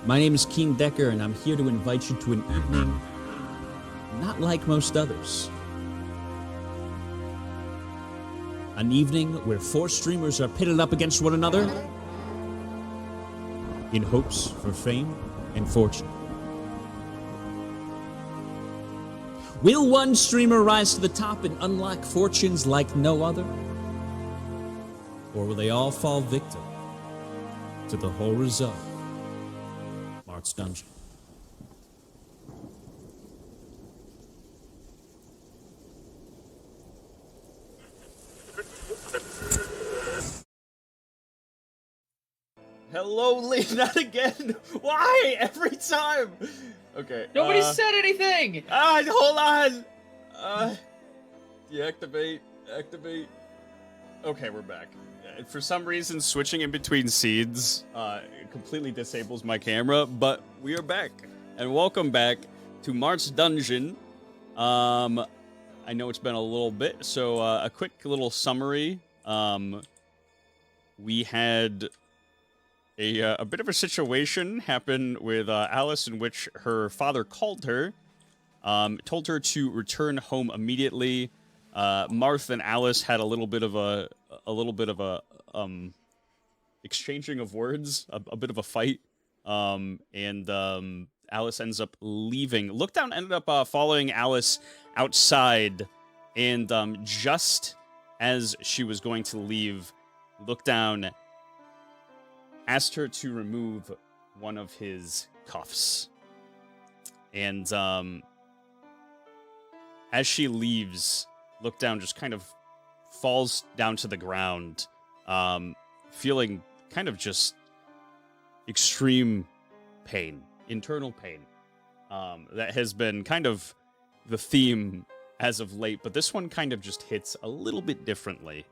My name is Keen Decker, and I'm here to invite you to an evening not like most others. An evening where 4 streamers are pitted up against one another in hopes for fame and fortune. Will one streamer rise to the top and unlock fortunes like no other? Or will they all fall victim to the horrors of Marth's Dungeon? Hello, Lee, not again! Why? Every time! Okay, Nobody said anything! Hold on! Deactivate, activate. Okay, we're back. For some reason, switching in between seeds completely disables my camera, but we are back. And welcome back to Marth's Dungeon. I know it's been a little bit, so a quick little summary. We had a bit of a situation happen with Alice in which her father called her, told her to return home immediately. Marth and Alice had a little bit of a exchanging of words, a bit of a fight, and Alice ends up leaving. Lookdown ended up following Alice outside, and just as she was going to leave, Lookdown asked her to remove one of his cuffs. And as she leaves, Lookdown just kind of falls down to the ground, feeling kind of just extreme pain, internal pain. That has been kind of the theme as of late, but this one kind of just hits a little bit differently.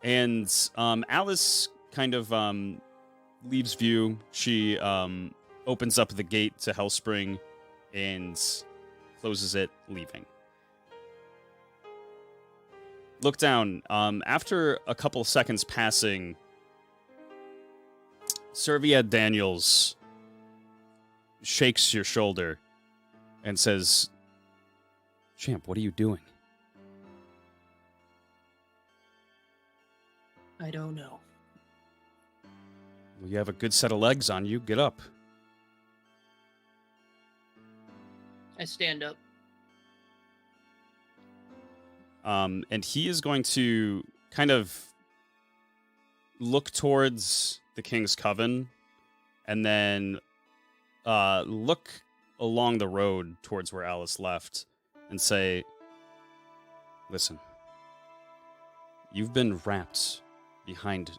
And Alice kind of leaves view. She opens up the gate to Hellspring and closes it, leaving. Look down. After a couple seconds passing, Servia Daniels shakes your shoulder and says, "Champ, what are you doing?" I don't know. Well, you have a good set of legs on you. Get up. I stand up. And he is going to kind of look towards the King's Coven and then look along the road towards where Alice left and say, "Listen, you've been wrapped behind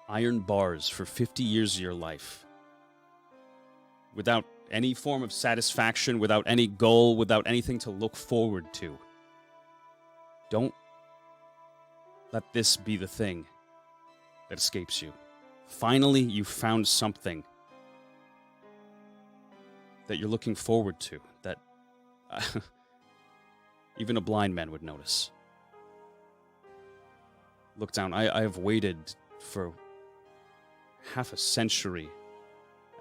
iron bars for 50 years of your life, without any form of satisfaction, without any goal, without anything to look forward to. Don't let this be the thing that escapes you. Finally, you found something that you're looking forward to, that even a blind man would notice. Look down, I have waited for half a century,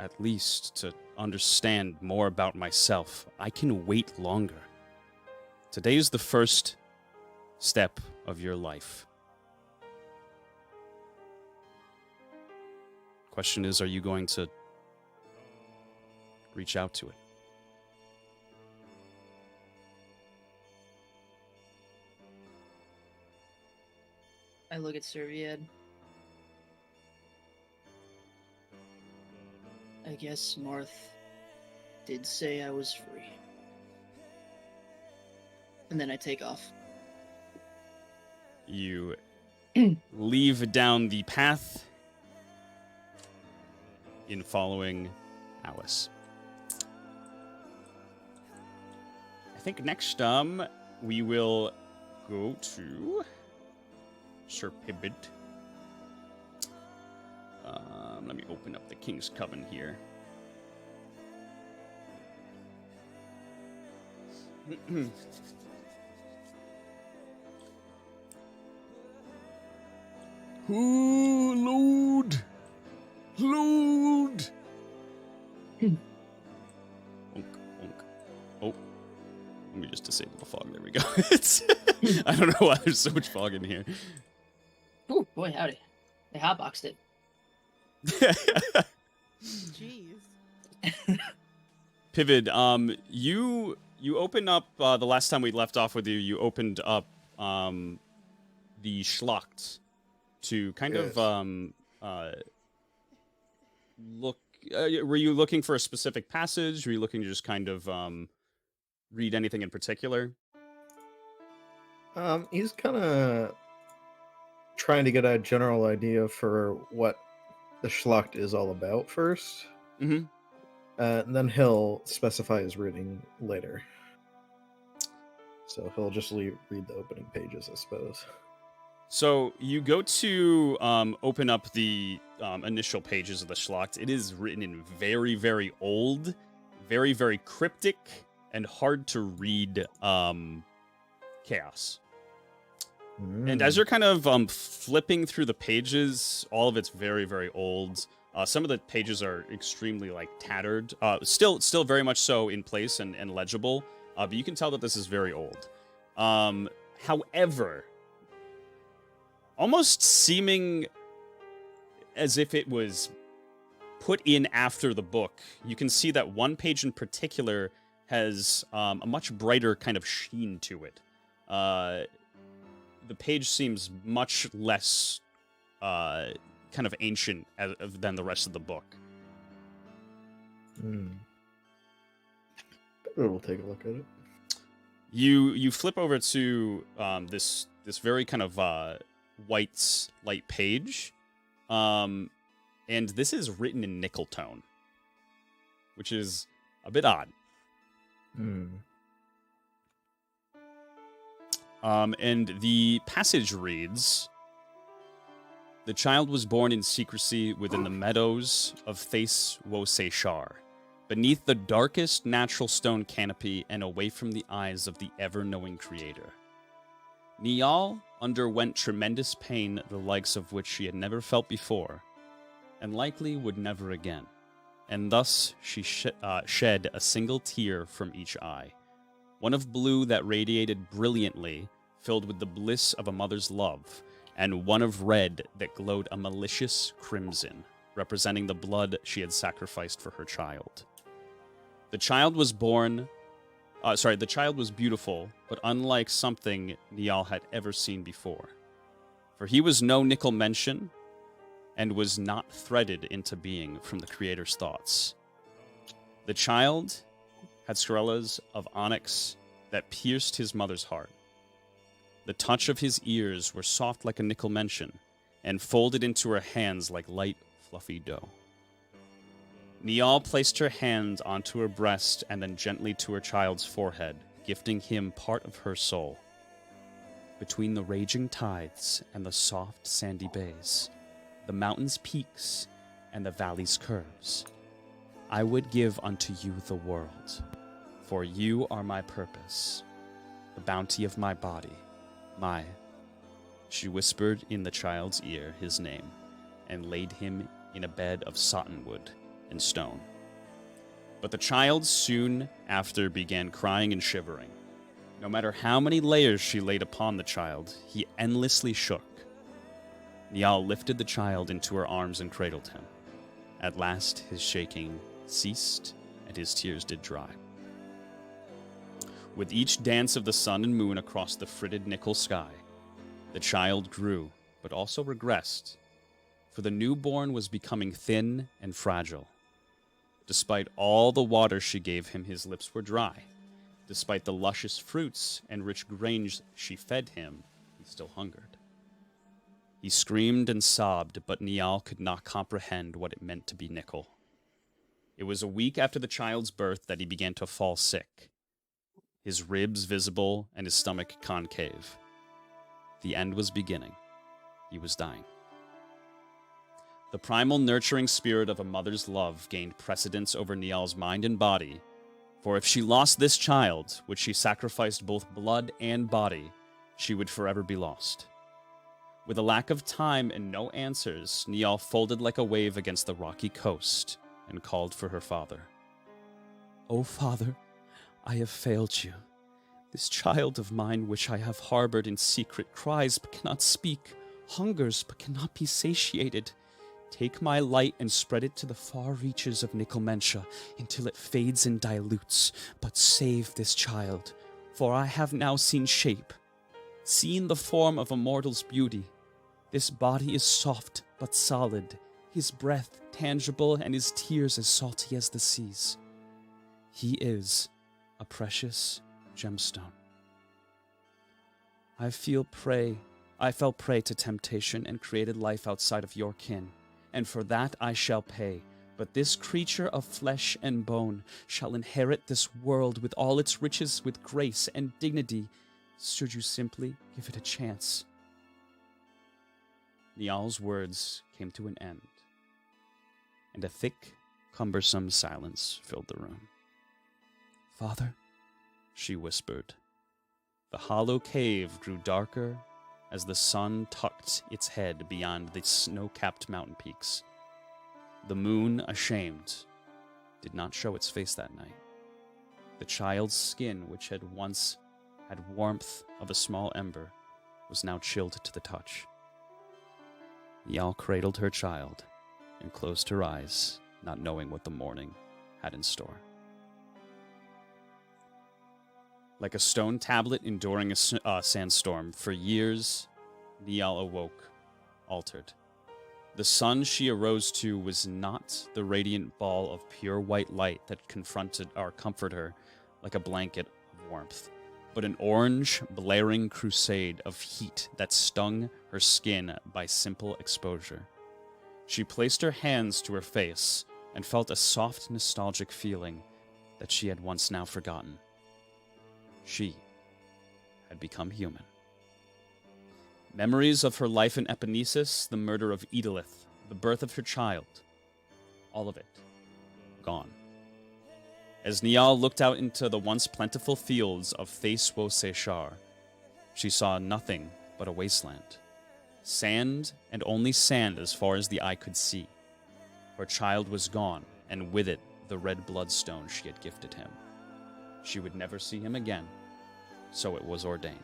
at least, to understand more about myself. I can wait longer. Today is the first step of your life. Question is, are you going to reach out to it?" I look at Serviad. I guess Marth did say I was free. And then I take off. You leave down the path in following Alice. I think next we will go to Sir Pibbit. Let me open up the King's Coven here. Ooh, load! Load! Onk, onk. Oh, let me just disable the fog. There we go. I don't know why there's so much fog in here. Oh boy, howdy! They hotboxed it. Jeez. Pivot, you opened up the last time we left off with you. You opened up the Schlacht to kind of look. Were you looking for a specific passage? Were you looking to just kind of read anything in particular? He's kind of trying to get a general idea for what the Schlacht is all about first. Mm-hmm. And then he'll specify his reading later. So he'll just read the opening pages, I suppose. So you go to open up the initial pages of the Schlacht. It is written in very, very old, very, very cryptic, and hard to read chaos. And as you're kind of flipping through the pages, all of it's very, very old. Some of the pages are extremely tattered. Still very much so in place and legible. But you can tell that this is very old. However, almost seeming as if it was put in after the book, you can see that one page in particular has a much brighter kind of sheen to it. The page seems much less kind of ancient than the rest of the book. We'll take a look at it. You flip over to this very kind of white light page, and this is written in nickel tone, which is a bit odd. And the passage reads, "The child was born in secrecy within the meadows of Thace Woseshar, beneath the darkest natural stone canopy and away from the eyes of the ever-knowing creator. Niall underwent tremendous pain, the likes of which she had never felt before, and likely would never again. And thus she shed a single tear from each eye, one of blue that radiated brilliantly, filled with the bliss of a mother's love, and one of red that glowed a malicious crimson, representing the blood she had sacrificed for her child. The child was beautiful, but unlike something Niall had ever seen before. For he was no nickel mention, and was not threaded into being from the Creator's thoughts. The child had scrollas of onyx that pierced his mother's heart. The touch of his ears were soft like a nickel mention, and folded into her hands like light, fluffy dough. Niall placed her hand onto her breast and then gently to her child's forehead, gifting him part of her soul. Between the raging tides and the soft sandy bays, the mountains' peaks and the valleys' curves, I would give unto you the world, for you are my purpose, the bounty of my body, my..." She whispered in the child's ear his name, and laid him in a bed of satinwood and stone. But the child soon after began crying and shivering. No matter how many layers she laid upon the child, he endlessly shook. Niall lifted the child into her arms and cradled him. At last his shaking ceased, and his tears did dry. With each dance of the sun and moon across the fritted nickel sky, the child grew, but also regressed, for the newborn was becoming thin and fragile. Despite all the water she gave him, his lips were dry. Despite the luscious fruits and rich grains she fed him, he still hungered. He screamed and sobbed, but Niall could not comprehend what it meant to be nickel. It was a week after the child's birth that he began to fall sick, his ribs visible and his stomach concave. The end was beginning. He was dying. The primal nurturing spirit of a mother's love gained precedence over Niall's mind and body, for if she lost this child, which she sacrificed both blood and body, she would forever be lost. With a lack of time and no answers, Niall folded like a wave against the rocky coast and called for her father. O Father, I have failed you. This child of mine, which I have harbored in secret, cries but cannot speak, hungers but cannot be satiated. Take my light and spread it to the far reaches of Nickelmentia until it fades and dilutes, but save this child, for I have now seen shape, seen the form of a mortal's beauty. This body is soft but solid, his breath tangible, and his tears as salty as the seas. He is a precious gemstone. I fell prey to temptation and created life outside of your kin, and for that I shall pay. But this creature of flesh and bone shall inherit this world with all its riches, with grace and dignity, should you simply give it a chance. Niall's words came to an end, and a thick, cumbersome silence filled the room. Father, she whispered. The hollow cave grew darker as the sun tucked its head beyond the snow-capped mountain peaks. The moon, ashamed, did not show its face that night. The child's skin, which had once had warmth of a small ember, was now chilled to the touch. Niall cradled her child and closed her eyes, not knowing what the morning had in store. Like a stone tablet enduring a sandstorm, for years, Niall awoke, altered. The sun she arose to was not the radiant ball of pure white light that comforted her like a blanket of warmth, but an orange, blaring crusade of heat that stung her skin by simple exposure. She placed her hands to her face and felt a soft, nostalgic feeling that she had once now forgotten. She had become human. Memories of her life in Epinesis, the murder of Edilith, the birth of her child, all of it gone. As Niall looked out into the once plentiful fields of Thace-wo-Sechar, she saw nothing but a wasteland. Sand, and only sand as far as the eye could see. Her child was gone, and with it the red bloodstone she had gifted him. She would never see him again, so it was ordained.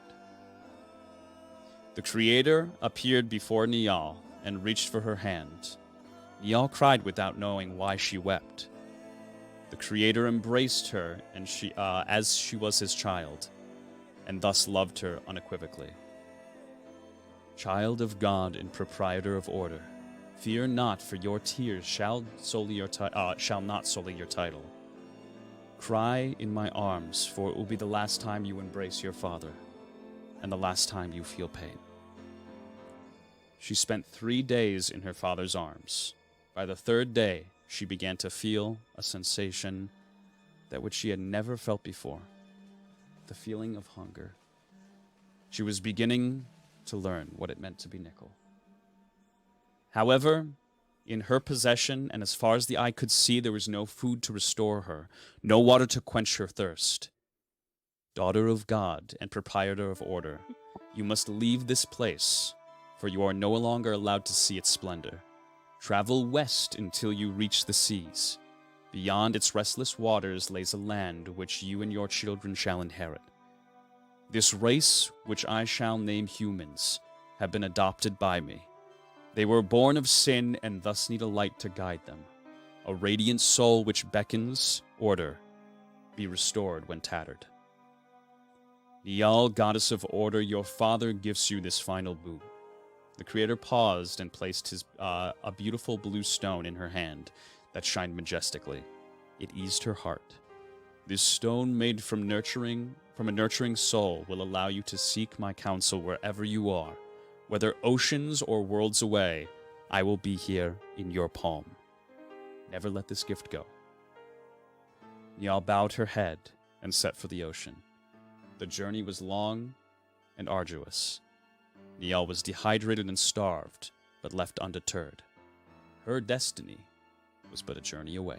The Creator appeared before Niall and reached for her hand. Niall cried without knowing why she wept. The Creator embraced her and as she was his child, and thus loved her unequivocally. Child of God and proprietor of order, fear not, for your tears shall not sully your title. Cry in my arms, for it will be the last time you embrace your father, and the last time you feel pain. She spent 3 days in her father's arms. By the 3rd day, she began to feel a sensation that which she had never felt before, the feeling of hunger. She was beginning to learn what it meant to be Nickel. However, in her possession, and as far as the eye could see, there was no food to restore her, no water to quench her thirst. Daughter of God and proprietor of order, you must leave this place, for you are no longer allowed to see its splendor. Travel west until you reach the seas. Beyond its restless waters lays a land which you and your children shall inherit. This race, which I shall name humans, have been adopted by me. They were born of sin and thus need a light to guide them, a radiant soul which beckons order, be restored when tattered. Niall, goddess of order, your father gives you this final boon. The Creator paused and placed a beautiful blue stone in her hand that shined majestically. It eased her heart. This stone, made from a nurturing soul, will allow you to seek my counsel wherever you are. Whether oceans or worlds away, I will be here in your palm. Never let this gift go. Niall bowed her head and set for the ocean. The journey was long and arduous. Niall was dehydrated and starved, but left undeterred. Her destiny was but a journey away.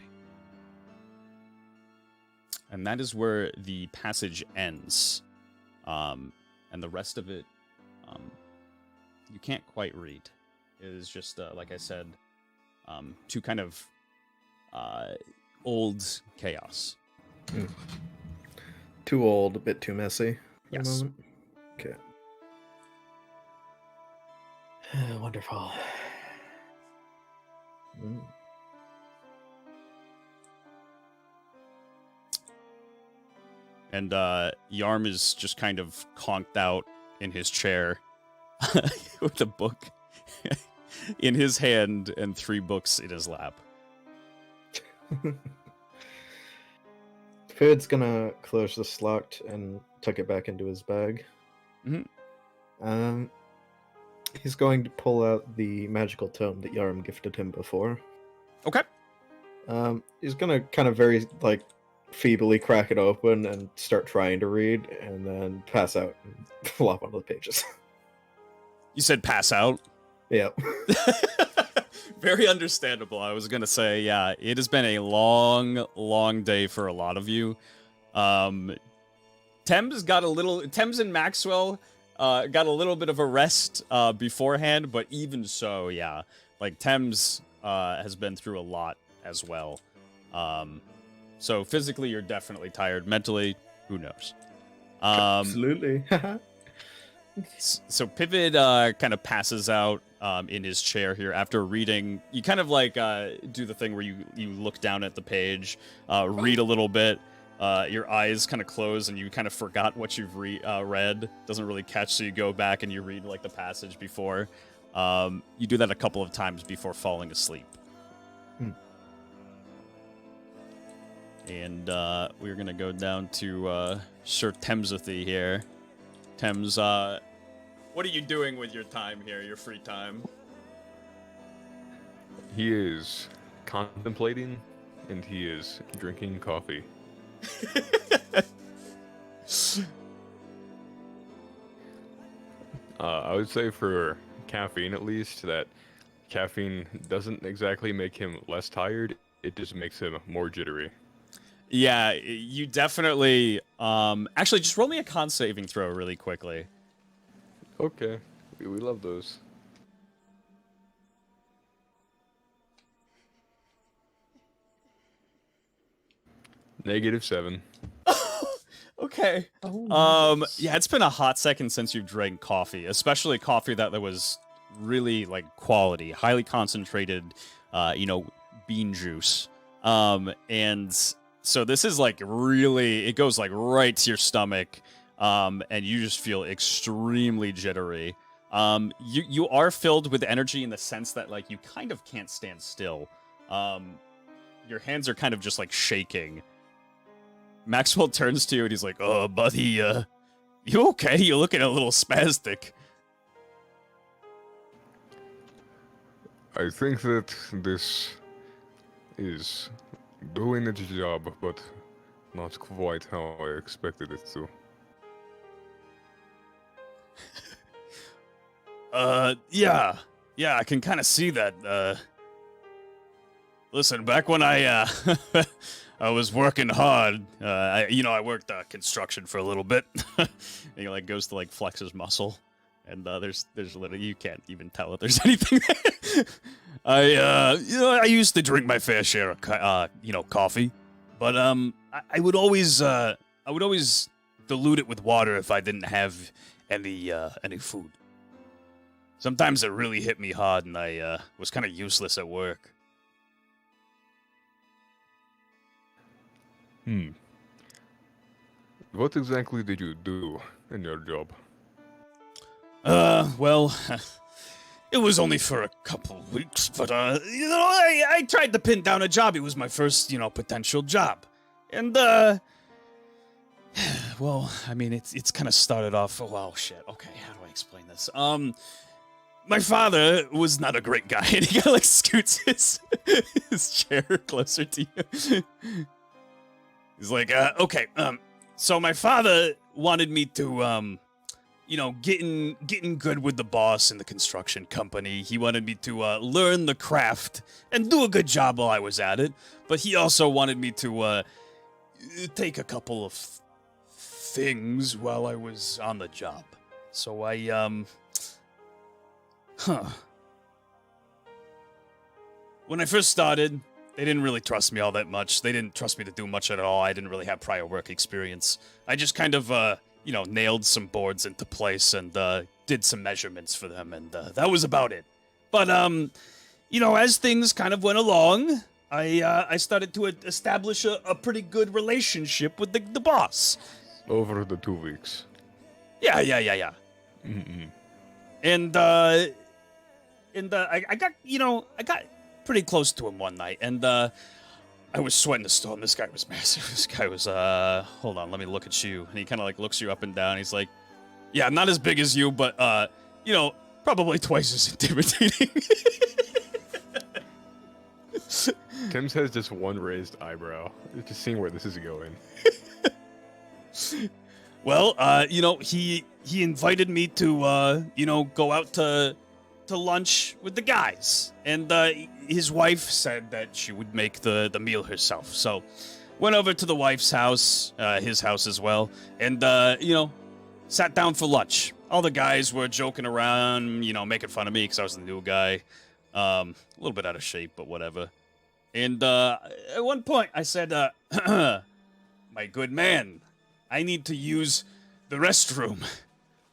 And that is where the passage ends. And the rest of it, you can't quite read. It is just, like I said, two kind of old chaos. Too old, a bit too messy. For Yes. the moment. Okay. Wonderful. Mm. And Yarm is just kind of conked out in his chair with a book in his hand and 3 books in his lap. Fid's gonna close the slot and tuck it back into his bag. Mhm. He's going to pull out the magical tome that Yarm gifted him before. Okay. He's gonna kind of very feebly crack it open and start trying to read, and then pass out and flop onto the pages. You said pass out? Yeah. Very understandable. I was going to say, yeah, it has been a long, long day for a lot of you. Thames and Maxwell got a little bit of a rest beforehand, but even so, yeah, like Thames has been through a lot as well. So physically, you're definitely tired. Mentally, who knows? Absolutely. So Pivot kind of passes out in his chair here after reading. You kind of do the thing where you look down at the page, read a little bit, your eyes kind of close, and you kind of forgot what you've read. Doesn't really catch, so you go back and you read the passage before. You do that a couple of times before falling asleep. And we're gonna go down to Sir Temsathy here. Thames, what are you doing with your time here, your free time? He is contemplating, and he is drinking coffee. I would say for caffeine, at least, that caffeine doesn't exactly make him less tired. It just makes him more jittery. Yeah, you definitely... actually, just roll me a con saving throw really quickly. Okay, we love those. -7. Okay. Yeah, it's been a hot second since you've drank coffee, especially coffee that was really, quality, highly concentrated, bean juice. And so this is, really... It goes, right to your stomach, and you just feel extremely jittery. You are filled with energy in the sense that you kind of can't stand still. Your hands are kind of just shaking. Maxwell turns to you and he's like, "Oh, buddy, you okay? You're looking a little spastic." I think that this is doing its job, but not quite how I expected it to. Yeah, I can kind of see that. Listen, back when I I was working hard, I worked construction for a little bit. And he goes to flex his muscle, and there's literally, you can't even tell if there's anything there. I used to drink my fair share of coffee, but I would always dilute it with water if I didn't have any food. Sometimes it really hit me hard, and I was kind of useless at work. What exactly did you do in your job? Well, it was only for a couple of weeks, but, I tried to pin down a job. It was my first, potential job. And, well, I mean, it's kind of started off, oh, shit, okay, how do I explain this? My father was not a great guy, and he kind of, scoots his chair closer to you. He's like, okay, so my father wanted me to, getting good with the boss in the construction company. He wanted me to learn the craft and do a good job while I was at it. But he also wanted me to take a couple of things while I was on the job. So I, when I first started, they didn't really trust me all that much. They didn't trust me to do much at all. I didn't really have prior work experience. I just kind of, nailed some boards into place and did some measurements for them, and that was about it. But, as things kind of went along, I started to establish a pretty good relationship with the boss. Over the 2 weeks. Yeah. Mm-mm. And I got pretty close to him one night, and I was sweating a storm. This guy was massive. This guy was, hold on, let me look at you. And he kind of like looks you up and down. He's like, yeah, not as big as you, but, probably twice as intimidating. Tim's has just one raised eyebrow. Just seeing where this is going. Well, he invited me to, go out to lunch with the guys, and his wife said that she would make the meal herself. So, went over to the wife's house, his house as well, and sat down for lunch. All the guys were joking around, making fun of me because I was the new guy, a little bit out of shape, but whatever. And at one point, I said, "My good man, I need to use the restroom."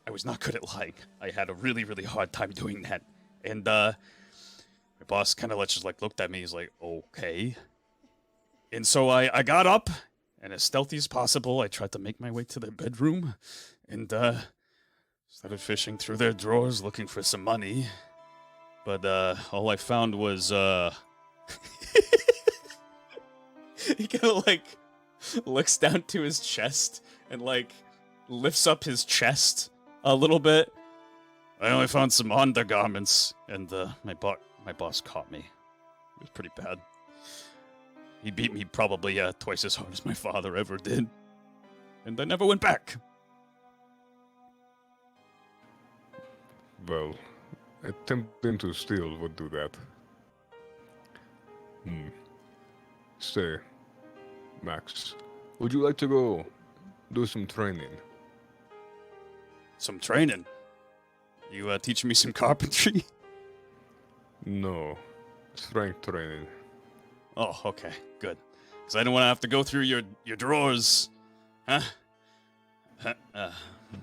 I was not good at lying. I had a really, really hard time doing that. And my boss kind of just looked at me. He's like, okay. And so I got up, and as stealthy as possible, I tried to make my way to their bedroom, and started fishing through their drawers looking for some money. But all I found was he kind of looks down to his chest and lifts up his chest a little bit. I only found some undergarments, and my boss caught me. It was pretty bad. He beat me probably twice as hard as my father ever did, and I never went back. Well, attempting to steal would do that. Say, Max, would you like to go do some training? Some training? You teaching me some carpentry? No, strength training. Oh, okay, good. Because I don't want to have to go through your drawers. Huh?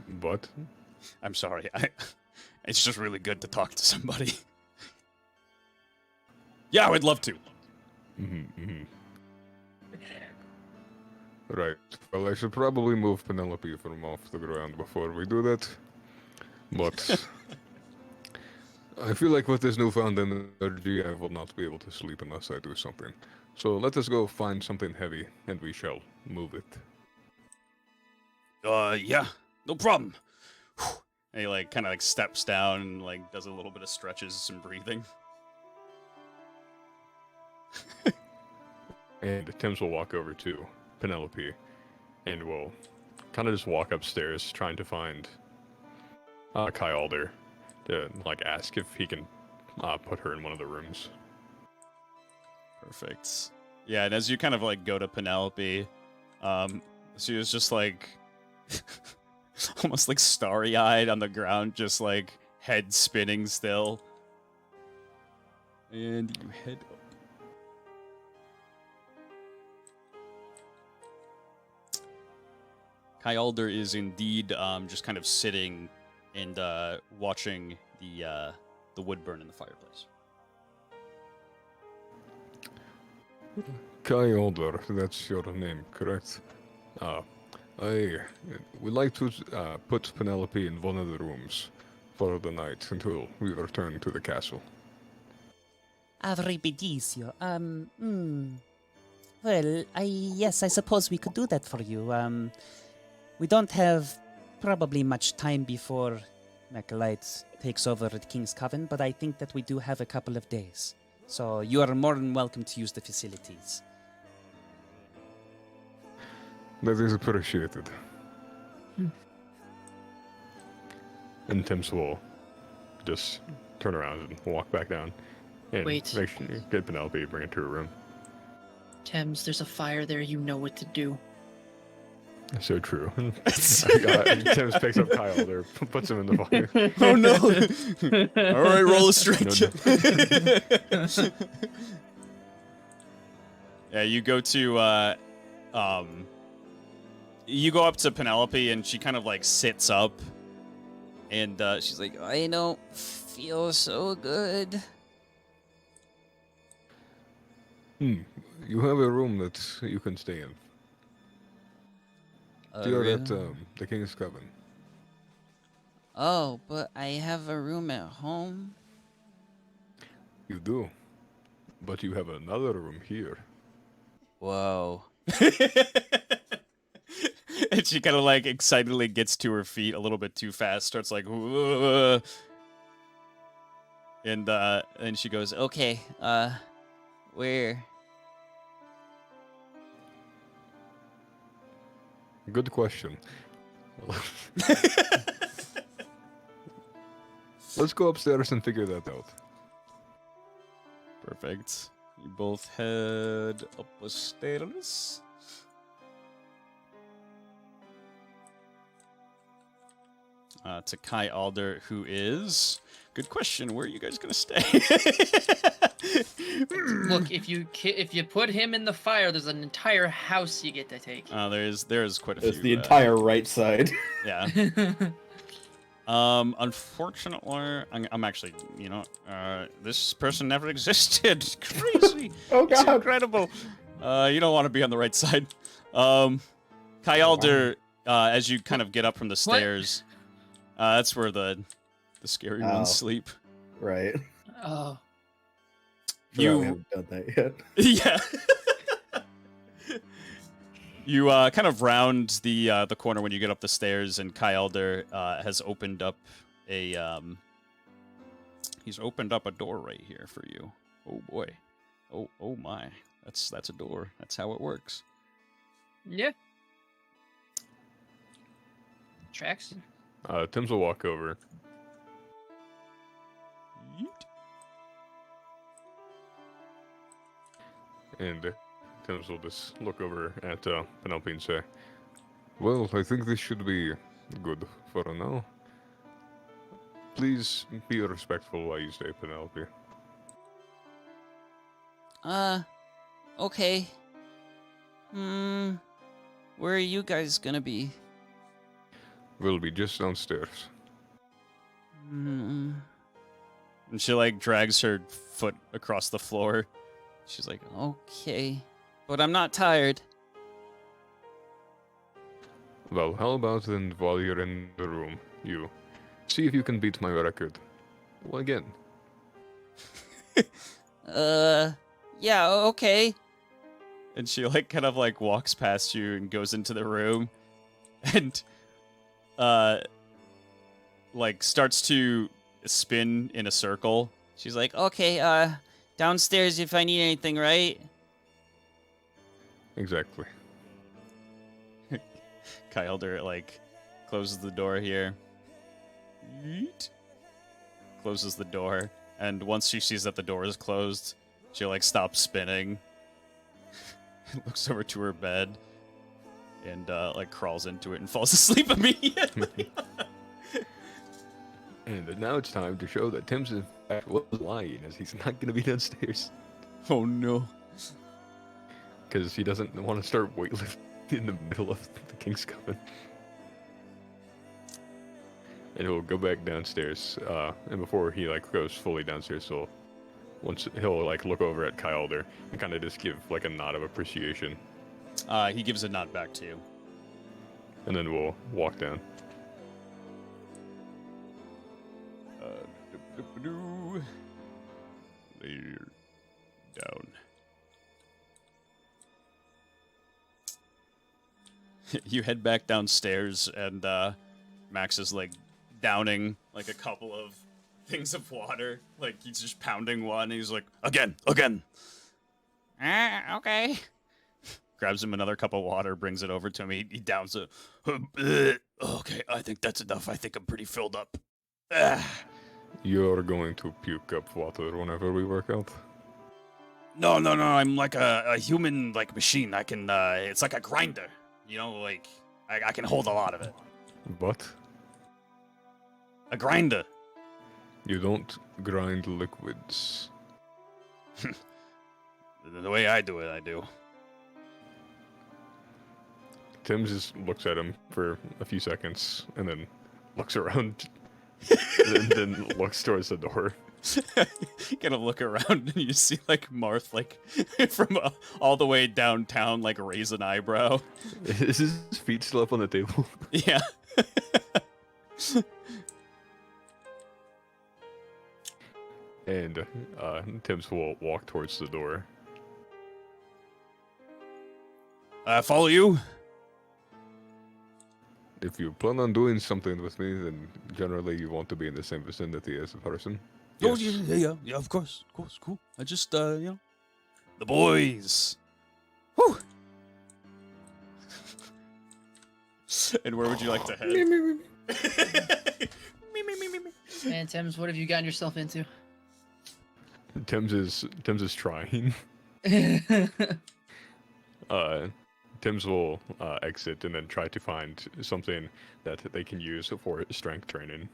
But? I'm sorry. It's just really good to talk to somebody. Yeah, I would love to. Right. Well, I should probably move Penelope from off the ground before we do that. But I feel like with this newfound energy, I will not be able to sleep unless I do something. So let us go find something heavy, and we shall move it. Yeah, no problem. And he kind of steps down and does a little bit of stretches and breathing. And Tim's will walk over to Penelope, and will kind of just walk upstairs, trying to find Kyalder to ask if he can put her in one of the rooms. Perfect. Yeah, and as you kind of go to Penelope, she was just almost starry-eyed on the ground, just head spinning still. And you head up. Kyalder is indeed just kind of sitting and watching the wood burn in the fireplace. Kyalder, that's your name, correct? I would like to put Penelope in one of the rooms for the night until we return to the castle. Avribidicio. Well, yes, I suppose we could do that for you. We don't have probably much time before Macalite takes over at King's Coven, but I think that we do have a couple of days. So you are more than welcome to use the facilities. That is appreciated. And Tim's will just turn around and walk back down. And Wait. make sure you get Penelope, bring her to her room. Thames, there's a fire there. You know what to do. So true. Tim's picks up Kyle there, puts him in the fire. Oh no! All right, roll a strength check. Yeah, you go to you go up to Penelope and she kind of like sits up and she's like, I don't feel so good. You have a room that you can stay in. You're at the King's Coven. Oh, but I have a room at home. You do. But you have another room here. Whoa. and she kind of like excitedly gets to her feet a little bit too fast, starts like, "Whoa." And she goes, Okay, where? Good question. Let's go upstairs and figure that out. Perfect. You both head up the stairs. To Kai Alder, who is... Good question. Where are you guys gonna stay? Look, if you put him in the fire, there's an entire house you get to take. There's quite a few. It's the entire right side. Yeah. Unfortunately, I'm actually, this person never existed. Crazy. Oh It's god. incredible. You don't want to be on the right side. Kai Alder, as you kind of get up from the stairs, that's where the scary ones sleep. Right. Oh. We haven't done that Yeah. yet. You kind of round the corner when you get up the stairs, and Kai Elder has opened up he's opened up a door right here for you. Oh boy. Oh my. That's a door. That's how it works. Yeah. Tracks. Tim's will walk over. And Tim's will just look over at Penelope and say, well, I think this should be good for now. Please be respectful while you stay, Penelope. Okay. Where are you guys gonna be? We'll be just downstairs. And she like drags her foot across the floor. She's like, Okay. But I'm not tired. Well, how about then while you're in the room, you see if you can beat my record. Well, again. Yeah, okay. and she like kind of like walks past you and goes into the room, and like starts to spin in a circle. She's like, okay, downstairs if I need anything, right? Exactly. Kai Elder like closes the door here. Yeet. Closes the door, and once she sees that the door is closed, she like stops spinning, looks over to her bed, and like crawls into it and falls asleep immediately. And now it's time to show that Tim's in fact was lying, as he's not going to be downstairs. Oh no. Because he doesn't want to start weightlifting in the middle of the King's Coven. And he'll go back downstairs, and before he like goes fully downstairs, he'll like look over at Kyalder and kind of just give like a nod of appreciation. He gives a nod back to you. And then we'll walk down. Lay down. You head back downstairs, and Max is like downing like a couple of things of water. Like he's just pounding one, and he's like, again. Okay. Grabs him another cup of water, brings it over to him. He downs it. Okay, I think that's enough. I think I'm pretty filled up. You're going to puke up water whenever we work out. No. I'm like a human like machine. I can. It's like a grinder. You know, like I can hold a lot of it. What? A grinder. You don't grind liquids. The way I do it, I do. Tim just looks at him for a few seconds and then looks around, and then looks towards the door. You kind of look around and you see like Marth like from all the way downtown like raise an eyebrow. Is his feet still up on the table? Yeah. And Tim's will walk towards the door. Follow you. If you plan on doing something with me, then generally you want to be in the same vicinity as the person. Oh yeah, of course, cool. I just, the boys. Whew. And where would you like to head? Man, Thames, what have you gotten yourself into? Tim's is trying. Tim's will exit and then try to find something that they can use for strength training.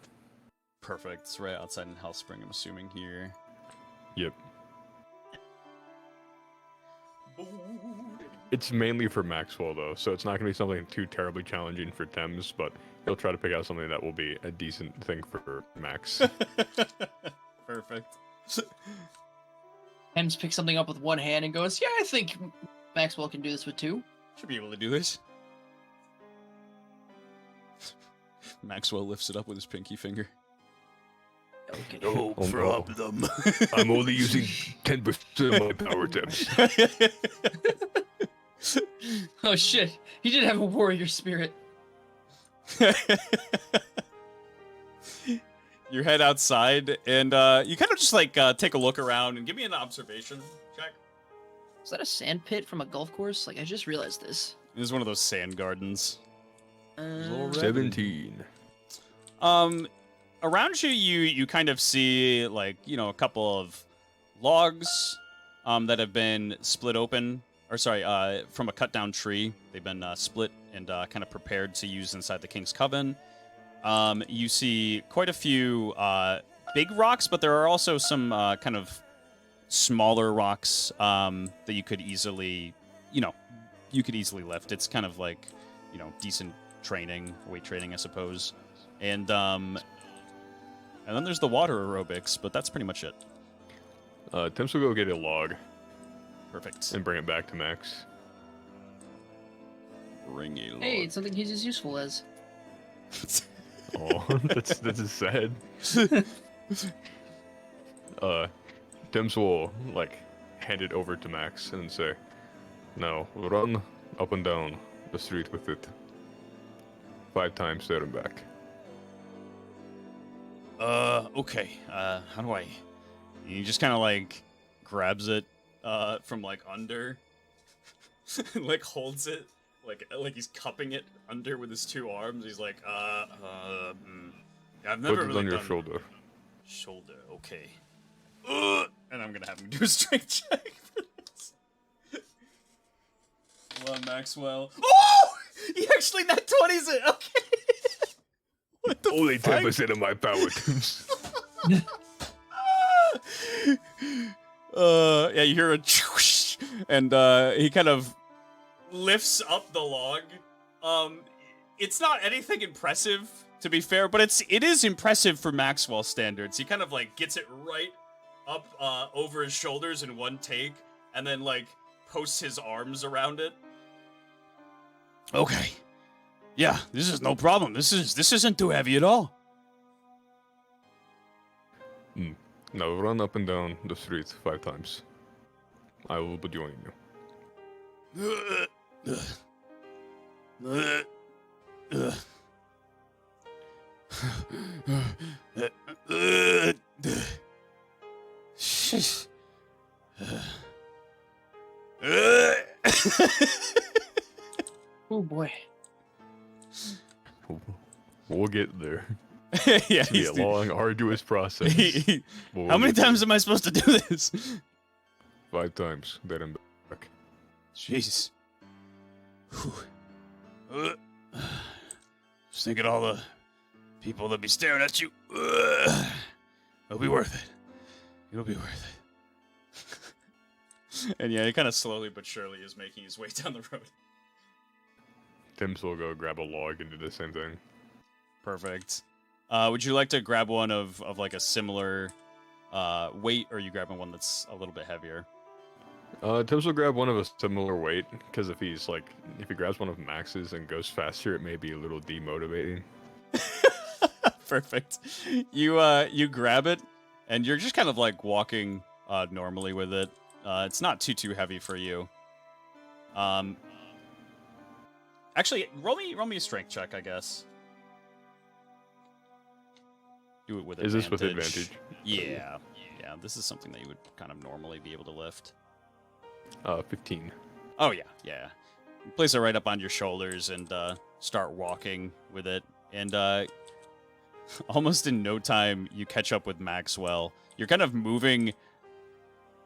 Perfect. It's right outside in Hellspring, I'm assuming here. Yep. It's mainly for Maxwell though, so it's not going to be something too terribly challenging for Thames, but he'll try to pick out something that will be a decent thing for Max. Perfect. Thames picks something up with one hand and goes, "Yeah, I think Maxwell can do this with two." Should be able to do this. Maxwell lifts it up with his pinky finger. Okay. No Oh, no. problem. I'm only using 10% of my power, Thames. Oh shit, he did have a warrior spirit. You head outside and you kind of just like take a look around and give me an observation check. Is that a sand pit from a golf course? Like, I just realized this. It is one of those sand gardens. 17. Around you kind of see like, you know, a couple of logs that have been split open, or sorry, from a cut down tree. They've been split and kind of prepared to use inside the King's Coven. You see quite a few big rocks, but there are also some kind of smaller rocks that you could easily, lift. It's kind of like, decent training, weight training, I suppose. And then there's the water aerobics, but that's pretty much it. Thames will go get a log Perfect. and bring it back to Max. Bring a log. Hey, it's something he's as useful as. Oh, that's sad. Thames will hand it over to Max and say, "Now run up and down the street with it 5 times there and back." Okay. How do I? He just kind of grabs it from under, and holds it like he's cupping it under with his 2 arms. He's like, I've never Put it really on your done shoulder. Shoulder, okay. And I'm gonna have him do a strength check for this. Well, Maxwell. Oh! He actually not 20s it. Okay. What the Only fuck? 10% of my power, Thames. Yeah, you hear a whoosh, and he kind of lifts up the log. It's not anything impressive, to be fair, but it is impressive for Maxwell standards. He kind of gets it right up over his shoulders in one take, and then posts his arms around it. Okay. Yeah, this is no problem. This isn't too heavy at all. Now run up and down the street 5 times. I will be joining Oh boy. you. We'll get there. Yeah, It's gonna be a long, arduous process. But How we'll many get times there. am I supposed to do this? 5 times there and back. Jesus. Just think of all the people that be staring at you. It'll be worth it. It'll be worth it. And yeah, he kind of slowly but surely is making his way down the road. Tim's will go grab a log and do the same thing. Perfect. Would you like to grab one of like a similar weight, or are you grabbing one that's a little bit heavier? Tim's will grab one of a similar weight, because if he grabs one of Max's and goes faster, it may be a little demotivating. Perfect. You grab it, and you're just kind of like walking normally with it. It's not too heavy for you. Actually, roll me a strength check, I guess. Do it with advantage. Is this with advantage? Yeah. Yeah, this is something that you would kind of normally be able to lift. 15. Oh, yeah. You place it right up on your shoulders and start walking with it. And almost in no time, you catch up with Maxwell. You're kind of moving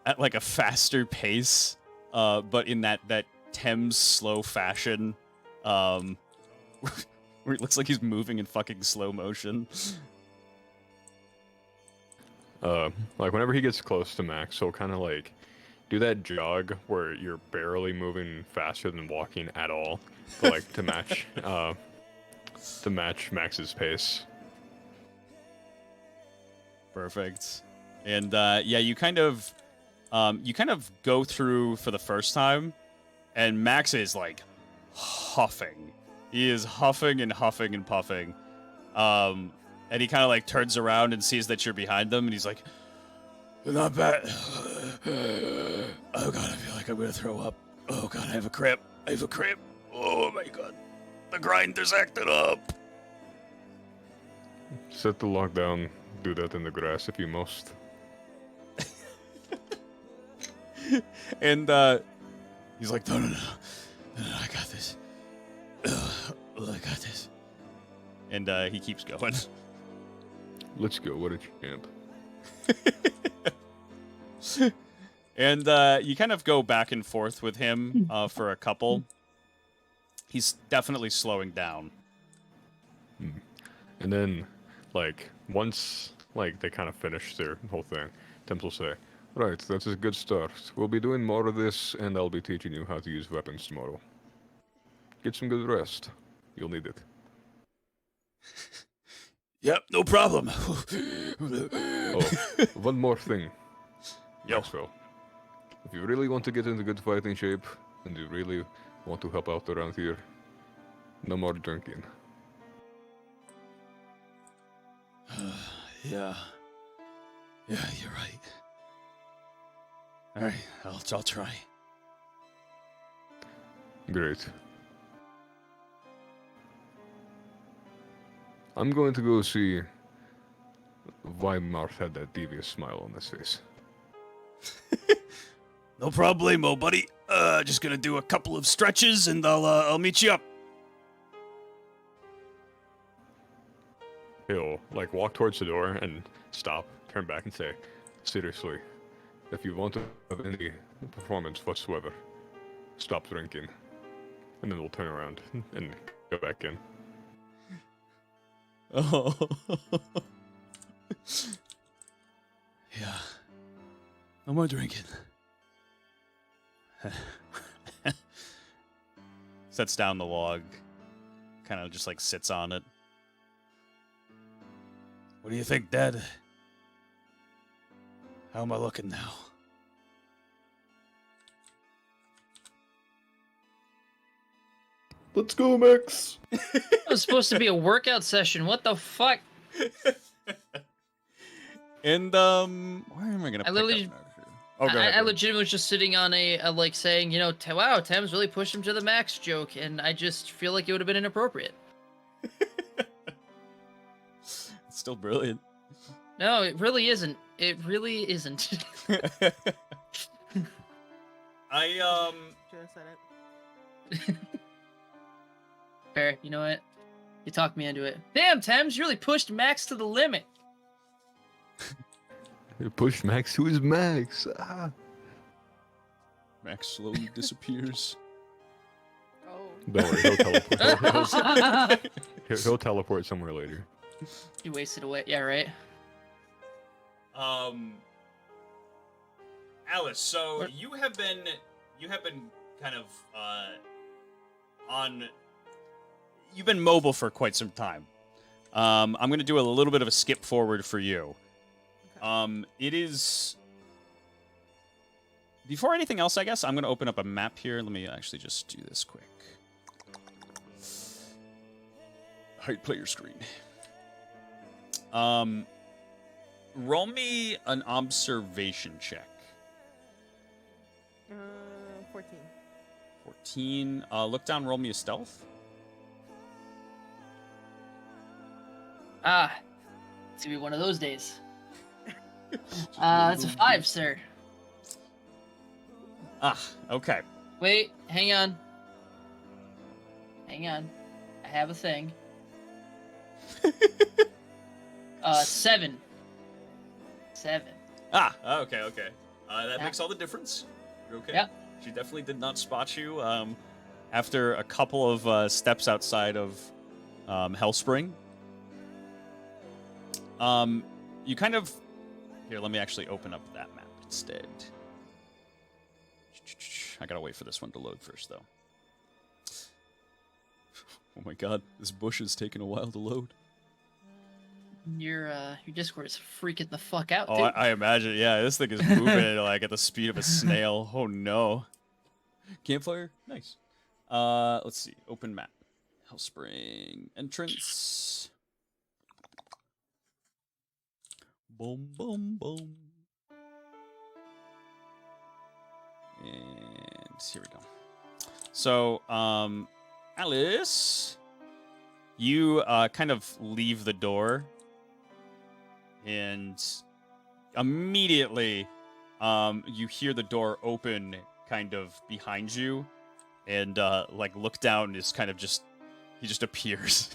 at like a faster pace, but in that Thames slow fashion, where it looks like he's moving in fucking slow motion. Like whenever he gets close to Max, he'll kind of like do that jog where you're barely moving faster than walking at all, but, like to match Max's pace. Perfect. And yeah, you kind of go through for the first time, and Max is like huffing. He is huffing and huffing and puffing. And he kind of like turns around and sees that you're behind them, and he's like, "Not bad. Oh god, I feel like I'm gonna throw up. Oh god, I have a cramp. Oh my god, the grind is acting up." Set the log down. Do that in the grass if you must. And he's like, no, I got this. I got this. And he keeps going. Let's go. What a champ. And you kind of go back and forth with him for a couple. He's definitely slowing down. And then, like, once like they kind of finish their whole thing, Temps will say, "Right, that's a good start. We'll be doing more of this, and I'll be teaching you how to use weapons tomorrow. Get some good rest. You'll need it." Yep, no problem. Oh, one more thing. Yo. Maxwell, if you really want to get into good fighting shape, and you really want to help out around here, no more drinking. Yeah, you're right. All right, I'll try. Great. I'm going to go see why Marth had that devious smile on his face. No problemo, buddy. Just gonna do a couple of stretches, and I'll meet you up. He'll like walk towards the door and stop, turn back and say, "Seriously, if you want to have any performance whatsoever, stop drinking." And then we'll turn around and go back in. Oh. Yeah. No more drinking. Sets down the log. Kind of just like sits on it. What do you think, Dad? How am I looking now? Let's go, Max. It was supposed to be a workout session. What the fuck? And where am I gonna? I literally- Oh, go ahead. I legitimately was just sitting on a like saying, you know, wow, Thames really pushed him to the max joke, and I just feel like it would have been inappropriate. It's still brilliant. No, it really isn't. It really isn't. I Should have said it. Fair. You know what? You talked me into it. Damn, Thames, you really pushed Max to the limit. You pushed Max to his max. Ah. Max slowly disappears. Oh. Don't worry, he'll teleport. He'll teleport somewhere later. You wasted away. Yeah, right. Alice, so What? you have been kind of on you've been mobile for quite some time. I'm going to do a little bit of a skip forward for you. Okay. It is... Before anything else, I guess, I'm going to open up a map here. Let me actually just do this quick. Hide player screen. Roll me an observation check. 14. 14. Look down, roll me a stealth. Ah, it's gonna be one of those days. It's a 5, sir. Ah, okay. Wait, hang on. Hang on. I have a thing. 7. 7. Ah, okay. That Yeah. makes all the difference. You're okay. Yeah. She definitely did not spot you. After a couple of steps outside of Hellspring, you kind of... Here, let me actually open up that map instead. I gotta wait for this one to load first, though. Oh my god, this bush is taking a while to load. Your Discord is freaking the fuck out, Oh, dude. I imagine. Yeah, this thing is moving like at the speed of a snail. Oh no. Campfire? Nice. Let's see. Open map. Hellspring entrance. Boom, boom, boom. And here we go. So, Alice, you kind of leave the door, and immediately, you hear the door open kind of behind you, and like look down is kind of just he just appears.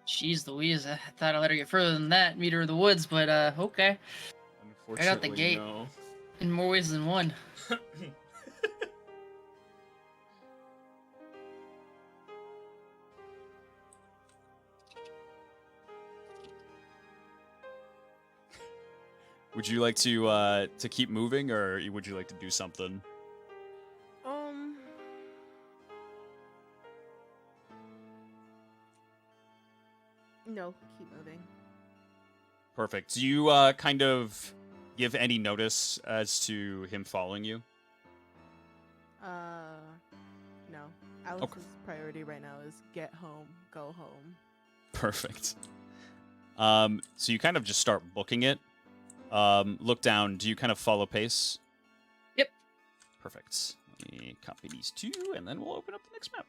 Jeez Louise, I thought I let her get further than that, meet her in the woods, but okay. Unfortunately, out the gate. no. In more ways than one. Would you like to keep moving, or would you like to do something? No, keep moving. Perfect. Do you kind of give any notice as to him following you? No. Alice's priority right now is get home, go home. Perfect. So you kind of just start booking it. Look down. Do you kind of follow pace? Yep. Perfect. Let me copy these two, and then we'll open up the next map.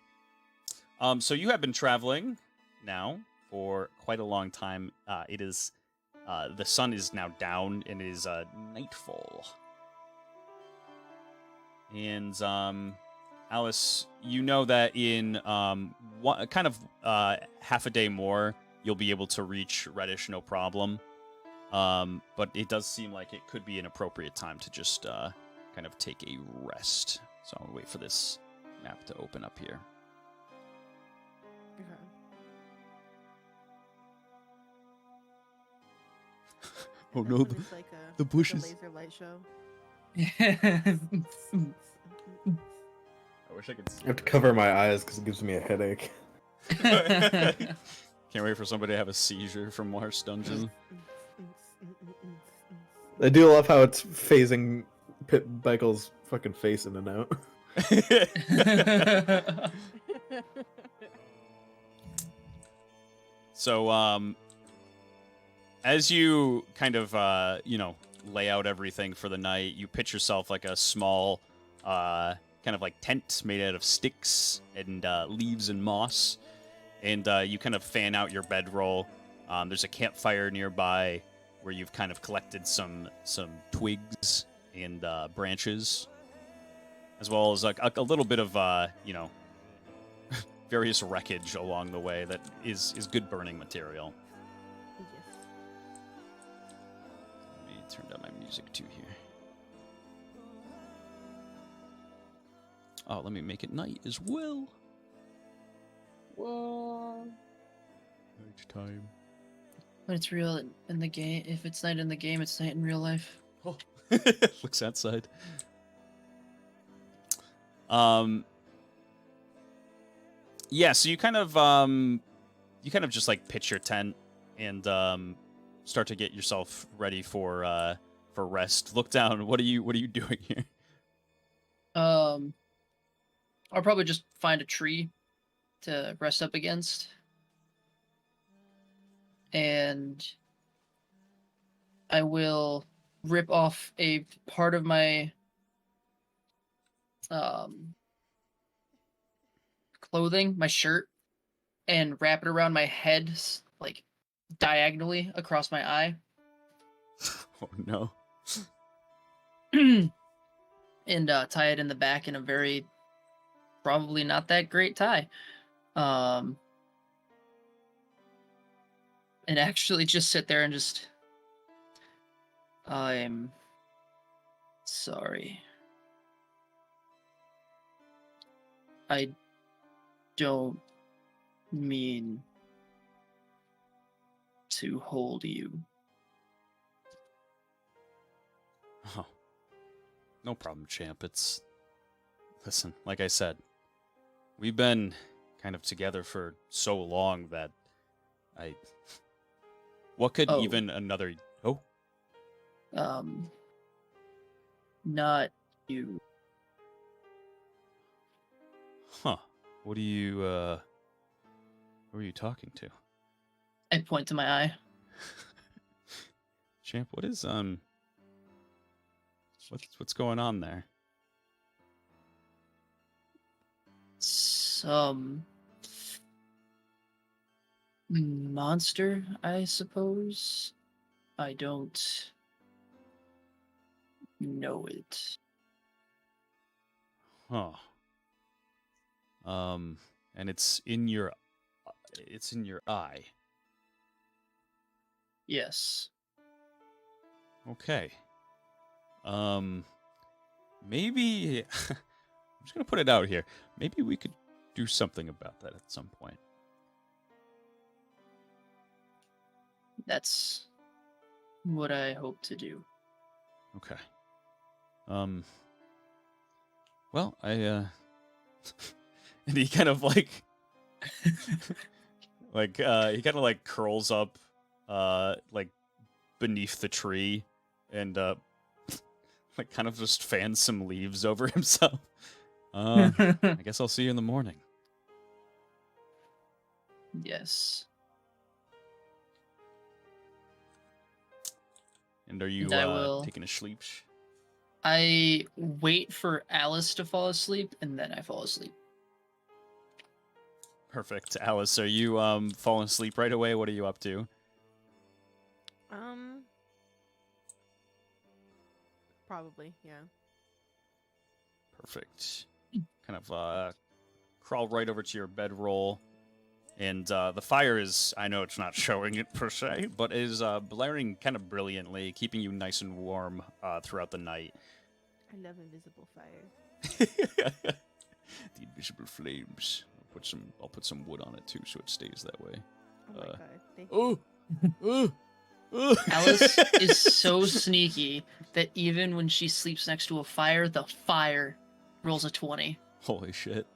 So you have been traveling now for quite a long time. It is the sun is now down, and it is nightfall. And Alice, you know that in half a day more, you'll be able to reach Reddish, no problem. But it does seem like it could be an appropriate time to just kind of take a rest. So I'll wait for this map to open up here. Okay. Oh no, It's like the like a bushes. laser light show. I wish I could see. I have to cover my eyes because it gives me a headache. Can't wait for somebody to have a seizure from Marth's dungeon. I do love how it's phasing Pit Michael's fucking face in and out. So, as you kind of, lay out everything for the night, you pitch yourself like a small, kind of like tent made out of sticks and leaves and moss, and you kind of fan out your bedroll. There's a campfire nearby where you've kind of collected some twigs and branches, as well as a little bit of, various wreckage along the way that is good burning material. Yes. Let me turn down my music too here. Oh, let me make it night as well. Whoa. Night time. But it's real in the game. If it's night in the game, it's night in real life. Oh. Looks outside. Yeah, so you kind of just like pitch your tent and start to get yourself ready for rest. Look down. What are you doing here? I'll probably just find a tree to rest up against. And I will rip off a part of my clothing, my shirt, and wrap it around my head, like diagonally across my eye. Oh no. And tie it in the back in a very probably not that great tie. And actually just sit there and just I'm sorry. I don't mean to hold you. Oh. No problem, champ. Listen, like I said, we've been kind of together for so long that what could Oh. even another... Oh? Not you. Huh. What are you, who are you talking to? I point to my eye. Champ, what is, what's going on there? Some monster, I suppose. I don't know it. Huh. And it's in your eye. Yes. Okay. Maybe I'm just gonna put it out here. Maybe we could do something about that at some point. That's what I hope to do. Okay. Well, and he kind of like, he kind of like curls up, like beneath the tree, and like kind of just fans some leaves over himself. I guess I'll see you in the morning. Yes. And are you And I will- taking a sleep? I wait for Alice to fall asleep, and then I fall asleep. Perfect. Alice, are you falling asleep right away? What are you up to? Probably, yeah. Perfect. Kind of crawl right over to your bedroll. And the fire is, I know it's not showing it per se, but is blaring kind of brilliantly, keeping you nice and warm throughout the night. I love invisible fire. The invisible flames. I'll put some wood on it too, so it stays that way. Oh my god. Thank you. Alice is so sneaky that even when she sleeps next to a fire, the fire rolls a 20. Holy shit.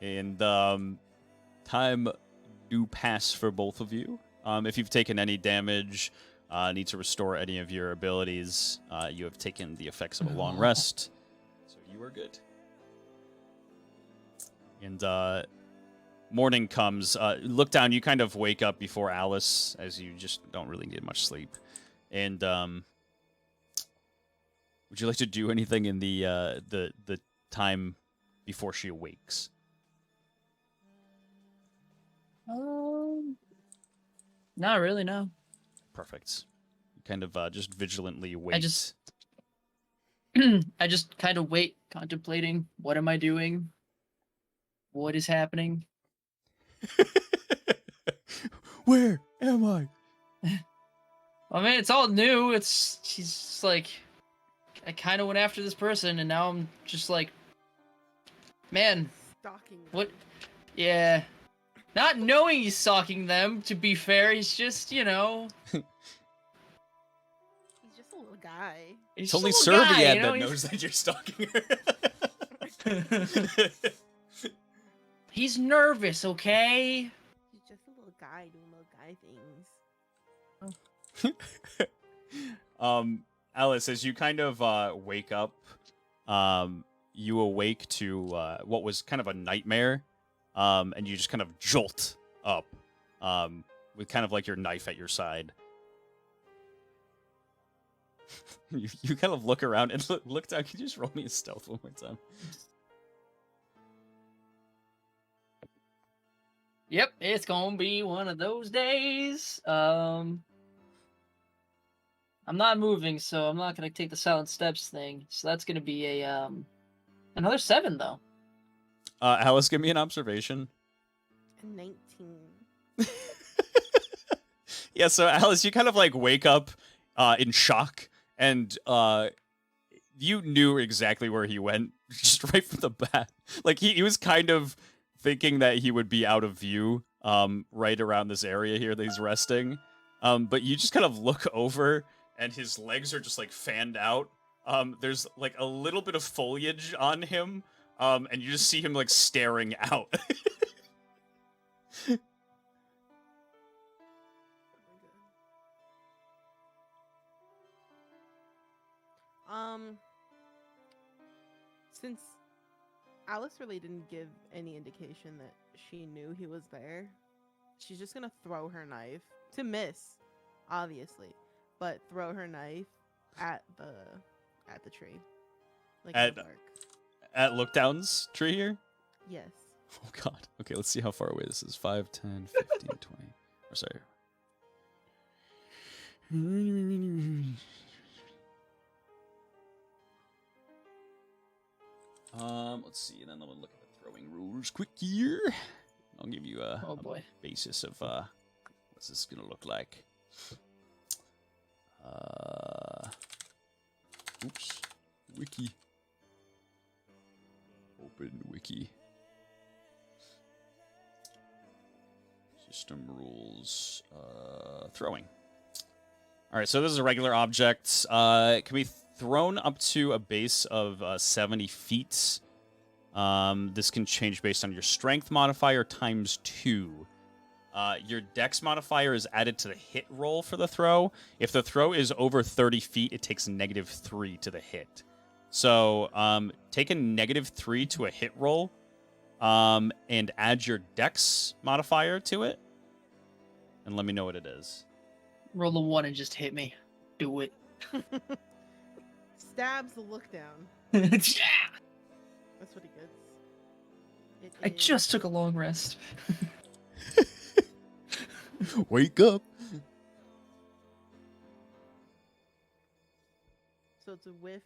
And time do pass for both of you. If you've taken any damage, need to restore any of your abilities, you have taken the effects of a long rest, so you are good. And morning comes. Look down. You kind of wake up before Alice, as you just don't really get much sleep. And would you like to do anything in the time before she awakes? Not really, no. Perfect. You kind of just vigilantly wait. I just kind of wait, contemplating, what am I doing? What is happening? Where am I? I mean, it's all new. She's just like, I kind of went after this person, and now I'm just like, man, Stalking. what? Yeah. Not knowing he's stalking them, to be fair, he's just, He's just a little guy. He's It's only just a little guy, Serviad you know, that he's- knows that you're stalking her. He's nervous, okay? He's just a little guy doing little guy things. Alice, as you kind of wake up, you awake to what was kind of a nightmare, and you just kind of jolt up, with kind of like your knife at your side. you kind of look around and look down. Can you just roll me a stealth one more time? Yep, it's gonna be one of those days. I'm not moving, so I'm not gonna take the silent steps thing. So that's gonna be a another 7 though. Alice, give me an observation. 19. Yeah, so Alice, you kind of like wake up in shock, and you knew exactly where he went just right from the bat. Like he was kind of thinking that he would be out of view right around this area here that he's resting. But you just kind of look over, and his legs are just like fanned out. There's like a little bit of foliage on him, and you just see him like staring out. Since Alice really didn't give any indication that she knew he was there, she's just gonna throw her knife to miss, obviously, but throw her knife at the tree, like in the bark. At Lookdown's tree here? Yes. Oh god. Okay, let's see how far away this is. 5, 10, 15, 20. Or sorry. Let's see, and then I'm gonna look at the throwing rules quick here. I'll give you a, Oh boy. basis of what's this gonna look like. Oops. Wiki. Open wiki. System rules. Throwing. Alright, so this is a regular object. It can be thrown up to a base of 70 feet. This can change based on your strength modifier times 2. Your dex modifier is added to the hit roll for the throw. If the throw is over 30 feet, it takes -3 to the hit. So take a -3 to a hit roll, and add your dex modifier to it, and let me know what it is. Roll a 1 and just hit me. Do it. Stabs the look down. Yeah. That's what he gets. I It is- just took a long rest. Wake up. So it's a whiff.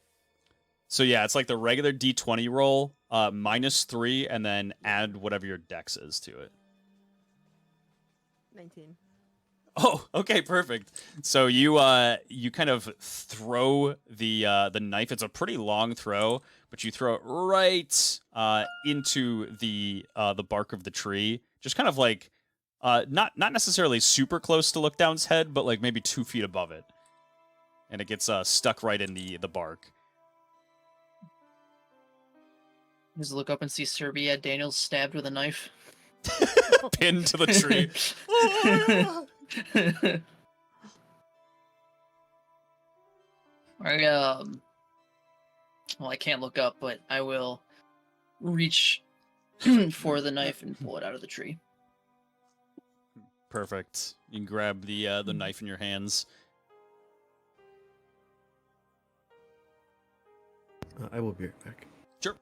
So yeah, it's like the regular D20 roll, -3, and then add whatever your dex is to it. 19. Oh, okay, perfect. So you kind of throw the knife. It's a pretty long throw, but you throw it right into the bark of the tree, just kind of like not necessarily super close to Lookdown's head, but like maybe 2 feet above it, and it gets stuck right in the bark. Just look up and see Serbia Daniels stabbed with a knife. Pinned to the tree. Well, I can't look up, but I will reach for the knife and pull it out of the tree. Perfect. You can grab the knife in your hands. I will be right back. Sure.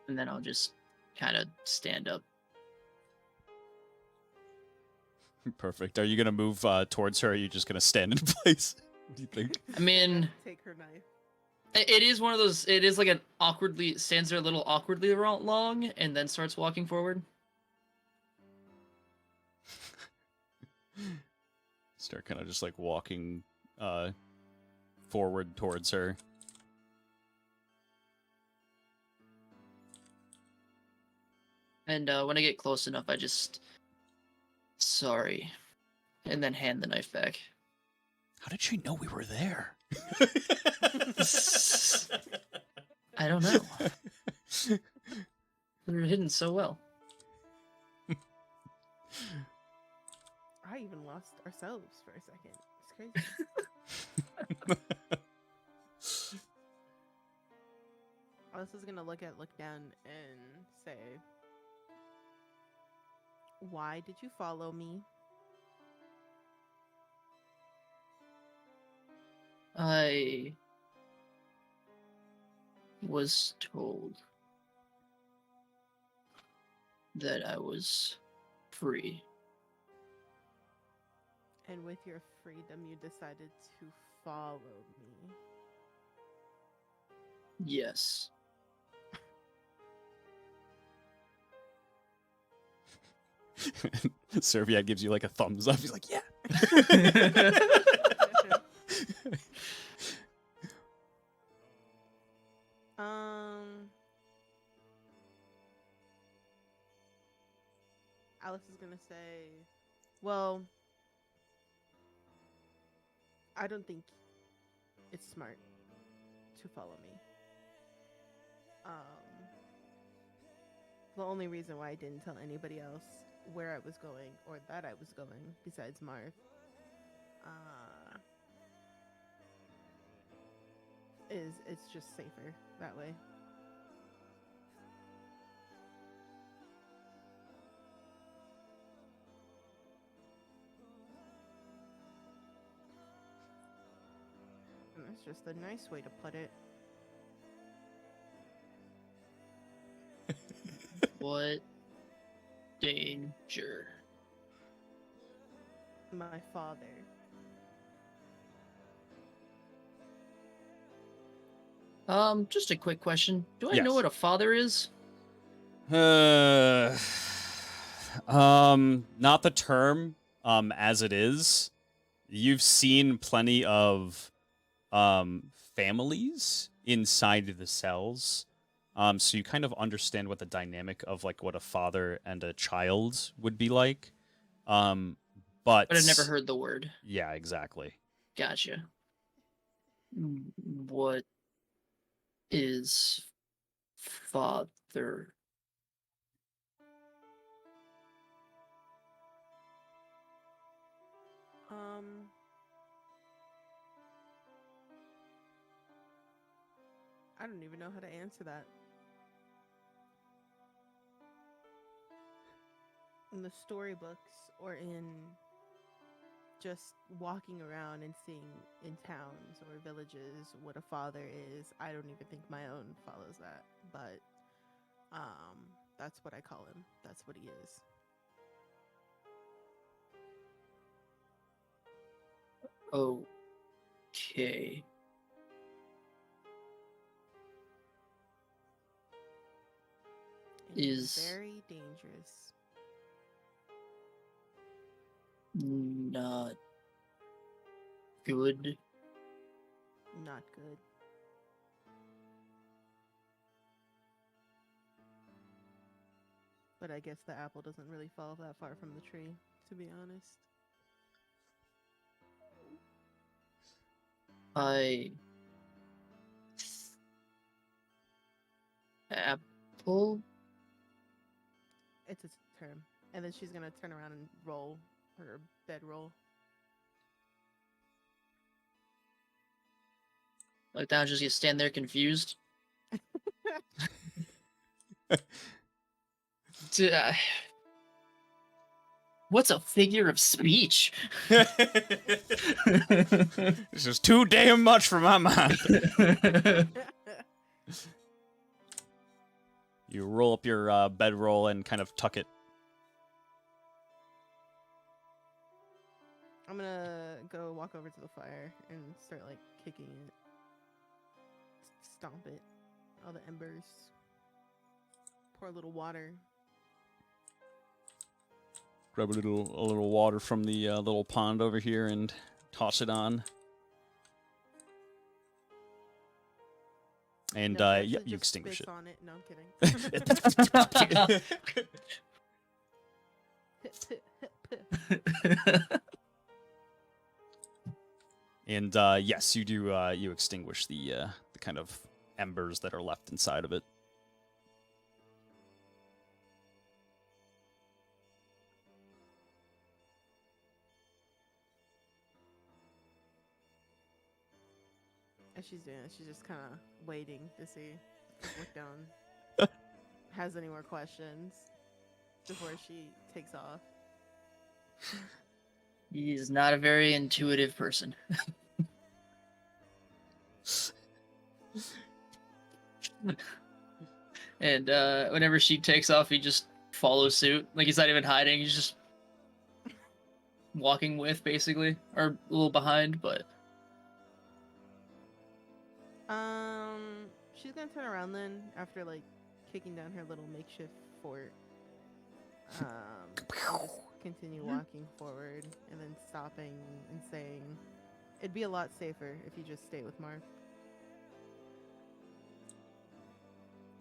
And then I'll just kind of stand up. Perfect. Are you gonna move towards her? Or are you just gonna stand in place? What do you think? I mean, Take her knife. it is one of those. It is like an awkwardly stands there a little awkwardly long, and then starts walking forward. Start kind of just like walking forward towards her. And when I get close enough, I just sorry, and then hand the knife back. How did she know we were there? I don't know. They're hidden so well. I even lost ourselves for a second. It's crazy. Alice is gonna look down and say, "Why did you follow me?" I was told that I was free. And with your freedom, you decided to follow me. Yes. Serviat gives you like a thumbs up. He's like, yeah. Alice is gonna say, well, I don't think it's smart to follow me. The only reason why I didn't tell anybody else where I was going or that I was going besides Marth is it's just safer that way. And that's just a nice way to put it. What danger? My father. Just a quick question. Do I Yes. know what a father is? Not the term, as it is. You've seen plenty of, families inside the cells. So you kind of understand what the dynamic of like what a father and a child would be like. But I've never heard the word. Yeah, exactly. Gotcha. What is father? I don't even know how to answer that. In the storybooks or in just walking around and seeing in towns or villages what a father is, I don't even think my own follows that. But that's what I call him. That's what he is. Okay. And he's Is very dangerous. not good. Not good. But I guess the apple doesn't really fall that far from the tree, to be honest. Apple? It's a term. And then she's gonna turn around and roll her bedroll. Like now, just you stand there confused. What's a figure of speech? This is too damn much for my mind. You roll up your bedroll and kind of tuck it. I'm gonna go walk over to the fire and start like kicking it. Stomp it. All the embers. Pour a little water. Grab a little water from the little pond over here and toss it on. And No, yeah, just you extinguish spits it. on it. No, I'm kidding. And yes, you do. You extinguish the kind of embers that are left inside of it. As she's doing it, she's just kind of waiting to see if Look Down has any more questions before she takes off. He's not a very intuitive person. And whenever she takes off, he just follows suit. Like, he's not even hiding. He's just walking with, basically. Or a little behind, but... She's gonna turn around then after, like, kicking down her little makeshift fort. Just continue walking forward and then stopping and saying, it'd be a lot safer if you just stay with Marth.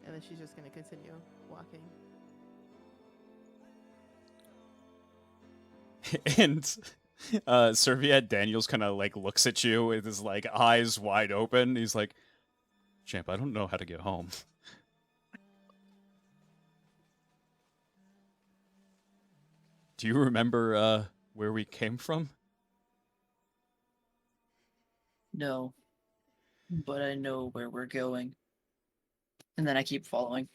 And then she's just gonna continue walking. And Serviette Daniels kind of like looks at you with his like eyes wide open. He's like, "Champ, I don't know how to get home." Do you remember where we came from? No. But I know where we're going. And then I keep following.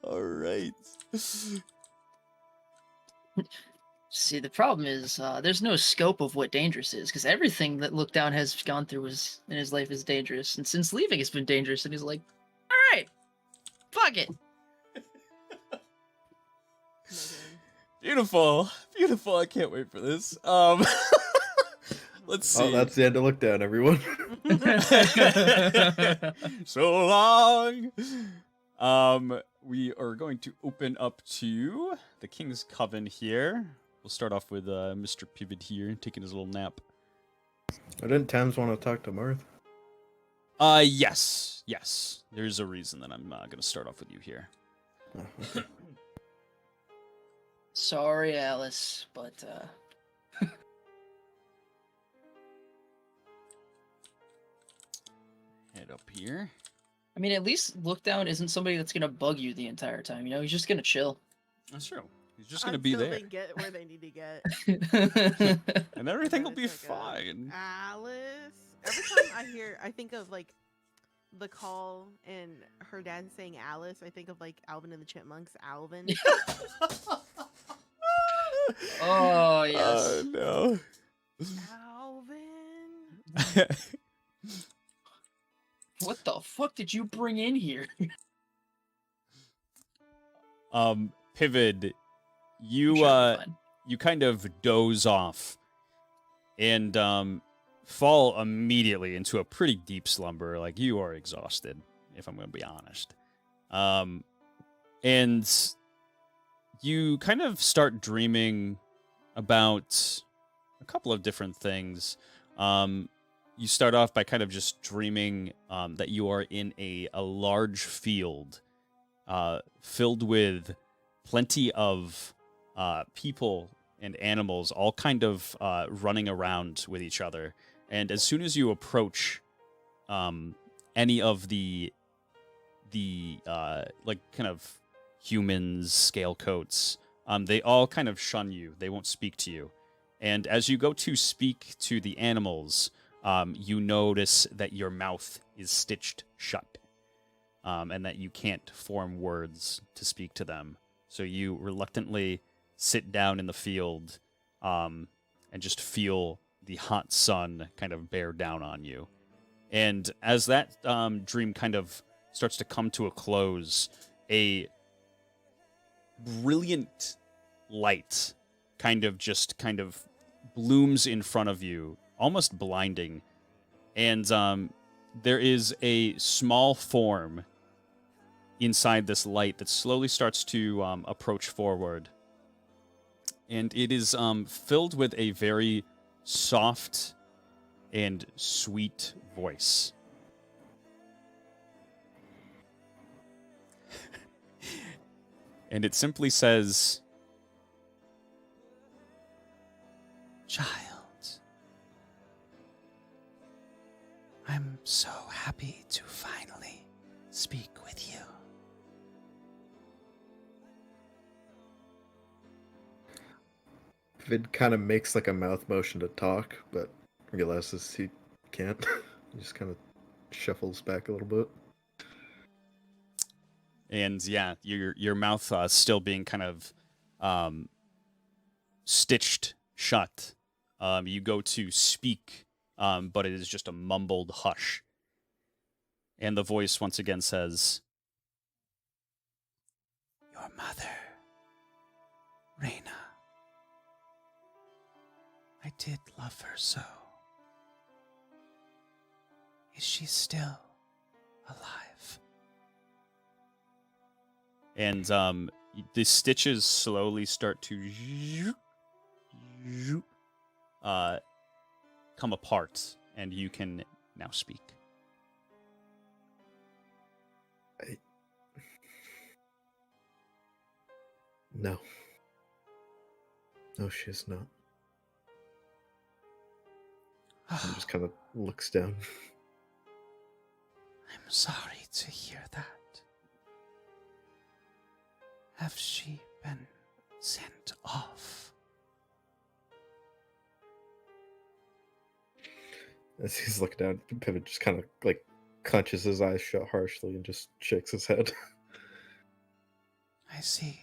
All right. See, the problem is there's no scope of what dangerous is, because everything that Look Down has gone through in his life is dangerous. And since leaving, it's been dangerous. And he's like, all right, fuck it. Beautiful. Beautiful. I can't wait for this. Let's see. Oh, that's the end of Look Down, everyone. So long. We are going to open up to the King's Coven here. We'll start off with Mr. Pivot here, taking his little nap. Didn't Thames want to talk to Marth? Yes. Yes. There's a reason that I'm going to start off with you here. Sorry, Alice, but Head up here. I mean, at least Look Down isn't somebody that's gonna bug you the entire time. You know, he's just gonna chill. That's true. He's just going to be Until there. they get where they need to get. And everything will It's be like fine. Alice. Every time I think of like the call and her dad saying Alice, I think of like Alvin and the Chipmunks, Alvin. Oh yes. Oh, no. Alvin. What the fuck did you bring in here? Pivot, you Sure, fine. you kind of doze off and fall immediately into a pretty deep slumber. Like, you are exhausted, if I'm going to be honest. And you kind of start dreaming about a couple of different things. You start off by kind of just dreaming that you are in a large field filled with plenty of people and animals, all kind of running around with each other. And as soon as you approach any of the like kind of humans, scale coats, they all kind of shun you. They won't speak to you. And as you go to speak to the animals, you notice that your mouth is stitched shut, and that you can't form words to speak to them. So you reluctantly sit down in the field and just feel the hot sun kind of bear down on you. And as that dream kind of starts to come to a close, a brilliant light kind of blooms in front of you, almost blinding. And there is a small form inside this light that slowly starts to approach forward. And it is filled with a very soft and sweet voice. And it simply says, "Child, I'm so happy to finally speak with you. Vid kind of makes like a mouth motion to talk, but realizes he can't. He just kind of shuffles back a little bit. And yeah, your mouth still being kind of stitched shut. You go to speak, but it is just a mumbled hush. And the voice once again says, Your mother, Reina. I did love her so. Is she still alive? and the stitches slowly start to come apart, and you can now speak. No. No, she's not. He just kind of looks down. I'm sorry to hear that. Have she been sent off? As he's looking down, Pivot just kind of like clenches his eyes shut harshly and just shakes his head. I see.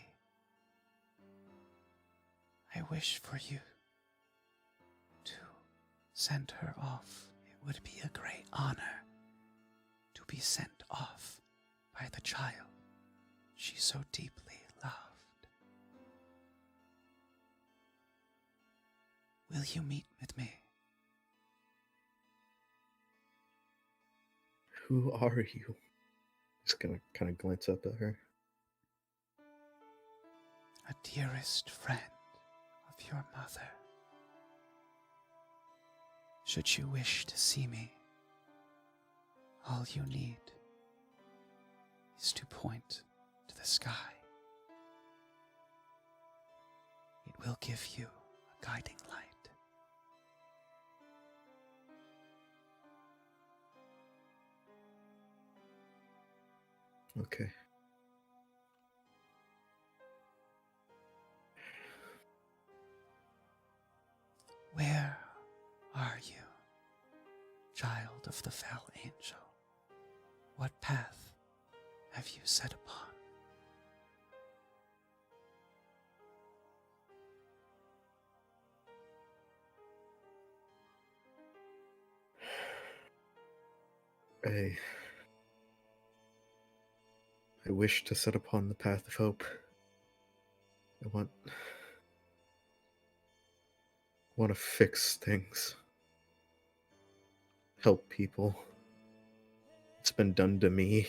I wish for you to send her off. It would be a great honor to be sent off by the child she so deeply loved. Will you meet with me? Who are you? Just gonna kind of glance up at her. A dearest friend of your mother. Should you wish to see me, all you need is to point to the sky. It will give you a guiding light. Okay. Where are you, child of the fell angel? What path have you set upon? I wish to set upon the path of hope. I want to fix things. Help people. It's been done to me.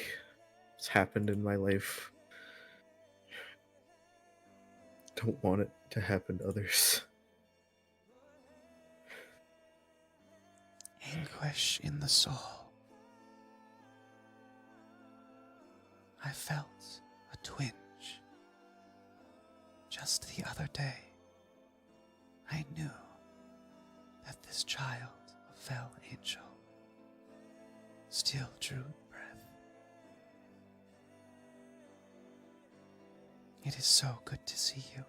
It's happened in my life. Don't want it to happen to others. Anguish in the soul. I felt a twinge just the other day. I knew that this child of fell angel still drew breath. It is so good to see you.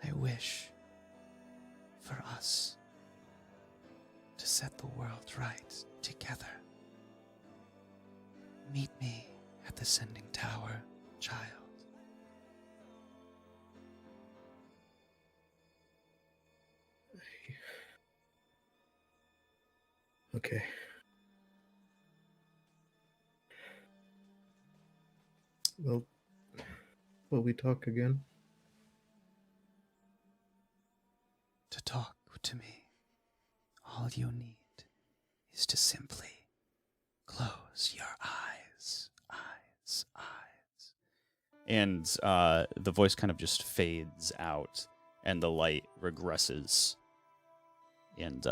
I wish for us to set the world right together. Meet me at the Sending Tower, child. Okay. Well, will we talk again? To talk to me, all you need is to simply close your eyes. And the voice kind of just fades out, and the light regresses. And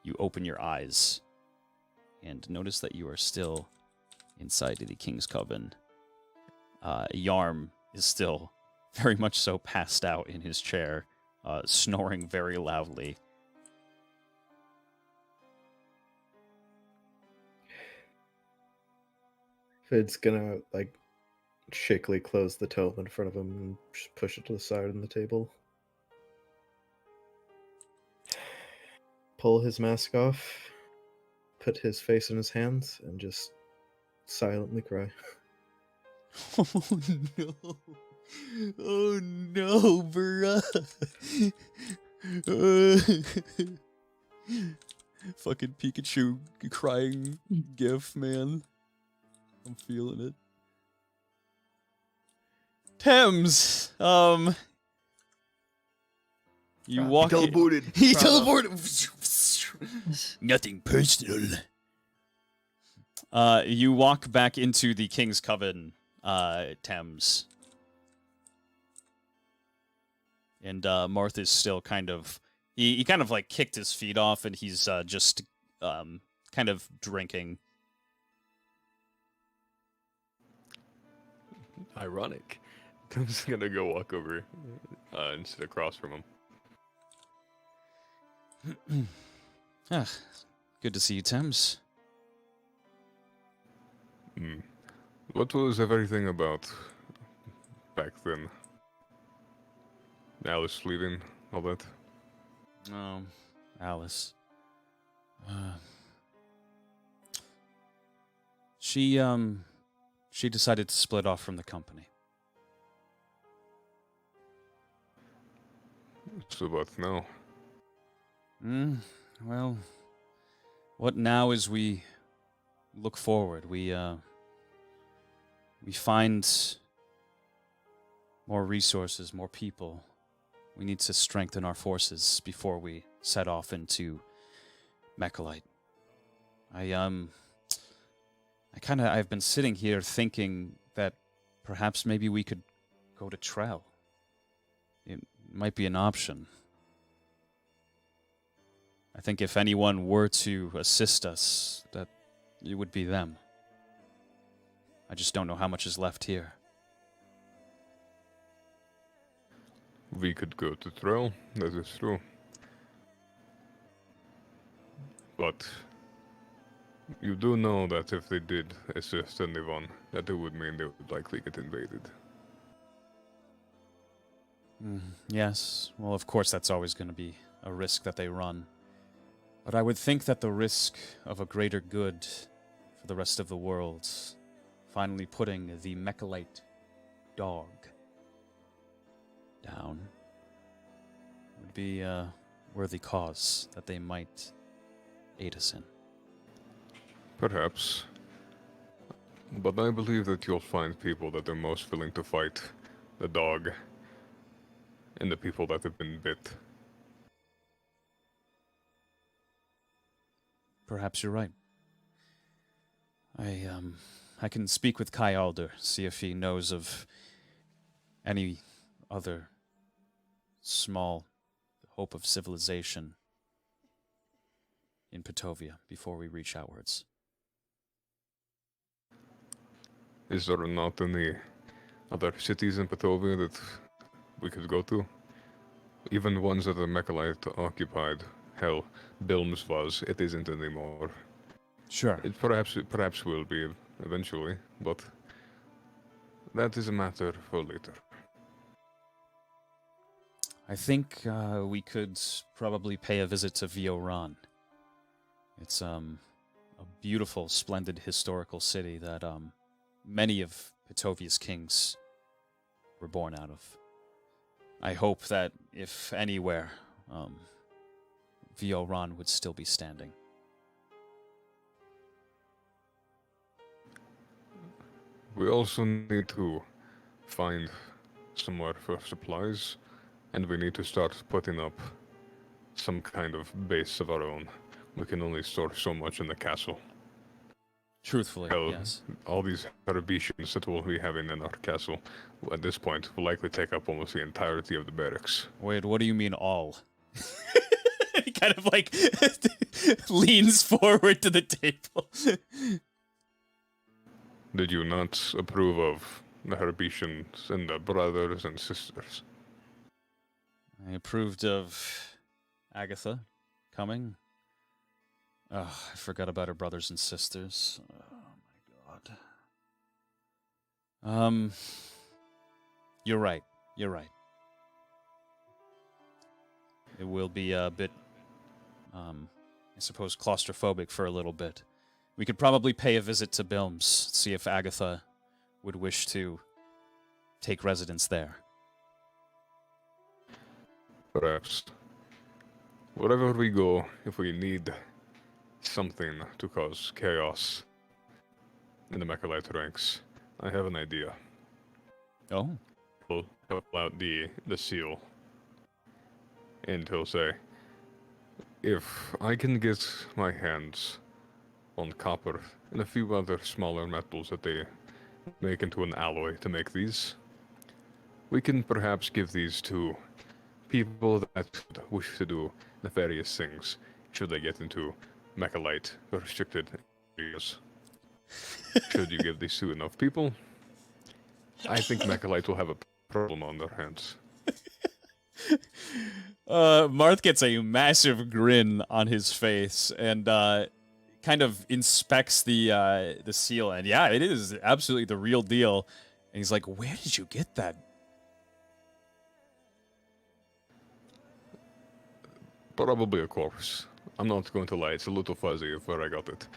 you open your eyes and notice that you are still inside the King's Coven. Yarm is still very much so passed out in his chair, snoring very loudly. Fid's gonna like shakily close the tome in front of him and just push it to the side on the table. Pull his mask off, put his face in his hands, and just silently cry. Oh no. Oh no, bruh. Fucking Pikachu crying gif, man. I'm feeling it. Thames, you walk in. He Bravo. teleported. Nothing personal. You walk back into the King's Coven, Thames. And Marth is still kind of... He kind of, like, kicked his feet off, and he's just kind of drinking. Ironic. I'm just gonna go walk over and sit across from him. Good to see you, Thames. What was everything about back then? Alice leaving, all that? Oh, Alice. She decided to split off from the company. So what now? Well, what now is we look forward. We find more resources, more people. We need to strengthen our forces before we set off into Mechalite. I've been sitting here thinking that perhaps maybe we could go to Trell. It might be an option. I think if anyone were to assist us, that it would be them. I just don't know how much is left here. We could go to Trell, that is true. But you do know that if they did assist anyone, that it would mean they would likely get invaded. Yes, well, of course that's always going to be a risk that they run. But I would think that the risk of a greater good for the rest of the world, finally putting the Mechalite dog down, would be a worthy cause that they might aid us in. Perhaps. But I believe that you'll find people that are most willing to fight the dog and the people that have been bit. Perhaps you're right. I can speak with Kai Alder, see if he knows of any other small hope of civilization in Petovia before we reach outwards. Is there not any other cities in Petovia that we could go to? Even ones that are Mechalite occupied. Hell, Bilms was, it isn't anymore. Sure. It perhaps will be eventually, but that is a matter for later. I think we could probably pay a visit to Vioran. It's a beautiful, splendid historical city that many of Petovia's kings were born out of. I hope that, if anywhere, Vioran would still be standing. We also need to find somewhere for supplies, and we need to start putting up some kind of base of our own. We can only store so much in the castle. Truthfully, Hell, yes. all these Arabians that we'll be having in our castle, at this point, will likely take up almost the entirety of the barracks. Wait, what do you mean all? He kind of like leans forward to the table. Did you not approve of the Arabians and the brothers and sisters? I approved of Agatha coming. Oh, I forgot about her brothers and sisters. Oh my god. You're right. You're right. It will be a bit, I suppose, claustrophobic for a little bit. We could probably pay a visit to Bilms, see if Agatha would wish to take residence there. Perhaps. Wherever we go, if we need something to cause chaos in the Mechalite ranks, I have an idea. Oh. He'll pull out the seal. And he'll say, if I can get my hands on copper and a few other smaller metals that they make into an alloy to make these, we can perhaps give these to people that wish to do nefarious things should they get into Mechalite restricted areas. Should you give these to enough people, I think Mechalite will have a problem on their hands. Marth gets a massive grin on his face and kind of inspects the seal, and yeah, it is absolutely the real deal. And he's like, "Where did you get that?" Probably a corpse. I'm not going to lie, it's a little fuzzy of where I got it.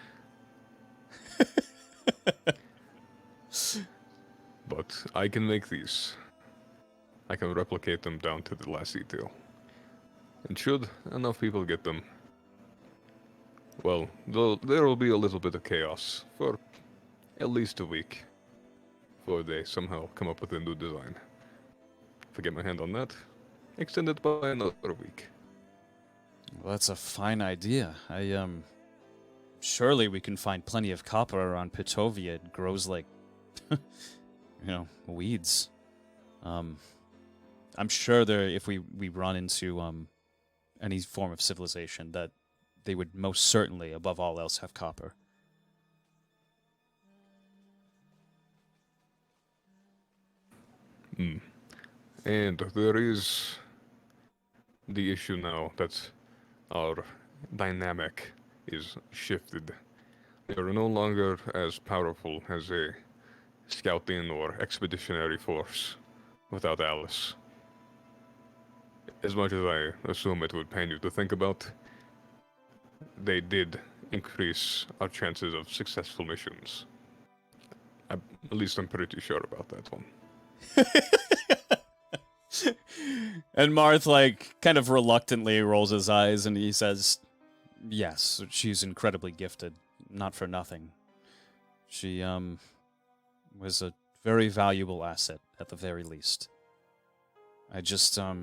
But I can make these. I can replicate them down to the last detail. And should enough people get them, well, there will be a little bit of chaos for at least a week before they somehow come up with a new design. If I get my hand on that, extend it by another week. Well, that's a fine idea. Surely we can find plenty of copper around Pitovia. It grows like, weeds. I'm sure if we run into any form of civilization, that they would most certainly, above all else, have copper. And there is the issue now that our dynamic is shifted. We are no longer as powerful as a scouting or expeditionary force without Alice. As much as I assume it would pain you to think about, they did increase our chances of successful missions. At least I'm pretty sure about that one. And Marth, kind of reluctantly rolls his eyes and he says, "Yes, she's incredibly gifted. Not for nothing. She, was a very valuable asset, at the very least. I just, I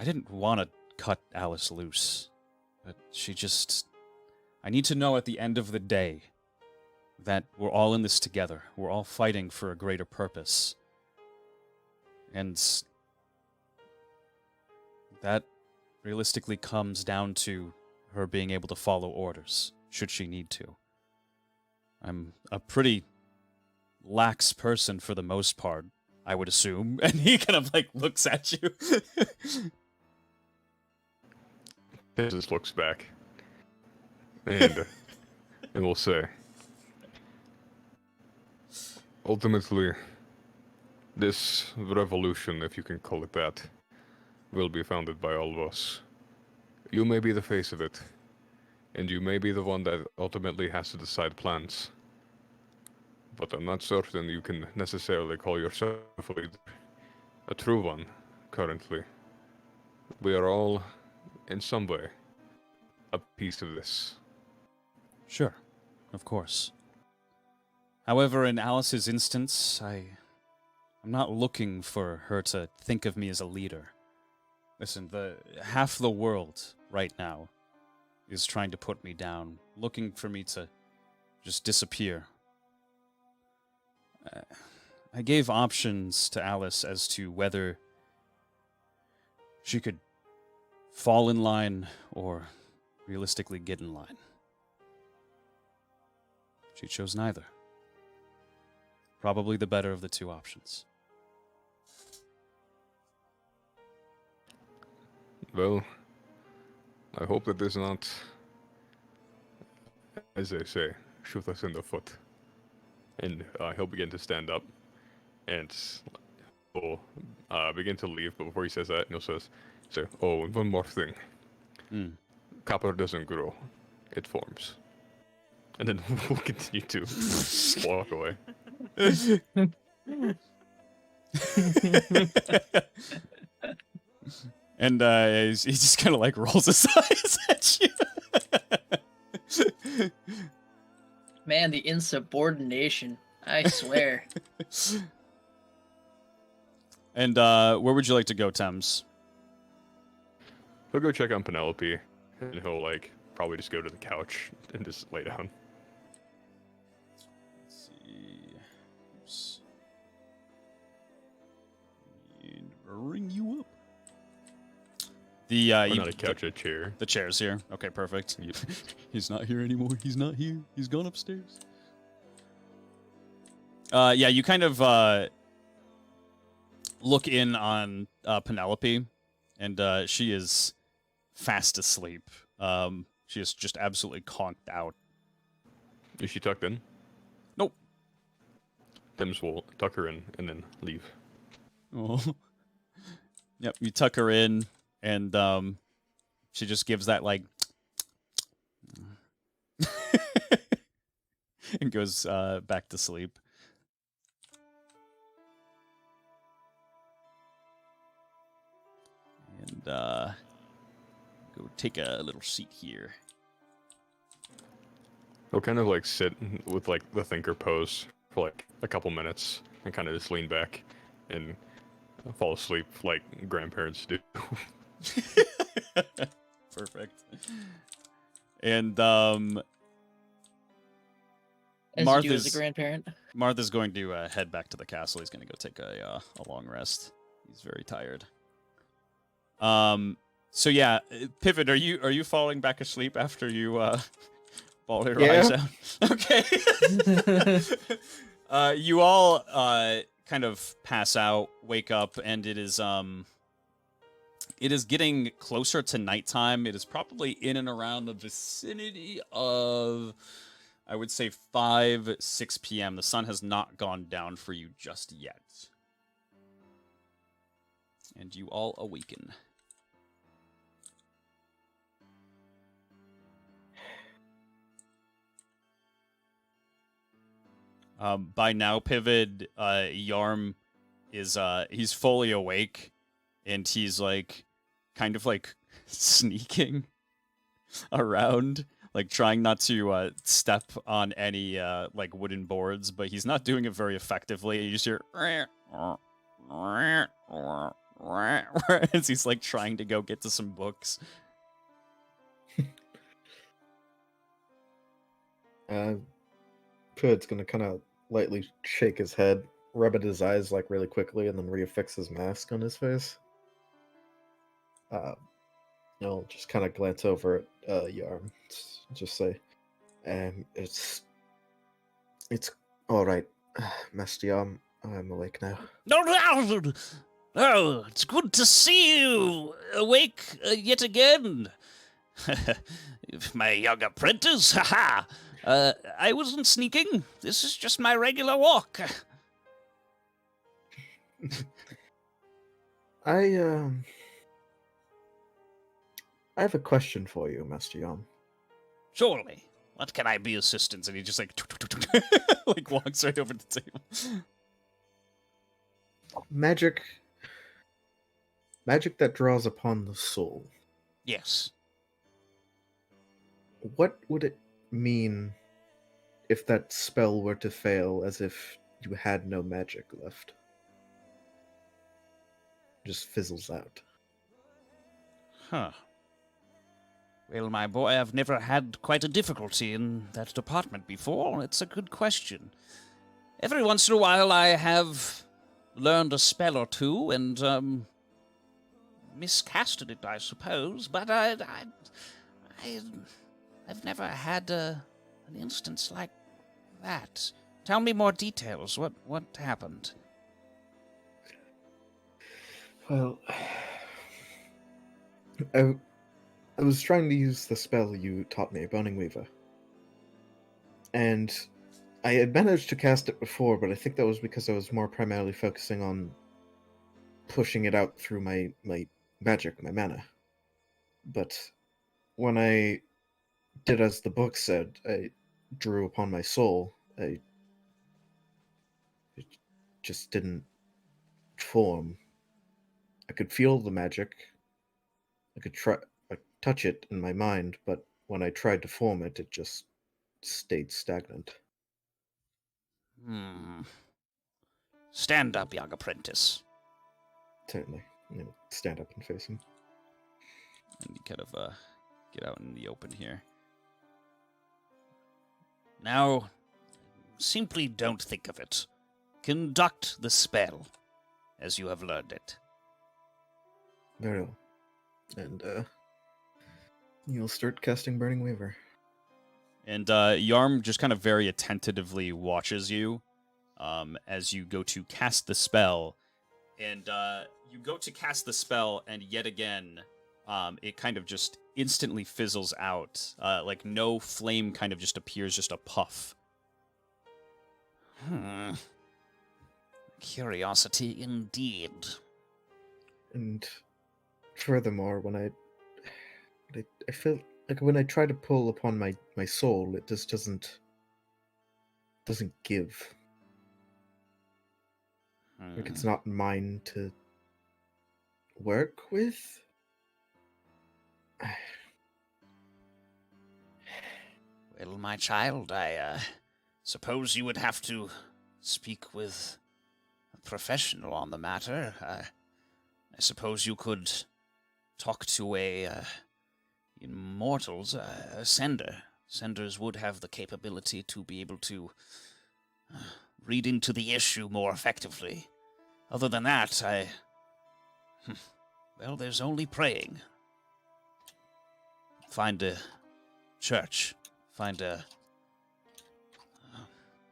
didn't want to cut Alice loose, but I need to know at the end of the day that we're all in this together. We're all fighting for a greater purpose. And that realistically comes down to her being able to follow orders, should she need to. I'm a pretty lax person for the most part, I would assume." And he kind of looks at you. He just looks back. And will say, ultimately, this revolution, if you can call it that, will be founded by all of us. You may be the face of it, and you may be the one that ultimately has to decide plans. But I'm not certain you can necessarily call yourself a leader, a true one, currently. We are all, in some way, a piece of this. Sure, of course. However, in Alice's instance, I'm not looking for her to think of me as a leader. Listen, half the world right now is trying to put me down, looking for me to just disappear. I gave options to Alice as to whether she could fall in line or realistically get in line. She chose neither. Probably the better of the two options. Well, I hope that does not, as they say, shoot us in the foot. and he'll begin to stand up, and will begin to leave. But before he says that, he'll says, "Oh, and one more thing. Hmm. Copper doesn't grow; it forms." And then we'll continue to walk away. And he just kind of like rolls his eyes at you. Man, the insubordination. I swear. And where would you like to go, Thames? He'll go check on Penelope, and he'll like probably just go to the couch and just lay down. Let's see. Oops. Need to ring you up. The Or not a couch, a chair. The chair's here. Okay, perfect. Yep. He's not here anymore. He's not here. He's gone upstairs. Yeah, you kind of look in on Penelope, and she is fast asleep. She is just absolutely conked out. Is she tucked in? Nope. Thames will tuck her in and then leave. Oh. Yep, you tuck her in, and she just gives that like and goes back to sleep. And go take a little seat here. He'll kind of like sit with like the thinker pose for like a couple minutes and kind of just lean back and fall asleep like grandparents do. Perfect. And As Marth you do as is a grandparent. Marth is going to head back to the castle. He's going to go take a long rest. He's very tired. So yeah, Pivot, are you falling back asleep after you bawled your eyes out? Okay. You all kind of pass out, wake up, and it is getting closer to nighttime. It is probably in and around the vicinity of, I would say, 6 p.m. The sun has not gone down for you just yet. And you all awaken. By now, Pivot, Yarm is, he's fully awake, and he's, like, kind of, like, sneaking around, like, trying not to, step on any, like, wooden boards, but he's not doing it very effectively. You just hear, as he's, like, trying to go get to some books. Pud's gonna kind of lightly shake his head, rub at his eyes like really quickly, and then reaffix his mask on his face. I'll just kind of glance over at Yarm, just say, it's all right, Master Yarm. I'm awake now. Oh, it's good to see you awake yet again. My young apprentice, haha. I wasn't sneaking. This is just my regular walk. I have a question for you, Master Yarm. Surely. What can I be Assistance, and he just like like walks right over the table. Magic that draws upon the soul. Yes. What would it mean if that spell were to fail, as if you had no magic left? Just fizzles out. Huh. Well, my boy, I've never had quite a difficulty in that department before. It's a good question. Every once in a while I have learned a spell or two and, miscasted it, I suppose, but I've never had an instance like that. Tell me more details. What happened? Well, I was trying to use the spell you taught me, Boning Weaver. And I had managed to cast it before, but I think that was because I was more primarily focusing on pushing it out through my magic, my mana. But when I did as the book said, I drew upon my soul. It just didn't form. I could feel the magic. I could touch it in my mind, but when I tried to form it, it just stayed stagnant. Stand up, young apprentice. Certainly. I'm gonna stand up and face him. And you kind of get out in the open here. Now, simply don't think of it. Conduct the spell as you have learned it. Very well. And you'll start casting Burning Weaver. And Yarm just kind of very attentively watches you as you go to cast the spell. And you go to cast the spell, and yet again, it kind of just instantly fizzles out. Like no flame kind of just appears, just a puff. Curiosity indeed. And furthermore, when I feel like when I try to pull upon my soul, it just doesn't give. Like it's not mine to work with. Well, my child, I suppose you would have to speak with a professional on the matter. I suppose you could talk to a immortals, a sender. Senders would have the capability to be able to read into the issue more effectively. Other than that, well, there's only praying. Find a church. Find a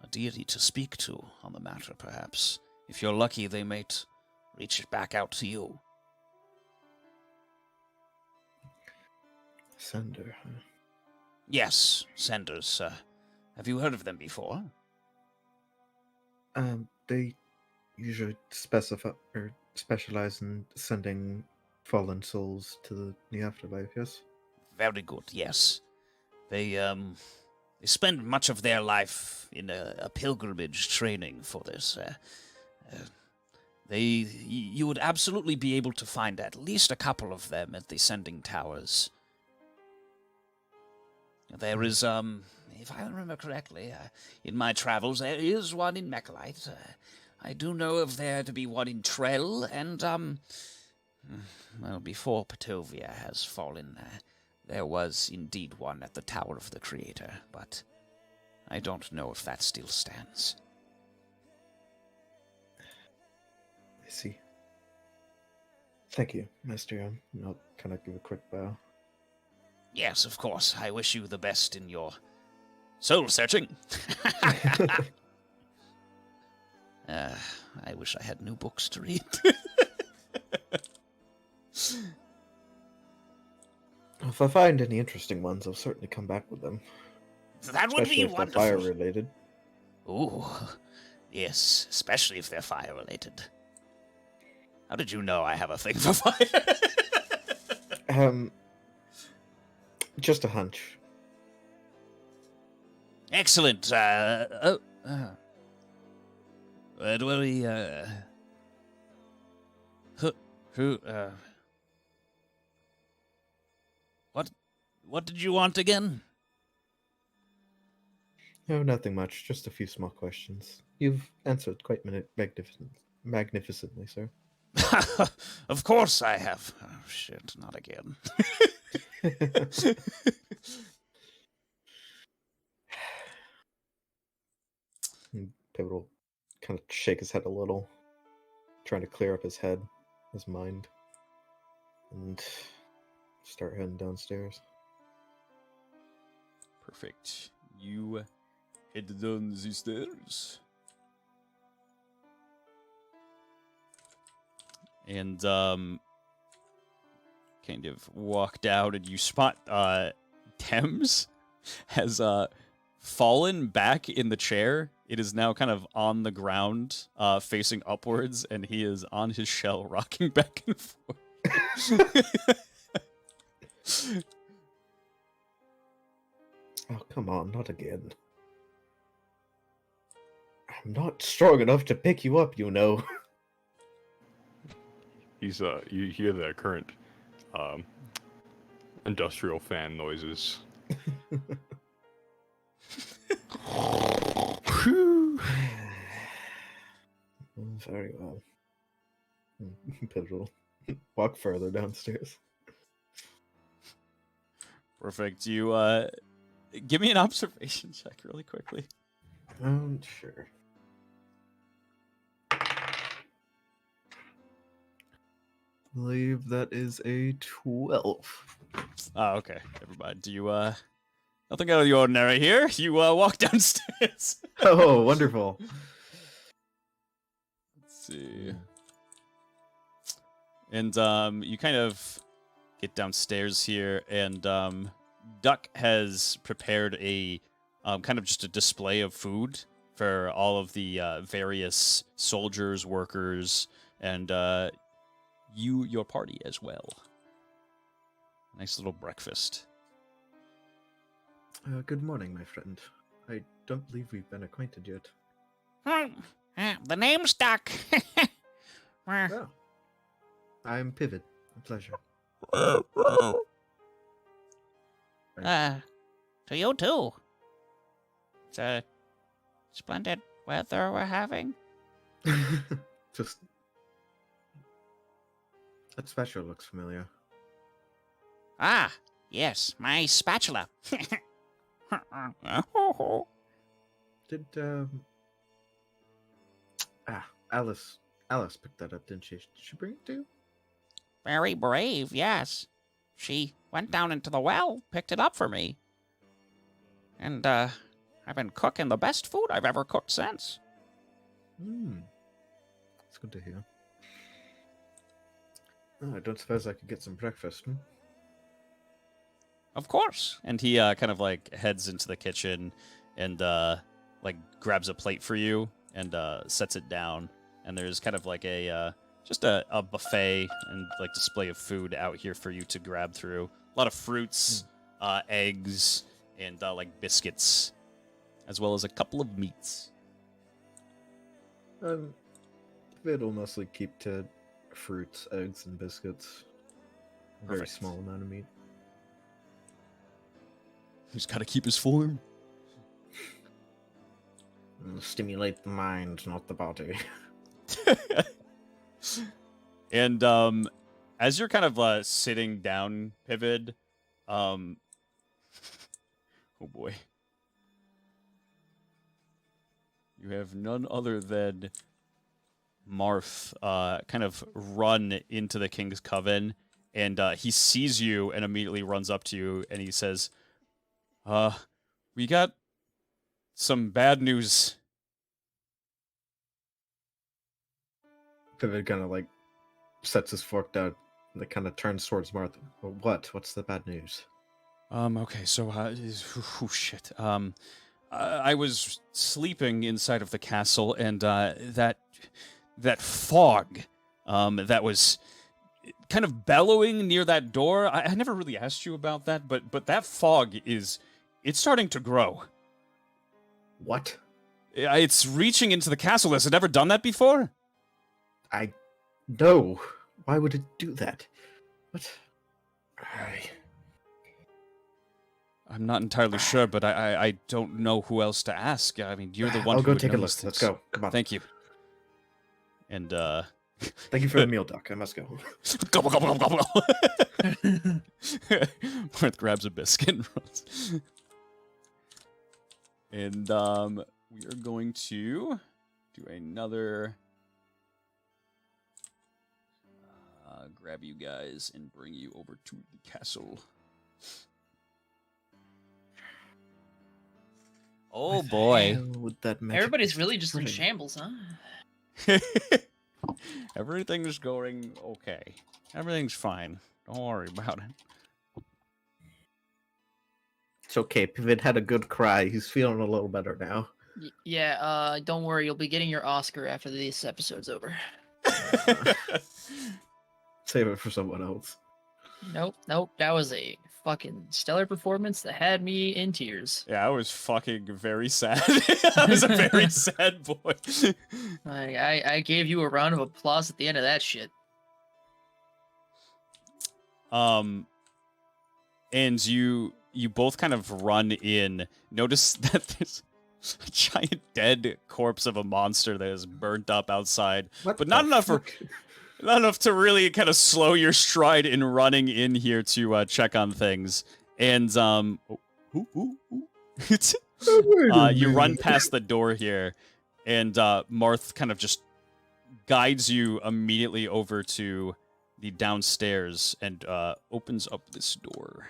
deity to speak to on the matter, perhaps. If you're lucky, they might reach it back out to you. Sender, huh? Yes, senders. Have you heard of them before? They usually specify or specialize in sending fallen souls to the afterlife. Yes. Very good. Yes, they spend much of their life in a pilgrimage training for this. You would absolutely be able to find at least a couple of them at the sending towers. There is, if I remember correctly, in my travels, there is one in Mechalite. I do know of there to be one in Trell, and, well, before Petovia has fallen, there was indeed one at the Tower of the Creator, but I don't know if that still stands. I see. Thank you, Master Young. I'll kind of give a quick bow. Yes, of course. I wish you the best in your soul searching. I wish I had new books to read. If I find any interesting ones, I'll certainly come back with them. That would Especially be if wonderful. they're fire related. Ooh, yes, especially if they're fire related. How did you know I have a thing for fire? Just a hunch. Excellent. Where do we, what did you want again? No, nothing much. Just a few small questions. You've answered quite magnificently, sir. Of course I have. Oh, shit, not again. Pivot will kind of shake his head a little, trying to clear up his head, his mind, and start heading downstairs. Perfect. You head down the stairs. And kind of walk down, and you spot Thames has fallen back in the chair. It is now kind of on the ground, facing upwards, and he is on his shell, rocking back and forth. Oh, come on, not again. I'm not strong enough to pick you up, you know. He's you hear the current industrial fan noises. Very well. Pivotal. Walk further downstairs. Perfect. You give me an observation check really quickly. Sure. I believe that is a 12. Oh, okay. Never mind. Do you nothing out of the ordinary here. You walk downstairs. Oh, wonderful. Let's see. And you kind of get downstairs here, and Duck has prepared a kind of just a display of food for all of the various soldiers, workers, and your party as well. Nice little breakfast. Good morning, my friend. I don't believe we've been acquainted yet. The name's Duck. Oh. I'm Pivot. A pleasure. To you too. It's a splendid weather we're having. Just... That spatula looks familiar. Ah, yes, my spatula. Did, Alice picked that up, didn't she? Did she bring it to you? Very brave, yes. She went down into the well, picked it up for me. And, I've been cooking the best food I've ever cooked since. It's good to hear. Oh, I don't suppose I could get some breakfast, Of course. And he kind of like heads into the kitchen and like grabs a plate for you and sets it down. And there's kind of like a just a buffet and like display of food out here for you to grab through. A lot of fruits, eggs, and like biscuits, as well as a couple of meats. It'll mostly keep to fruits, eggs, and biscuits. A very Perfect. small amount of meat. He's got to keep his form. Stimulate the mind, not the body. And as you're kind of sitting down, Pivot, oh boy. You have none other than Marth kind of run into the King's Coven, and he sees you and immediately runs up to you, and he says, we got some bad news. Pivot kind of like sets his fork down and it kind of turns towards Martha. What? What's the bad news? Okay, so, shit. I was sleeping inside of the castle, and that fog that was kind of bellowing near that door. I never really asked you about that, but that fog it's starting to grow. What? It's reaching into the castle. Has it ever done that before? No. Why would it do that? What? I'm not entirely sure, but I don't know who else to ask. I mean, you're the one I'll who go would take a know look. these Let's things. go. Come on. Thank you. And Thank you for the meal, Doc. I must go. Gobble, gobble, gobble, gobble. Marth grabs a biscuit and runs. And we are going to do another grab you guys and bring you over to the castle. Oh boy. With that magic Everybody's really just in spring. shambles, huh? Everything's going okay. Everything's fine. Don't worry about it. It's okay. Pivot had a good cry. He's feeling a little better now. Yeah, don't worry, you'll be getting your Oscar after this episode's over. Save it for someone else. Nope, that was a fucking stellar performance that had me in tears. Yeah, I was fucking very sad. I was a very sad boy. I gave you a round of applause at the end of that shit. And you both kind of run in. Notice that there's a giant dead corpse of a monster that is burnt up outside, but not enough to really kind of slow your stride in running in here to check on things. And you run past the door here, and Marth kind of just guides you immediately over to the downstairs and opens up this door.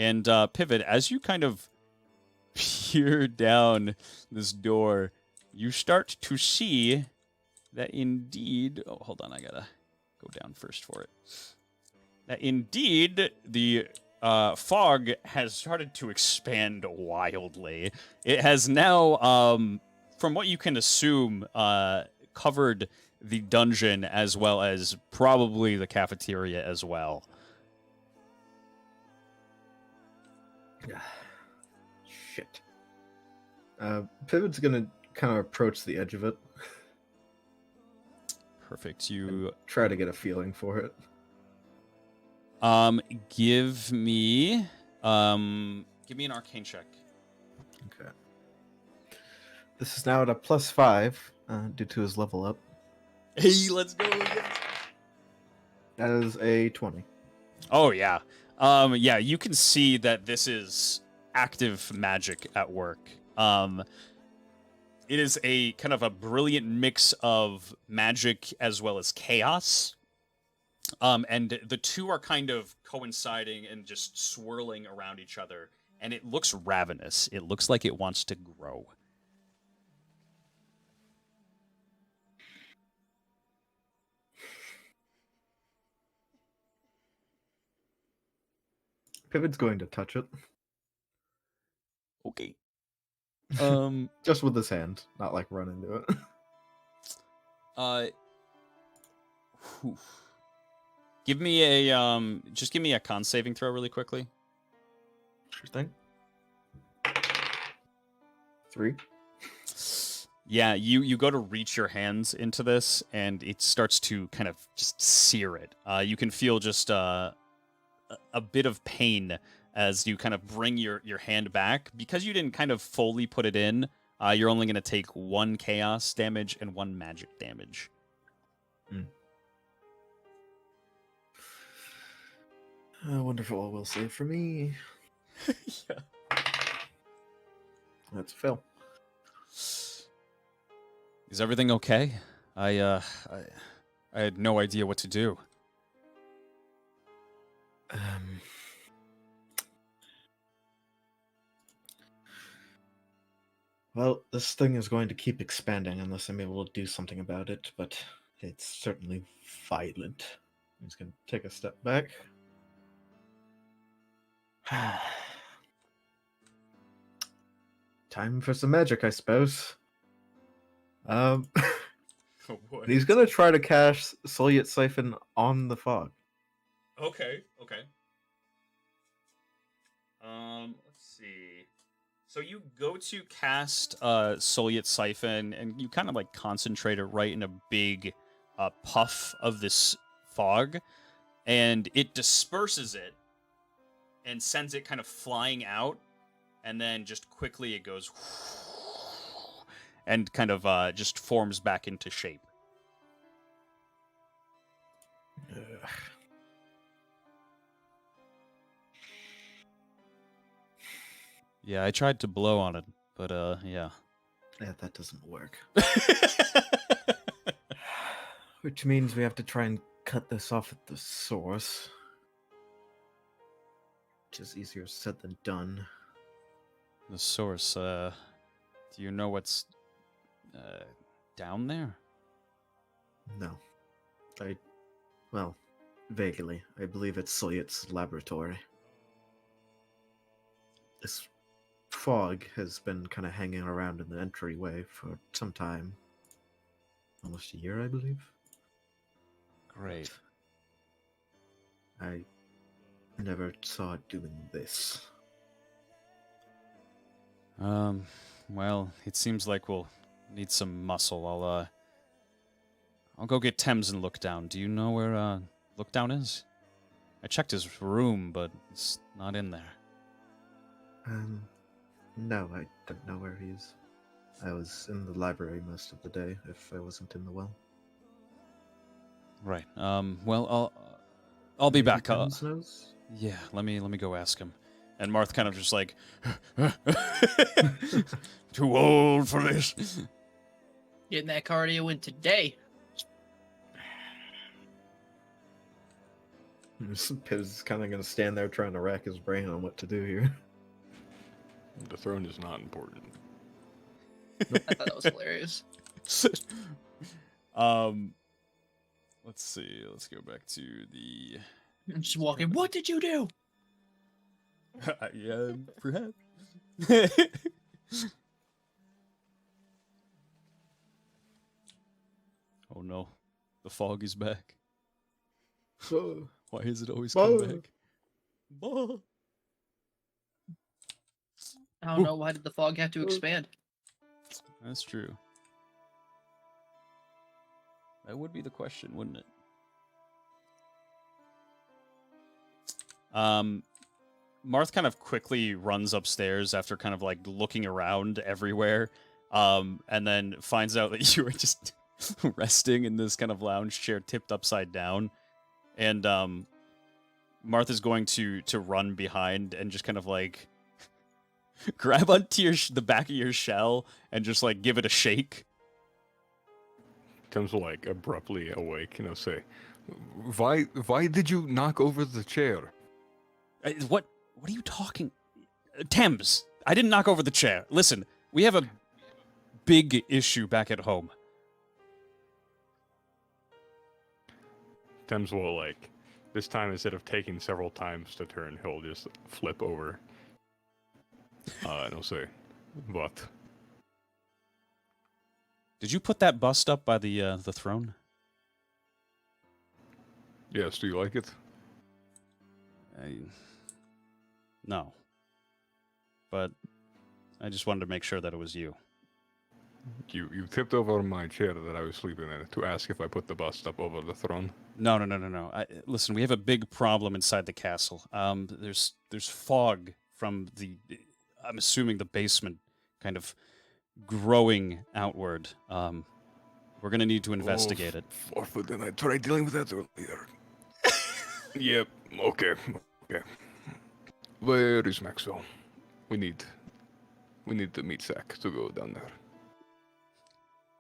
And Pivot, as you kind of peer down this door, you start to see that indeed... Oh, hold on, I gotta go down first for it. That indeed, the fog has started to expand wildly. It has now, from what you can assume, covered the dungeon as well as probably the cafeteria as well. Shit. Pivot's gonna kind of approach the edge of it. Perfect. You try to get a feeling for it. Give me an arcane check. Okay. This is now at a +5 due to his level up. Hey, let's go again. That is a 20. Oh yeah. Yeah, you can see that this is active magic at work. It is a kind of a brilliant mix of magic as well as chaos. And the two are kind of coinciding and just swirling around each other. And it looks ravenous. It looks like it wants to grow. Pivot's going to touch it. Okay. Just with his hand, not like run into it. Whew. Give me a just give me a con saving throw really quickly. Sure thing. 3. Yeah, you go to reach your hands into this, and it starts to kind of just sear it. You can feel just a bit of pain as you kind of bring your hand back. Because you didn't kind of fully put it in, you're only going to take 1 chaos damage and 1 magic damage. I wonder if it will save for me. Yeah. That's a fail. Is everything okay? I had no idea what to do. Well, this thing is going to keep expanding unless I'm able to do something about it, but it's certainly violent. I'm just going to take a step back. Time for some magic, I suppose. Oh boy. He's gonna try to cast Solyet Siphon on the fog. Okay. Let's see. So you go to cast Solyet Siphon, and you kind of like concentrate it right in a big puff of this fog, and it disperses it and sends it kind of flying out, and then just quickly it goes and kind of just forms back into shape. Ugh. Yeah, I tried to blow on it, but yeah. Yeah, that doesn't work. Which means we have to try and cut this off at the source. Which is easier said than done. The source, do you know what's down there? No. Well, Vaguely. I believe it's Soyet's laboratory. This fog has been kind of hanging around in the entryway for some time. Almost a year, I believe. Great. I never saw it doing this. Well, it seems like we'll need some muscle. I'll go get Thames and Look Down. Do you know where Look Down is? I checked his room, but it's not in there. No, I don't know where he is. I was in the library most of the day, if I wasn't in the well. Right. Well, I'll be Maybe back. Thames knows? Yeah, let me go ask him. And Marth kind of just like, too old for this. Getting that cardio in today. Piz is kind of going to stand there trying to rack his brain on what to do here. The throne is not important. I thought that was hilarious. Let's see. Let's go back to the. I'm just walking. What did you do? Yeah, perhaps. Oh no, the fog is back. Why is it always come back? I don't know. Why did the fog have to expand? That's true. That would be the question, wouldn't it? Marth kind of quickly runs upstairs after kind of like looking around everywhere, and then finds out that you were just resting in this kind of lounge chair tipped upside down. And Marth is going to run behind and just kind of like grab onto the back of your shell and just like give it a shake. Tim's like abruptly awake, say, why did you knock over the chair? What are you talking? Thames, I didn't knock over the chair. Listen, we have a big issue back at home. Thames will, this time instead of taking several times to turn, he'll just flip over. And he'll say, what? Did you put that bust up by the throne? Yes, do you like it? No. But I just wanted to make sure that it was you. You tipped over my chair that I was sleeping in to ask if I put the bust up over the throne. No. Listen, we have a big problem inside the castle. There's fog from I'm assuming the basement kind of growing outward. We're gonna need to investigate it. Forfeit, then I tried dealing with that earlier. Yep, okay. Where is Maxwell? We need the meat sack to go down there.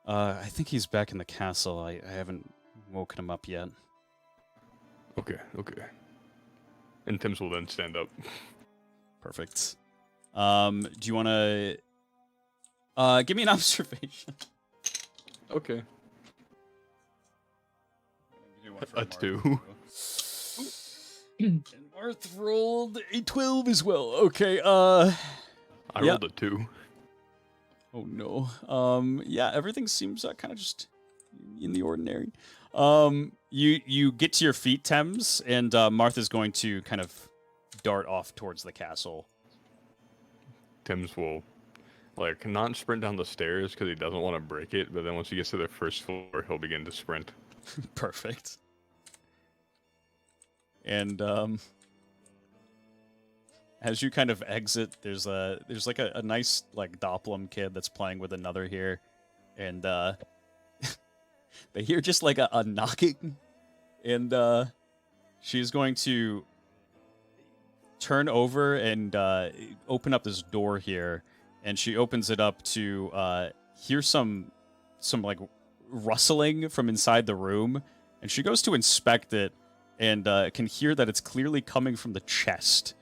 I think he's back in the castle. I haven't woken him up yet. Okay. And Tim's will then stand up. Perfect. Do you want to give me an observation? Okay. A 2. And Marth rolled a 12 as well. Okay, I rolled a 2. Oh no. Yeah, everything seems kind of just in the ordinary. You get to your feet, Thames, and Marth is going to kind of dart off towards the castle. Tim's will, not sprint down the stairs because he doesn't want to break it, but then once he gets to the first floor, he'll begin to sprint. Perfect. And as you kind of exit, there's a nice Doppelum kid that's playing with another here, and they hear just a knocking, and she's going to turn over and open up this door here, and she opens it up to hear some rustling from inside the room, and she goes to inspect it and can hear that it's clearly coming from the chest.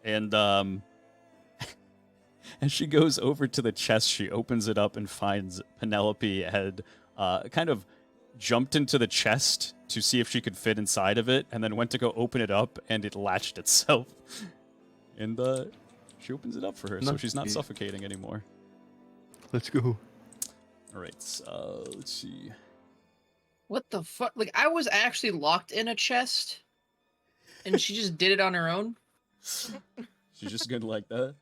And as she goes over to the chest, she opens it up and finds Penelope had kind of jumped into the chest to see if she could fit inside of it, and then went to go open it up, and it latched itself. And she opens it up for her, so she's not suffocating anymore. Let's go. All right, let's see. What the fuck? Like, I was actually locked in a chest, and she just did it on her own? She's just good like that.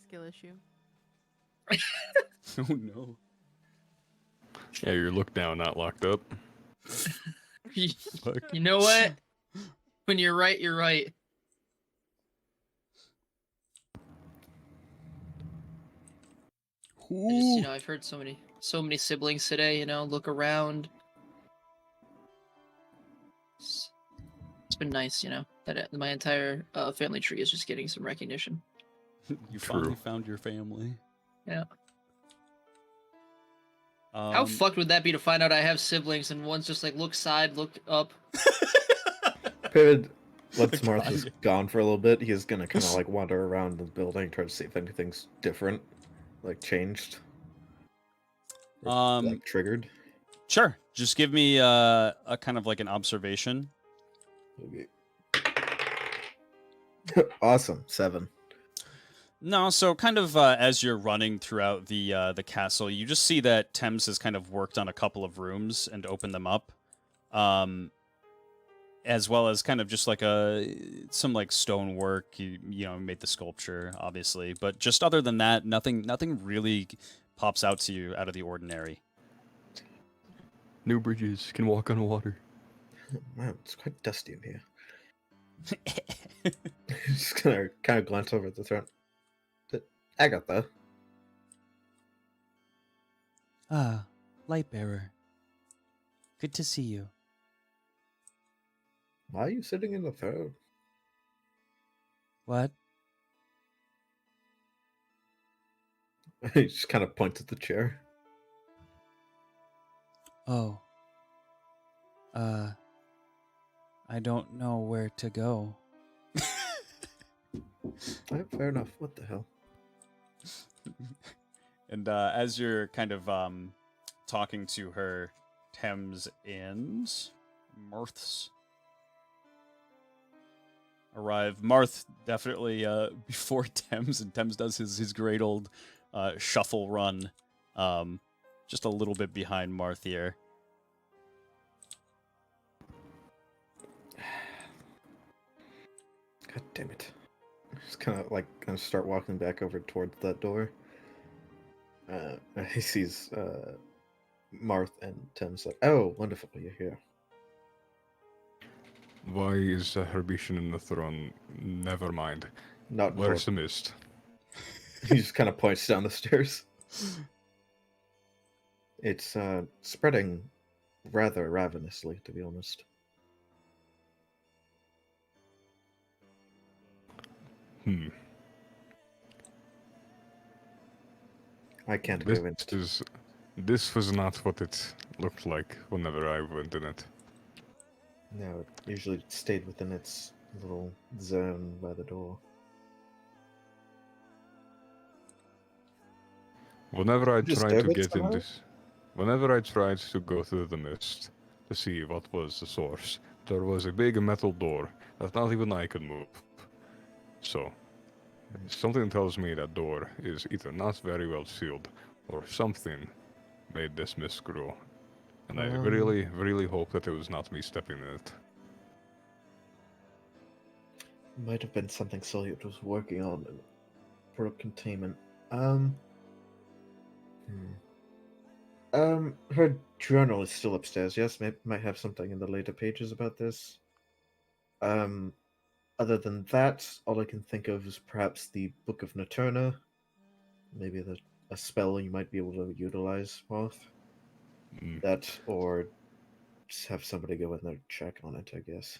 Skill issue. Oh no. Yeah, you're looked down, not locked up. You know what? When you're right, you're right. I just, I've heard so many siblings today, look around. It's been nice, that my entire family tree is just getting some recognition. You finally found your family. Yeah. How fucked would that be to find out I have siblings and one's just like, look side, look up? David, once Marth is gone for a little bit, he's gonna kind of like wander around the building, try to see if anything's different, like changed, or, like triggered. Sure. Just give me a kind of like an observation. Okay. Awesome, 7. No, so kind of as you're running throughout the castle, you just see that Thames has kind of worked on a couple of rooms and opened them up, as well as kind of just like some like stonework. You made the sculpture, obviously, but just other than that, nothing really pops out to you out of the ordinary. New bridges can walk on water. Wow, it's quite dusty in here. Just gonna kind of glance over at the throne. Agatha. Ah, Lightbearer. Good to see you. Why are you sitting in the throne? What? He just kind of points at the chair. Oh. I don't know where to go. Fair enough. What the hell? And as you're kind of talking to her, Thames and Marth's arrive. Marth definitely before Thames, and Thames does his great old shuffle run, just a little bit behind Marth here. God damn it. Just kind of like gonna start walking back over towards that door. He sees Marth and Tim's like, oh, wonderful, you're here. Why is Herbitian in the throne? Never mind. Not Where's the mist? He just kind of points down the stairs. It's spreading rather ravenously, to be honest. I can't go into. This was not what it looked like whenever I went in it. No, it usually stayed within its little zone by the door. Whenever I tried to Disturb it get in somehow? this, whenever I tried to go through the mist to see what was the source, there was a big metal door that not even I could move. So, something tells me that door is either not very well sealed, or something made this mist grow. And I really, really hope that it was not me stepping in it. Might have been something Silhouette was working on for containment. Her journal is still upstairs. Yes, might have something in the later pages about this. Other than that, all I can think of is perhaps the Book of Naterna. Maybe a spell you might be able to utilize, Marth. That, or just have somebody go in there and check on it, I guess.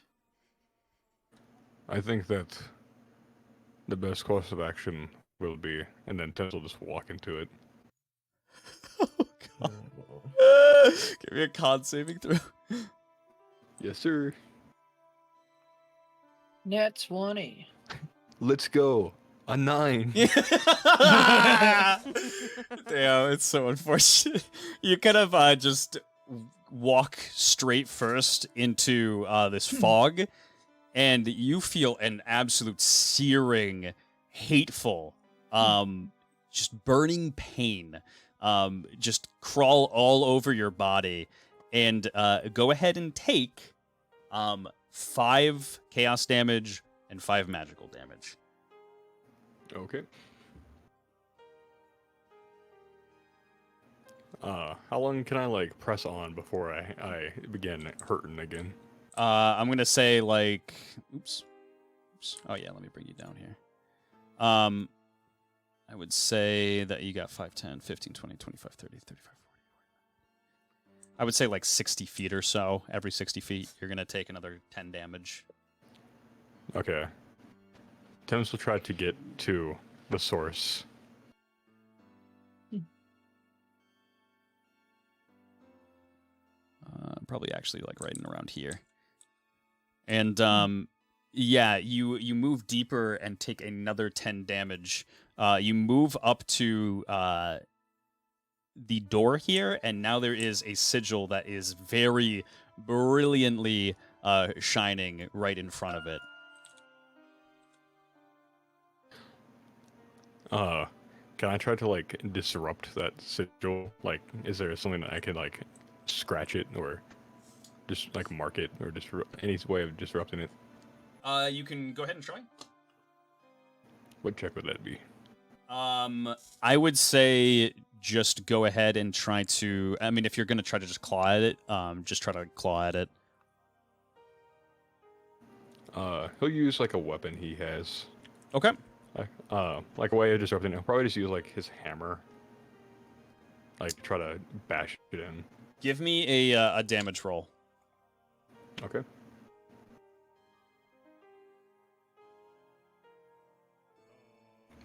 I think that the best course of action will be, and then Tess will just walk into it. Oh god. Give me a con saving throw. Yes, sir. Net 20. Let's go. A 9. Damn, it's so unfortunate. You kind of just walk straight first into this fog, and you feel an absolute searing, hateful, just burning pain just crawl all over your body. And go ahead and take 5 chaos damage and 5 magical damage. Okay. How long can I like press on before I begin hurting again? I'm gonna say like, oops. Oh yeah, let me bring you down here. I would say that you got 5, 10, 15, 20, 25, 30, 35, 40. I would say like 60 feet or so. Every 60 feet, you're gonna take another 10 damage. Okay. Thames will try to get to the source. Probably actually like right in around here. And yeah, you move deeper and take another 10 damage. You move up to the door here, and now there is a sigil that is very brilliantly shining right in front of it. Can I try to like disrupt that sigil? Like, is there something that I can like scratch it or just like mark it or any way of disrupting it? You can go ahead and try. What check would that be? I would say just go ahead and try to. I mean, if you're gonna try to just claw at it, just try to claw at it. He'll use like a weapon he has. Okay. Like a way of disrupting it. He'll probably just use like his hammer. Like try to bash it in. Give me a damage roll. Okay.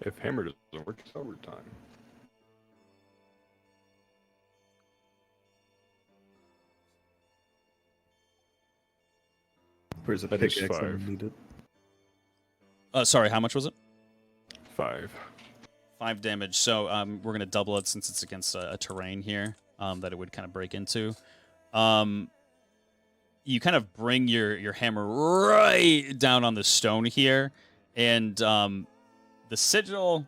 If hammer doesn't work, it's overtime. Where's a That is pickaxe? I 5. need it. Sorry, how much was it? 5. 5 damage. So we're gonna double it since it's against a terrain here that it would kind of break into. You kind of bring your hammer right down on the stone here, and the sigil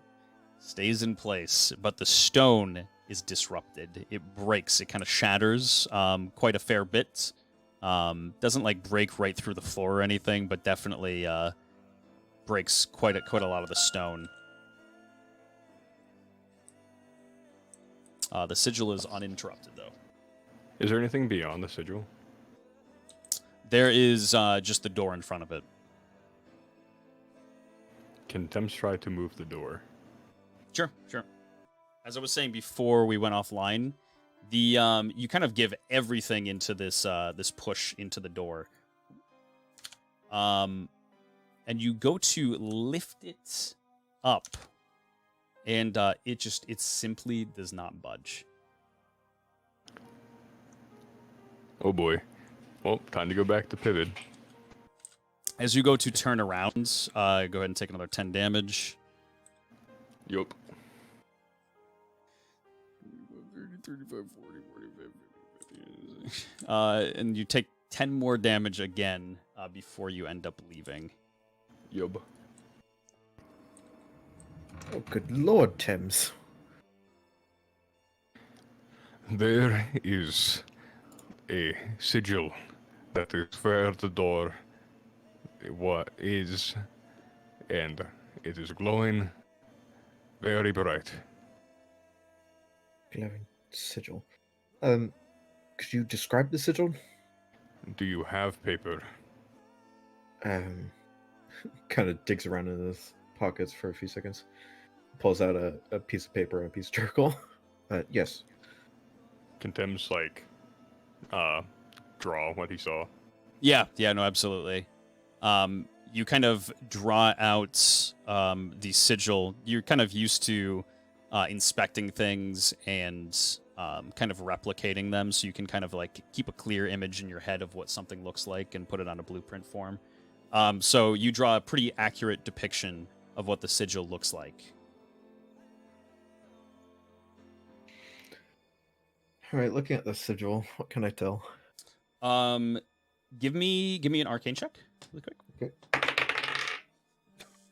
stays in place, but the stone is disrupted. It breaks. It kind of shatters quite a fair bit. Doesn't like break right through the floor or anything, but definitely breaks quite a lot of the stone. The sigil is uninterrupted, though. Is there anything beyond the sigil? There is just the door in front of it. Can Thames try to move the door? Sure. As I was saying before we went offline, the you kind of give everything into this this push into the door. And you go to lift it up, and it simply does not budge. Oh boy. Well, time to go back to pivot. As you go to turn around, go ahead and take another 10 damage. Yup. 35, 40, 45, and you take 10 more damage again before you end up leaving. Yup. Oh, good lord, Thames. There is a sigil that is where the door is, and it is glowing very bright. Glowing sigil. Could you describe the sigil? Do you have paper? Kind of digs around in his pockets for a few seconds. Pulls out a piece of paper and a piece of charcoal. Yes. Can Thames, like, draw what he saw? Yeah, no, absolutely. You kind of draw out the sigil. You're kind of used to inspecting things and kind of replicating them, so you can kind of like keep a clear image in your head of what something looks like and put it on a blueprint form. So you draw a pretty accurate depiction of what the sigil looks like. All right, looking at the sigil, what can I tell? Give me an arcane check, really quick. Okay.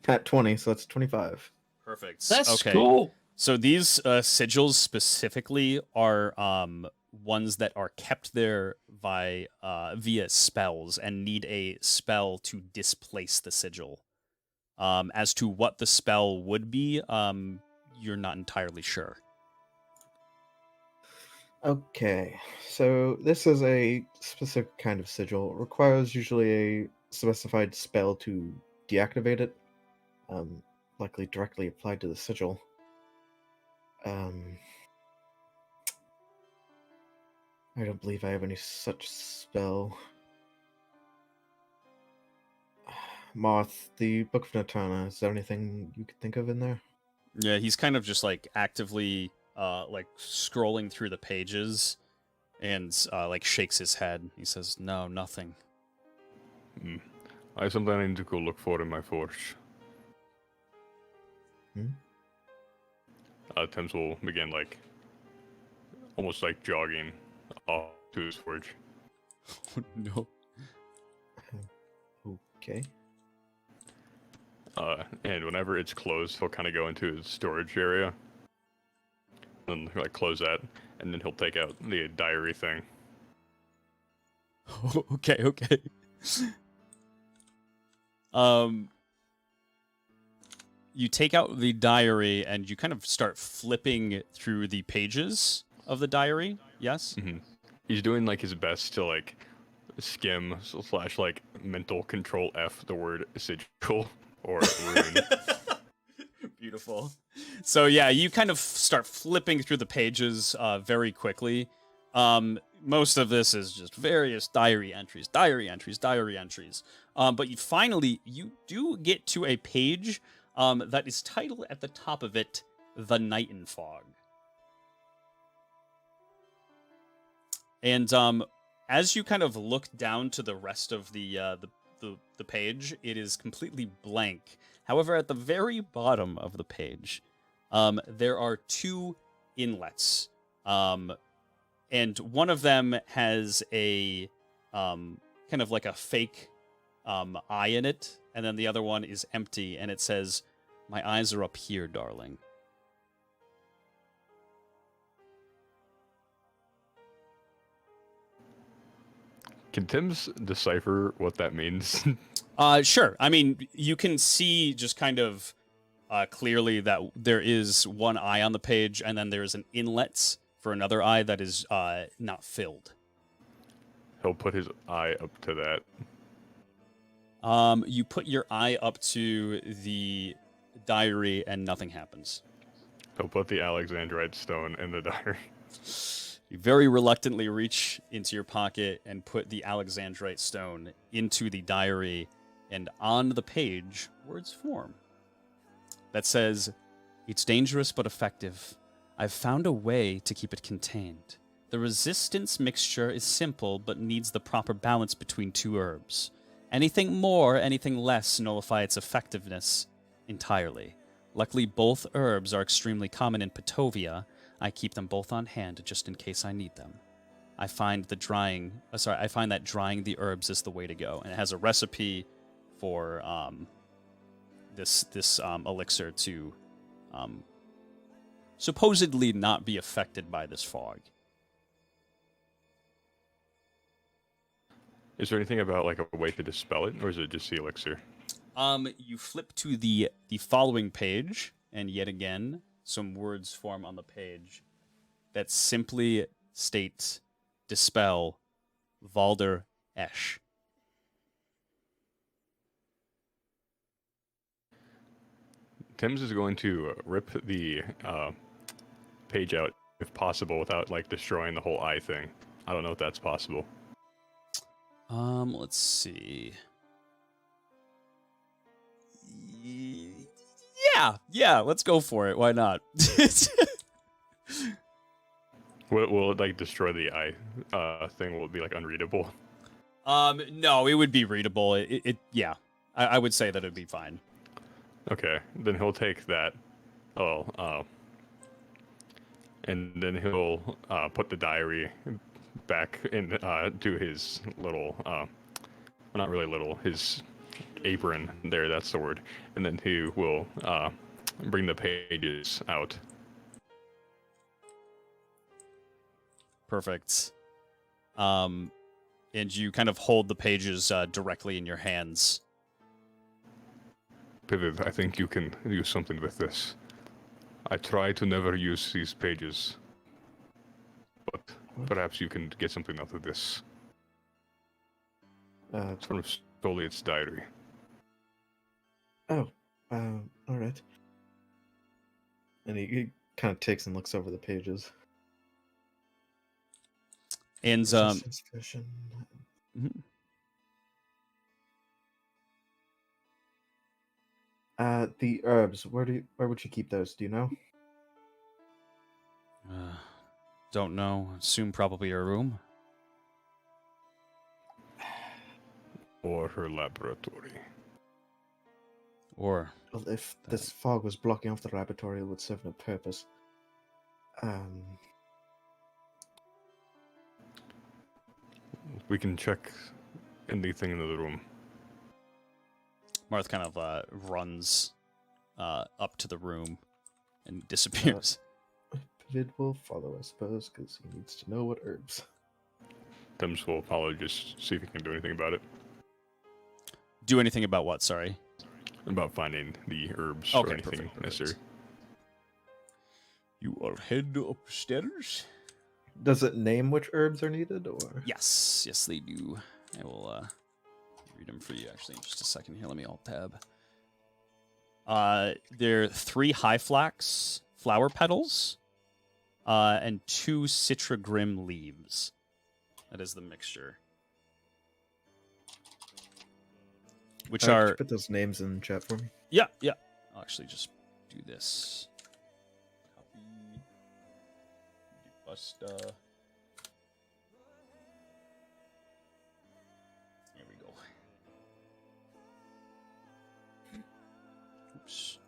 At 20, so that's 25. Perfect. Let's okay. go. So these sigils specifically are ones that are kept there by via spells and need a spell to displace the sigil. As to what the spell would be, you're not entirely sure. Okay, so this is a specific kind of sigil. It requires usually a specified spell to deactivate it, likely directly applied to the sigil. I don't believe I have any such spell. Marth, the Book of Natana, is there anything you could think of in there? Yeah, he's kind of just like actively like scrolling through the pages and like shakes his head. He says, "No, nothing." I have something I need to go look for in my forge. Thames will begin like almost like jogging off to his forge. Oh, no. Okay. And whenever it's closed, he'll kind of go into his storage area, and like close that, and then he'll take out the diary thing. Okay. You take out the diary and you kind of start flipping through the pages of the diary. Yes. Mm-hmm. He's doing like his best to like skim / like mental control F the word sigil or rune. Beautiful. So yeah, you kind of start flipping through the pages very quickly. Most of this is just various diary entries. But you do get to a page that is titled at the top of it, "The Night in Fog." And as you kind of look down to the rest of the page, it is completely blank. However, at the very bottom of the page, there are two inlets, and one of them has a kind of like a fake eye in it, and then the other one is empty, and it says, "My eyes are up here, darling." Can Tim's decipher what that means? Sure. I mean, you can see just kind of clearly that there is one eye on the page, and then there's an inlet for another eye that is not filled. He'll put his eye up to that. You put your eye up to the diary, and nothing happens. He'll put the Alexandrite stone in the diary. You very reluctantly reach into your pocket and put the Alexandrite stone into the diary, and on the page, words form. That says, "It's dangerous but effective. I've found a way to keep it contained. The resistance mixture is simple but needs the proper balance between two herbs. Anything more, anything less nullify its effectiveness entirely. Luckily, both herbs are extremely common in Patovia. I keep them both on hand just in case I need them. I find that drying the herbs is the way to go." And it has a recipe for this elixir to supposedly not be affected by this fog. Is there anything about like a way to dispel it, or is it just the elixir? You flip to the following page, and yet again, some words form on the page that simply state "Dispel Valder Esh." Tim's is going to rip the page out if possible without like destroying the whole eye thing. I don't know if that's possible. Let's see. Yeah, let's go for it. Why not? Will it like destroy the eye thing? Will it be like unreadable? No, it would be readable. Yeah, I would say that it'd be fine. Okay, then he'll take that. and then he'll put the diary back in to his little, well, not really little, his apron there. That's the word. And then he will bring the pages out. Perfect. And you kind of hold the pages directly in your hands. Pivot, I think you can use something with this. I try to never use these pages, but perhaps you can get something out of this. It's from Stoliet's diary. Oh, all right. And he kind of takes and looks over the pages. And Resistance version. mhm. The herbs. Where would you keep those? Do you know? Don't know. Assume probably your room. Or her laboratory. Or Well, if this fog was blocking off the laboratory, it would serve no purpose. We can check anything in the room. Marth kind of runs up to the room and disappears. Vid will follow, I suppose, because he needs to know what herbs. Thames will probably just see if he can do anything about it. Do anything about what? Sorry. About finding the herbs Okay, or anything perfect. necessary. You are head upstairs. Does it name which herbs are needed, or? Yes, yes, they do. I will read them for you actually in just a second here. Let me alt tab. There are 3 high flax flower petals, and 2 citrogrim leaves. That is the mixture. Which Could are you put those names in chat for me? yeah. I'll actually just do this. Copy. Pasta. Here we go. Oops.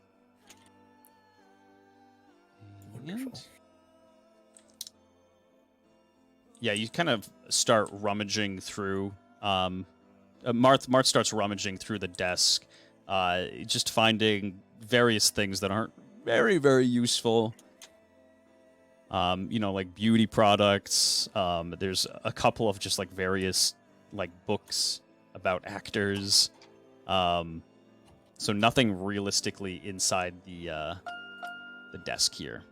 Wonderful. Yeah, you kind of start rummaging through. Marth starts rummaging through the desk, just finding various things that aren't very, very useful. Like beauty products. There's a couple of just like various like books about actors. So nothing realistically inside the desk here.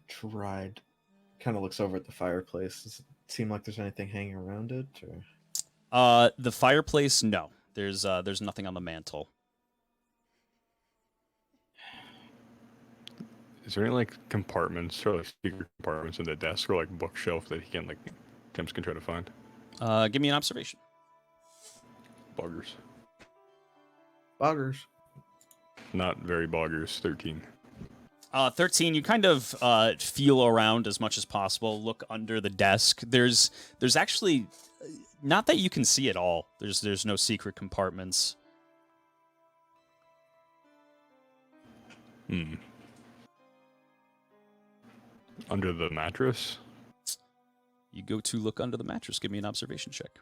Tried. Kind of looks over at the fireplace. Does it seem like there's anything hanging around it, or? The fireplace, no. There's nothing on the mantle. Is there any like compartments or like secret compartments in the desk or like bookshelf that he can like Temps can try to find? Give me an observation. Boggers. Boggers. Not very boggers. 13. 13, you kind of feel around as much as possible, look under the desk. There's actually, not that you can see at all. There's no secret compartments. Under the mattress? You go to look under the mattress. Give me an observation check.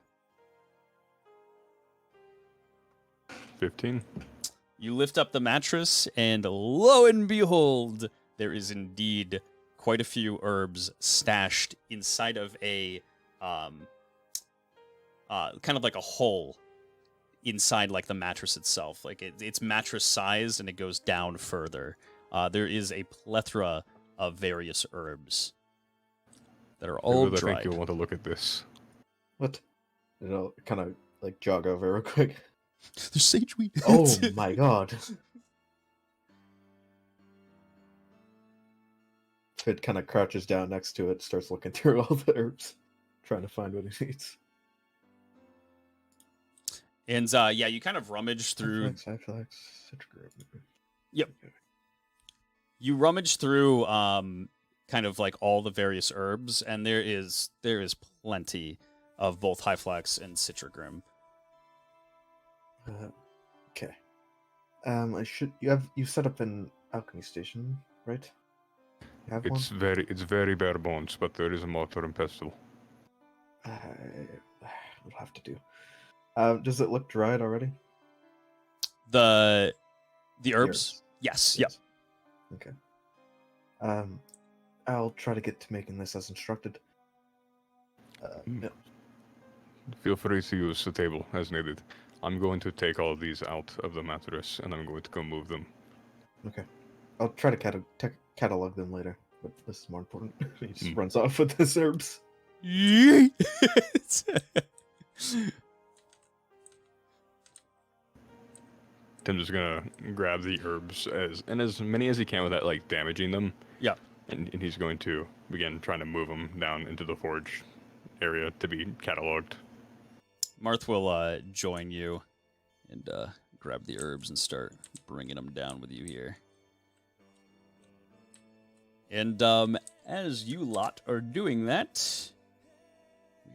15. You lift up the mattress, and lo and behold, there is indeed quite a few herbs stashed inside of a kind of like a hole inside like the mattress itself. Like it's mattress sized, and it goes down further. There is a plethora of various herbs that are all I dried. think you'll want to look at this. What? It'll kind of like jog over real quick. There's sageweed. Oh my god. Fid kind of crouches down next to it, starts looking through all the herbs, trying to find what he needs. And yeah, you kind of rummage through. Yep. You rummage through kind of like all the various herbs, and there is plenty. of both Hyflax and Citrigrim. Okay. You set up an alchemy station, right? You have It's very bare bones, but there is a mortar and pestle. It'll have to do. Does it look dried already? The herbs? Yes. Yep. Okay. I'll try to get to making this as instructed. Yep. Feel free to use the table as needed. I'm going to take all of these out of the mattress, and I'm going to go move them. Okay. I'll try to catalog them later, but this is more important. He just runs off with his herbs. Tim's just gonna grab the herbs as many as he can without like damaging them. Yeah. And he's going to begin trying to move them down into the forge area to be cataloged. Marth will join you and grab the herbs and start bringing them down with you here. And as you lot are doing that,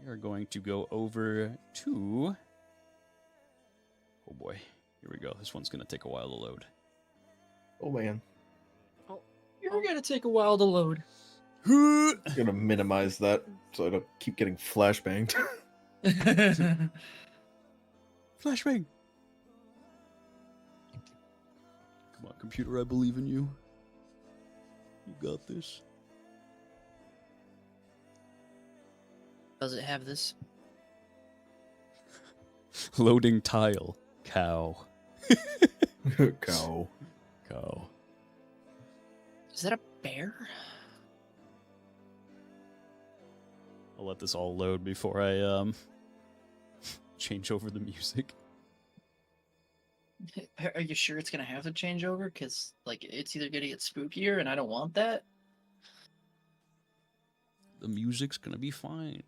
we are going to go over to... Oh boy, here we go. This one's going to take a while to load. Oh man. You're gonna take a while to load. I'm gonna minimize that so I don't keep getting flashbanged. Flashbang! Come on, computer, I believe in you. You got this. Does it have this? Loading tile. Cow. Cow. Cow. Is that a bear? I'll let this all load before I change over the music. Are you sure it's gonna have to change over? Cause like it's either gonna get spookier, and I don't want that. The music's gonna be fine.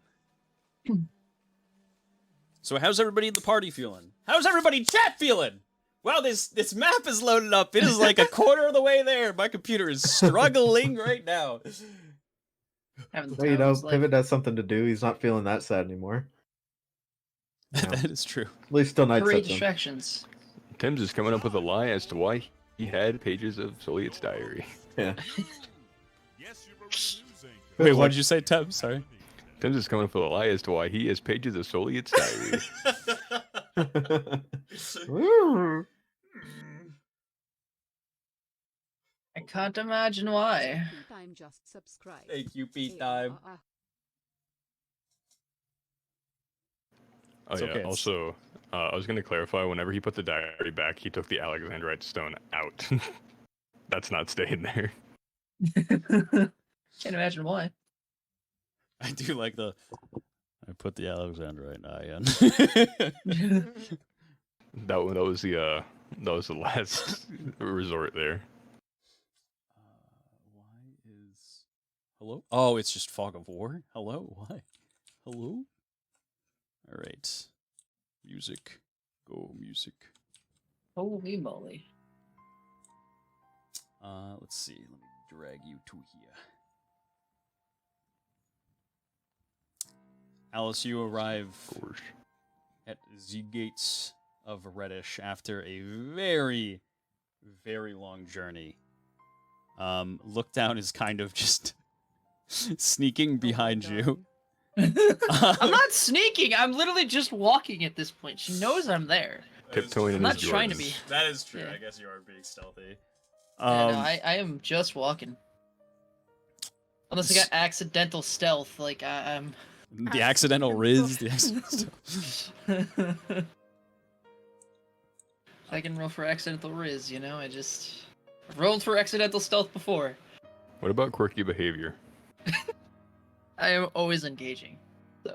So how's everybody in the party feeling? How's everybody chat feeling? Wow, this map is loaded up. It is like a quarter of the way there. My computer is struggling right now. Well, you know, Pivot has something to do. He's not feeling that sad anymore. That is true. At least till night Three sets in. distractions. Tim's is coming up with a lie as to why he had pages of Soliet's diary. Yeah. Wait, what did you say, Tim? Sorry. Tim's is coming up with a lie as to why he has pages of Soliet's diary. I can't imagine why. I'm just subscribed. Thank you, Pete Time. Oh It's yeah. okay, it's- Also, I was going to clarify. Whenever he put the diary back, he took the Alexandrite stone out. That's not staying there. Can't imagine why. I do like the... I put the Alexandrite eye in. That was the last resort there. Why is... Hello? Oh, it's just Fog of War? Hello? Why? Hello? Alright. Music. Go, music. Holy moly. Let's see. Let me drag you to here. Alice, you arrive at the gates of Reddish after a very, very long journey. Look Down is kind of just sneaking behind you. I'm not sneaking. I'm literally just walking at this point. She knows I'm there. Tiptoeing I'm in not his trying to Jordans. be. That is true. Yeah. I guess you are being stealthy. Yeah, no, I am just walking. Unless I got accidental stealth, like I'm. The accidental riz. The accidental I can roll for accidental riz, you know. I've rolled for accidental stealth before. What about quirky behavior? I am always engaging, so.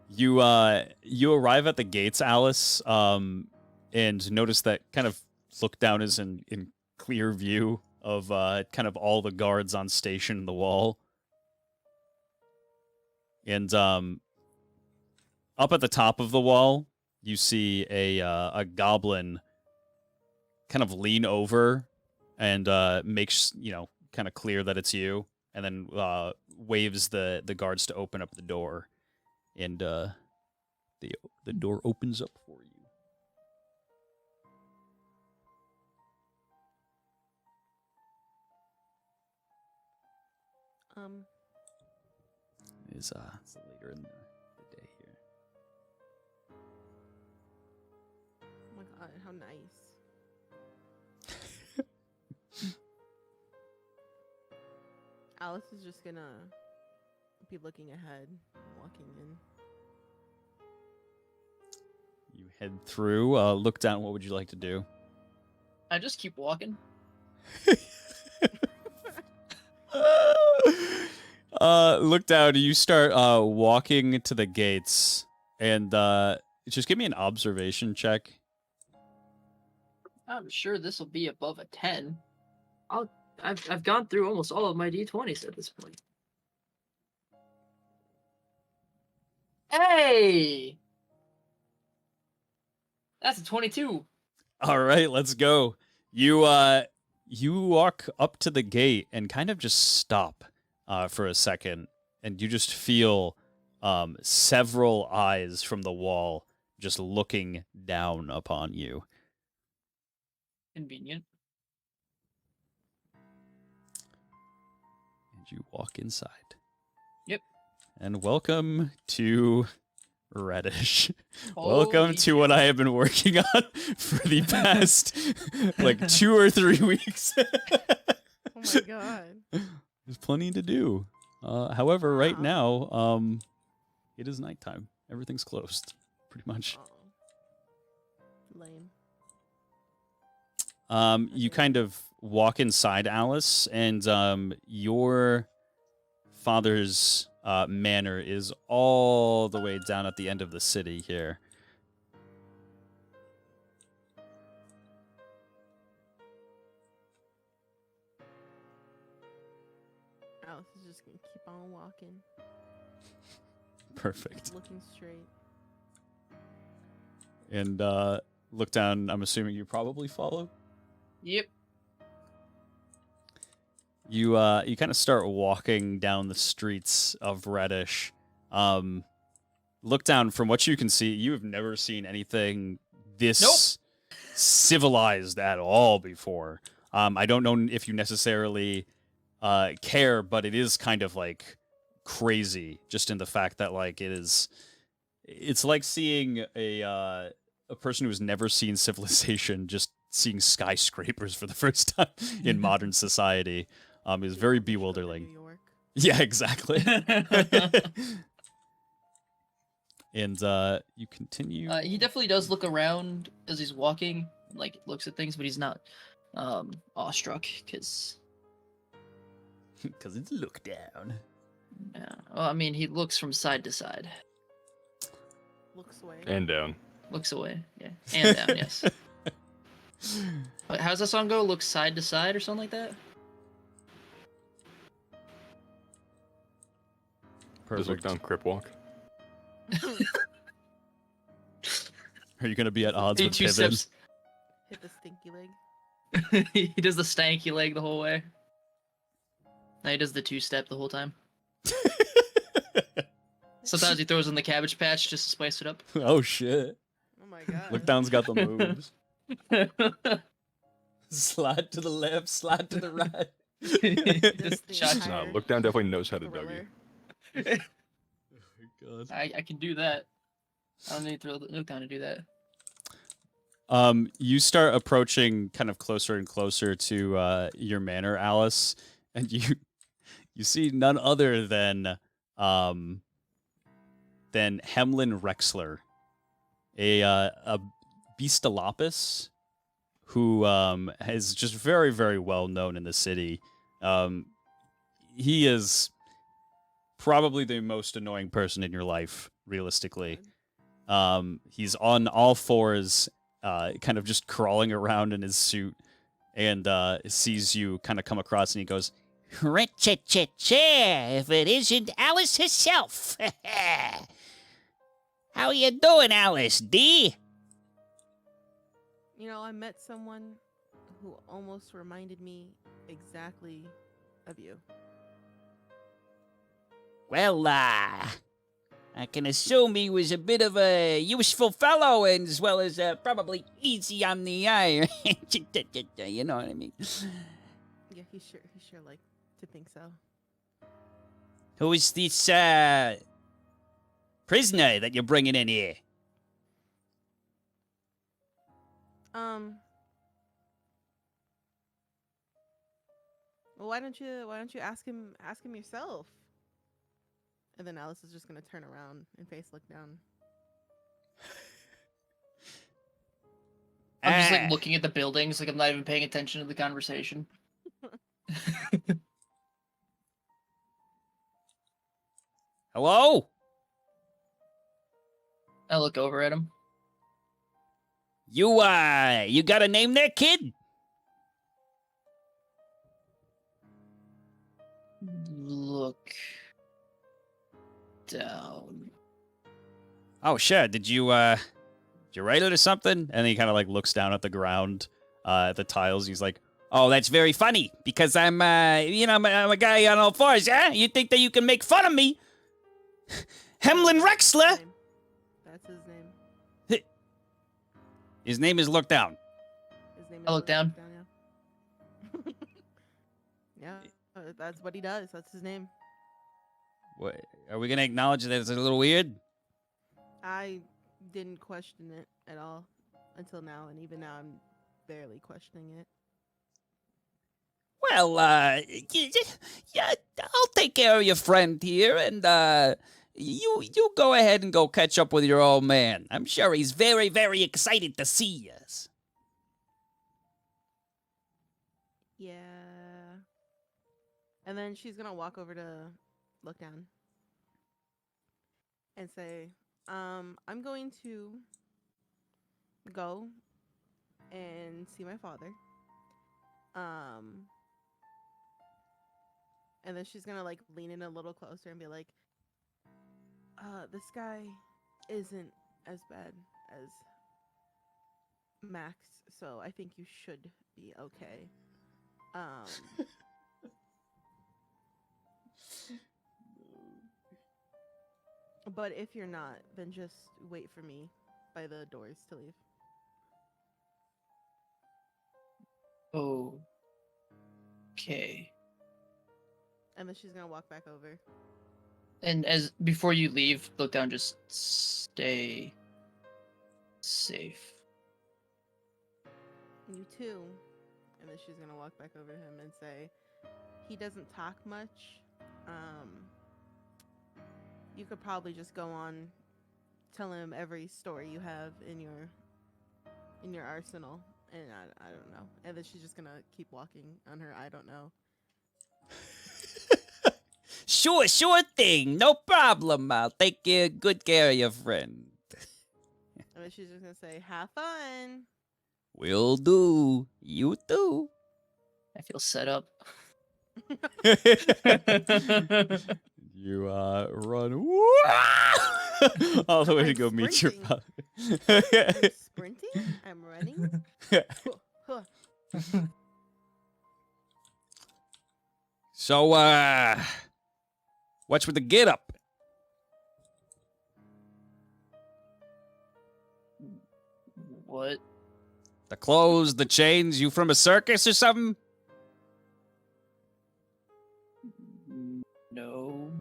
You arrive at the gates, Alice, and notice that kind of Look Down is in clear view of kind of all the guards on station in the wall. And up at the top of the wall, you see a goblin kind of lean over and makes, kind of clear that it's you. and then waves the guards to open up the door, and the door opens up for you. It's later in the day here. Oh my god, how nice. Alice is just gonna be looking ahead, walking in. You head through. Look down. What would you like to do? I just keep walking. Look down. You start walking to the gates, and just give me an observation check. I'm sure this will be above a 10. I've gone through almost all of my d20s at this point. Hey! That's a 22. All right, let's go. You walk up to the gate and kind of just stop for a second, and you just feel several eyes from the wall just looking down upon you. Convenient. And you walk inside. Yep. And welcome to Reddish. Welcome Holy to what I have been working on for the past like 2 or 3 weeks. Oh my god. There's plenty to do. However, right Wow. now, it is nighttime. Everything's closed, pretty much. Lame. You kind of walk inside, Alice, and your father's manor is all the way down at the end of the city here. Alice is just gonna keep on walking, Perfect. looking straight. And look down. I'm assuming you probably follow. Yep. You kind of start walking down the streets of Reddish. Look down. From what you can see, you have never seen anything this civilized at all before. I don't know if you necessarily care, but it is kind of like crazy, just in the fact that like it's like seeing a person who's never seen civilization just seeing skyscrapers for the first time in modern society. Is very New bewildering. York. Yeah, exactly. And you continue. He definitely does look around as he's walking, like looks at things, but he's not awestruck because Because it's look down. yeah. Well, I mean, he looks from side to side, Looks away. And down. looks away, yeah, and down, yes. But how's that song go? Looks side to side or something like that? Just look down, crip walk. Are you going to be at odds He with two Piven? steps. Hit the stinky leg. He does the stanky leg the whole way. No, he does the 2-step the whole time. Sometimes he throws in the cabbage patch just to spice it up. Oh shit! Oh my god. Look down's got the moves. Slide to the left, slide to the right. Just the Shot- entire No, look down definitely knows how to thriller. Dougie. God. I can do that. I don't need to look down to do that. You start approaching kind of closer and closer to your manor, Alice, and you see none other than Hemlin Rexler, a Beastalopus who is just very, very well known in the city. He is probably the most annoying person in your life, realistically. He's on all fours, kind of just crawling around in his suit, and sees you kind of come across, and he goes, Rit-cha-cha-cha, if it isn't Alice herself. How you doing, Alice, D? You know, I met someone who almost reminded me exactly of you. Well, I can assume he was a bit of a useful fellow, and as well as probably easy on the eye. You know what I mean? Yeah, he sure like to think so. Who is this prisoner that you're bringing in here? Well, why don't you ask him yourself? And then Alice is just gonna turn around and face look down. I'm just like looking at the buildings, like I'm not even paying attention to the conversation. Hello? I look over at him. You got a name there, kid? Look down. Oh, sure. Did you write it or something? And he kind of like looks down at the ground, at the tiles. He's like, Oh, that's very funny, because I'm I'm a guy on all fours, huh? You think that you can make fun of me? Hemlin Rexler? That's his name. his name is Look Down. His name is I look down. Yeah. Yeah, that's what he does. That's his name. What, are we gonna acknowledge that it's a little weird? I didn't question it at all until now, and even now I'm barely questioning it. Well, yeah, I'll take care of your friend here, and you go ahead and go catch up with your old man. I'm sure he's very, very excited to see us. Yeah. And then she's gonna walk over to Look Down and say, I'm going to go and see my father. And then she's gonna like lean in a little closer and be like, this guy isn't as bad as Max, so I think you should be okay. But if you're not, then just wait for me by the doors to leave. Okay. And then she's gonna walk back over. And as before you leave, look down. Just stay safe. You too. And then she's gonna walk back over to him and say, he doesn't talk much. You could probably just go on, tell him every story you have in your arsenal, and I don't know. And then she's just gonna keep walking on her I don't know. Sure thing. No problem. I'll take good care of your friend. And then she's just gonna say, have fun. Will do. You too. I feel set up. You run all the way to I'm go meet your sprinting. father. I'm sprinting. I'm running. Huh. So, what's with the get up? What? The clothes, the chains. You from a circus or something? No.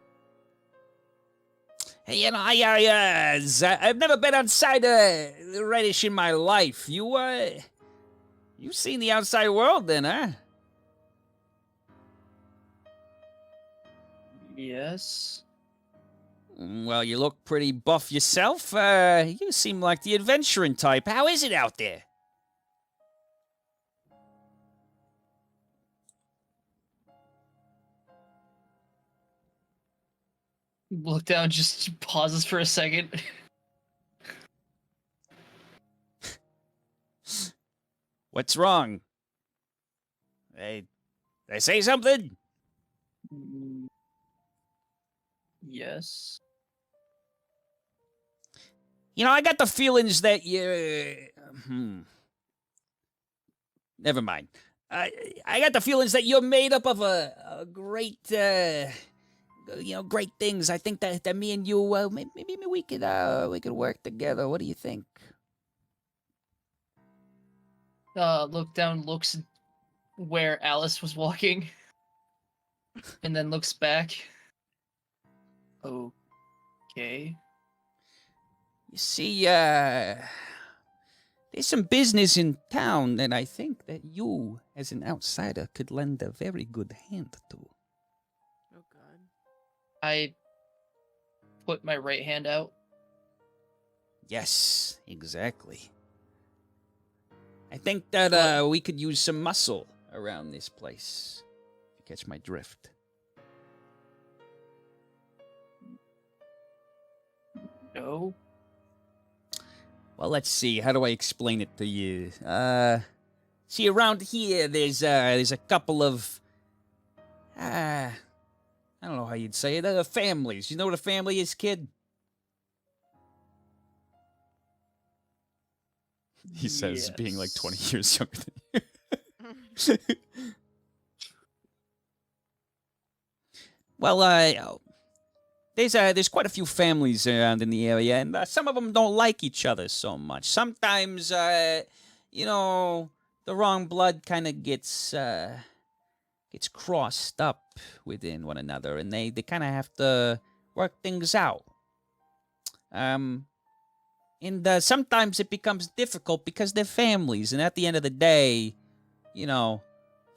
Hey, I've never been outside the Reddish in my life. You've seen the outside world then, huh? Yes. Well, you look pretty buff yourself. You seem like the adventuring type. How is it out there? Look down. Just pauses for a second. What's wrong? They say something? Yes. I got the feelings that you... Never mind. I got the feelings that you're made up of a great great things. I think that me and you, maybe we could work together. What do you think? Look down, looks where Alice was walking, and then looks back. Okay. You see, there's some business in town that I think that you, as an outsider, could lend a very good hand to. Oh god. I put my right hand out. Yes, exactly. I think that we could use some muscle around this place. If you catch my drift. No. Well, let's see. How do I explain it to you? See, around here, there's a couple of, I don't know how you'd say it. Families. You know what a family is, kid? He says, being like 20 years younger than you. Well, there's quite a few families around in the area, and some of them don't like each other so much. Sometimes, you know, the wrong blood kind of gets crossed up within one another, and they kind of have to work things out. And sometimes it becomes difficult because they're families, and at the end of the day, you know,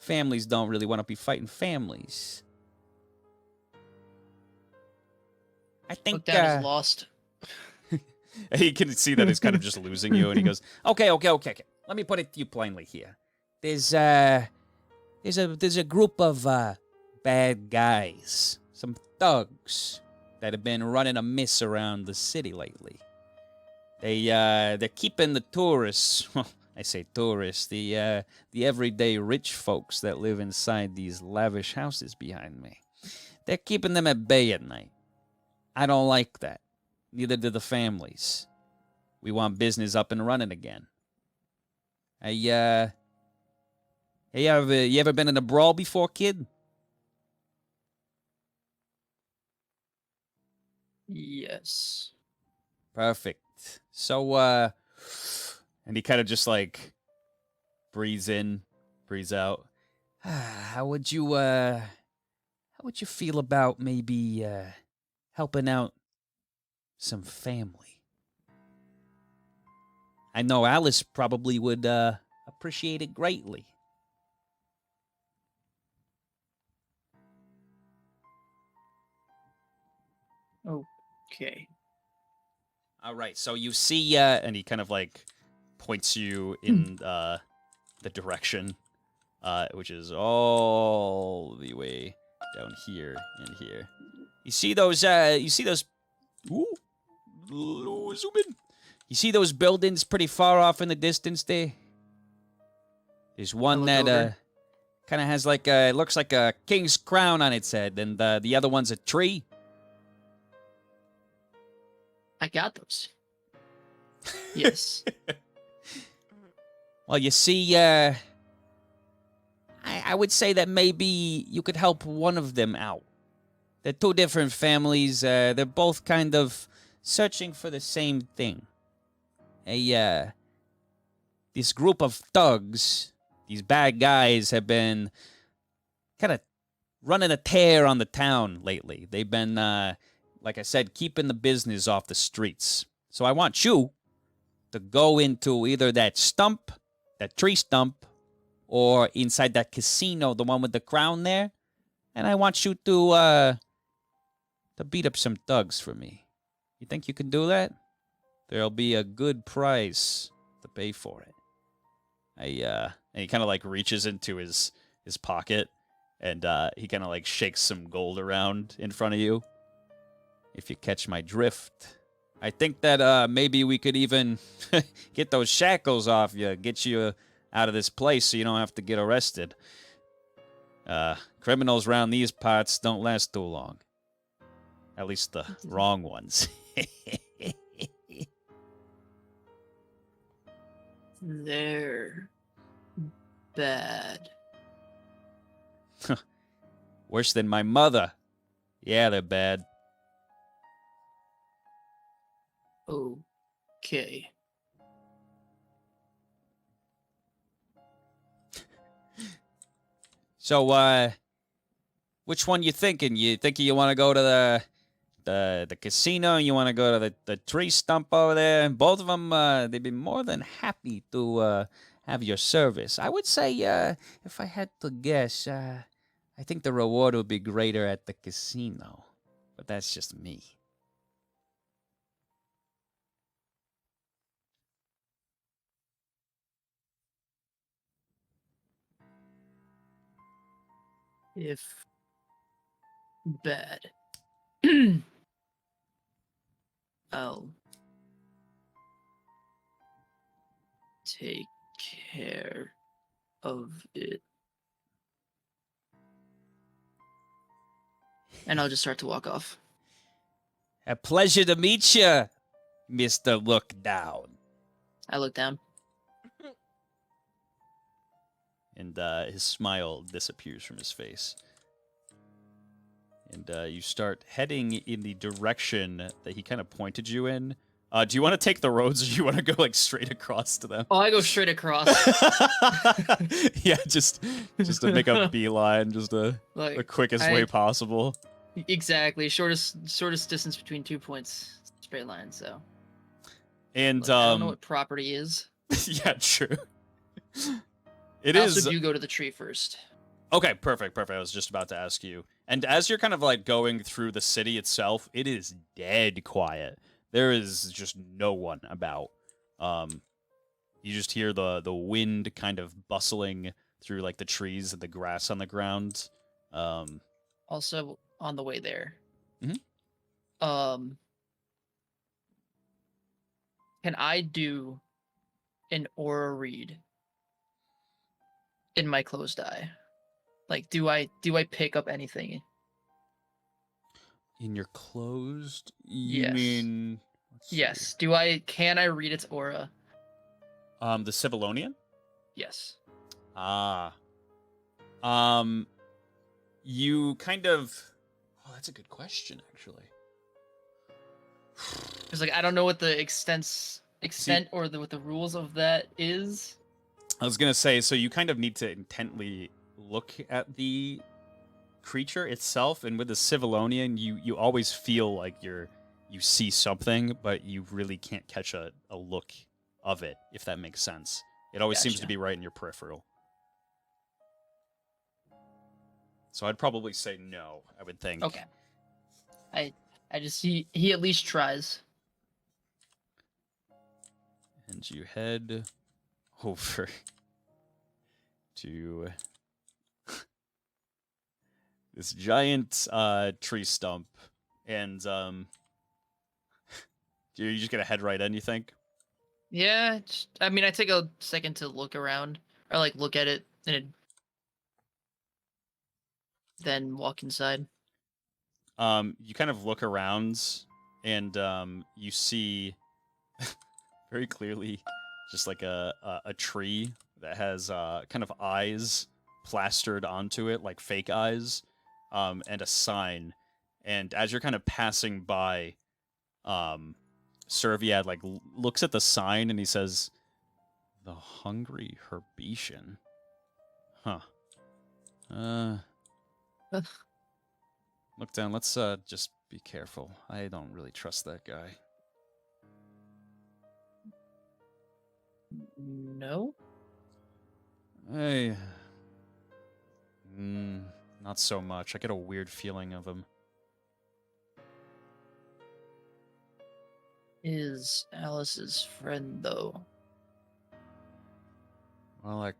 families don't really want to be fighting families. I think Look down is lost. He can see that he's kind of just losing you, and he goes, Okay. Let me put it to you plainly here. There's a group of bad guys, some thugs that have been running amiss around the city lately. They're keeping the tourists. Well, I say tourists, the everyday rich folks that live inside these lavish houses behind me. They're keeping them at bay at night. I don't like that. Neither do the families. We want business up and running again. You ever been in a brawl before, kid? Yes. Perfect. So, and he kind of just like breathes in, breathes out. how would you feel about maybe helping out some family? I know Alice probably would appreciate it greatly. Okay. All right, so you see, And he kind of like points you in the direction, which is all the way down here and here. you see those, ooh, zoom in. You see those buildings pretty far off in the distance there? There's one look that over. kind of has like it looks like a king's crown on its head, and the other one's a tree. I got those. Yes. Well, you see, I would say that maybe you could help one of them out. They're two different families. They're both kind of searching for the same thing. This group of thugs, these bad guys, have been kind of running a tear on the town lately. They've been, like I said, keeping the business off the streets. So I want you to go into either that tree stump, or inside that casino, the one with the crown there, and I want you to beat up some thugs for me. You think you can do that? There'll be a good price to pay for it. And he kind of like reaches into his pocket, and he kind of like shakes some gold around in front of you. If you catch my drift. I think that maybe we could even get those shackles off you, get you out of this place so you don't have to get arrested. Criminals around these parts don't last too long. At least the wrong ones. They're bad. Worse than my mother. Yeah, they're bad. Okay. So, which one you thinking? You thinking you want to go to the casino? You want to go to the tree stump over there? Both of them, they'd be more than happy to have your service. I would say, if I had to guess, I think the reward would be greater at the casino. But that's just me. If bad, I'll take care of it. And I'll just start to walk off. A pleasure to meet you, Mr. Look Down. I look down. And his smile disappears from his face. And you start heading in the direction that he kind of pointed you in. Do you want to take the roads, or do you want to go like straight across to them? Oh, I go straight across. Yeah, just to make a beeline, just the Like, quickest way possible. Exactly. Shortest distance between 2 points. Straight line, so. And Look, I don't know what property is. yeah, true. I also do go to the tree first. Okay, perfect. I was just about to ask you. And as you're kind of like going through the city itself, it is dead quiet. There is just no one about. You just hear the wind kind of bustling through like the trees and the grass on the ground. Also, on the way there. Mhm. Can I do an aura read in my closed eye? Like, do I pick up anything? In your closed? You Yes. mean? Yes. Can I read its aura? The Civilonian? Yes. Ah. You kind of. Oh, that's a good question, actually. It's like I don't know what the extent or what the rules of that is. I was gonna say, so you kind of need to intently look at the creature itself, and with the Civilonian, you always feel like you see something, but you really can't catch a look of it, if that makes sense. It always seems to Gotcha. be right in your peripheral. So I'd probably say no, I would think. Okay. I just he at least tries. And you head over to this giant tree stump, and you're just gonna head right in, you think? Yeah, I mean, I take a second to look around or like look at it and then walk inside. You kind of look around, and you see very clearly just like a tree that has kind of eyes plastered onto it, like fake eyes, and a sign. And as you're kind of passing by, Serviad like looks at the sign and he says, "The Hungry Herbetian." Huh. Look down. Let's just be careful. I don't really trust that guy. No. Hey. Not so much. I get a weird feeling of him. Is Alice's friend though? Well, I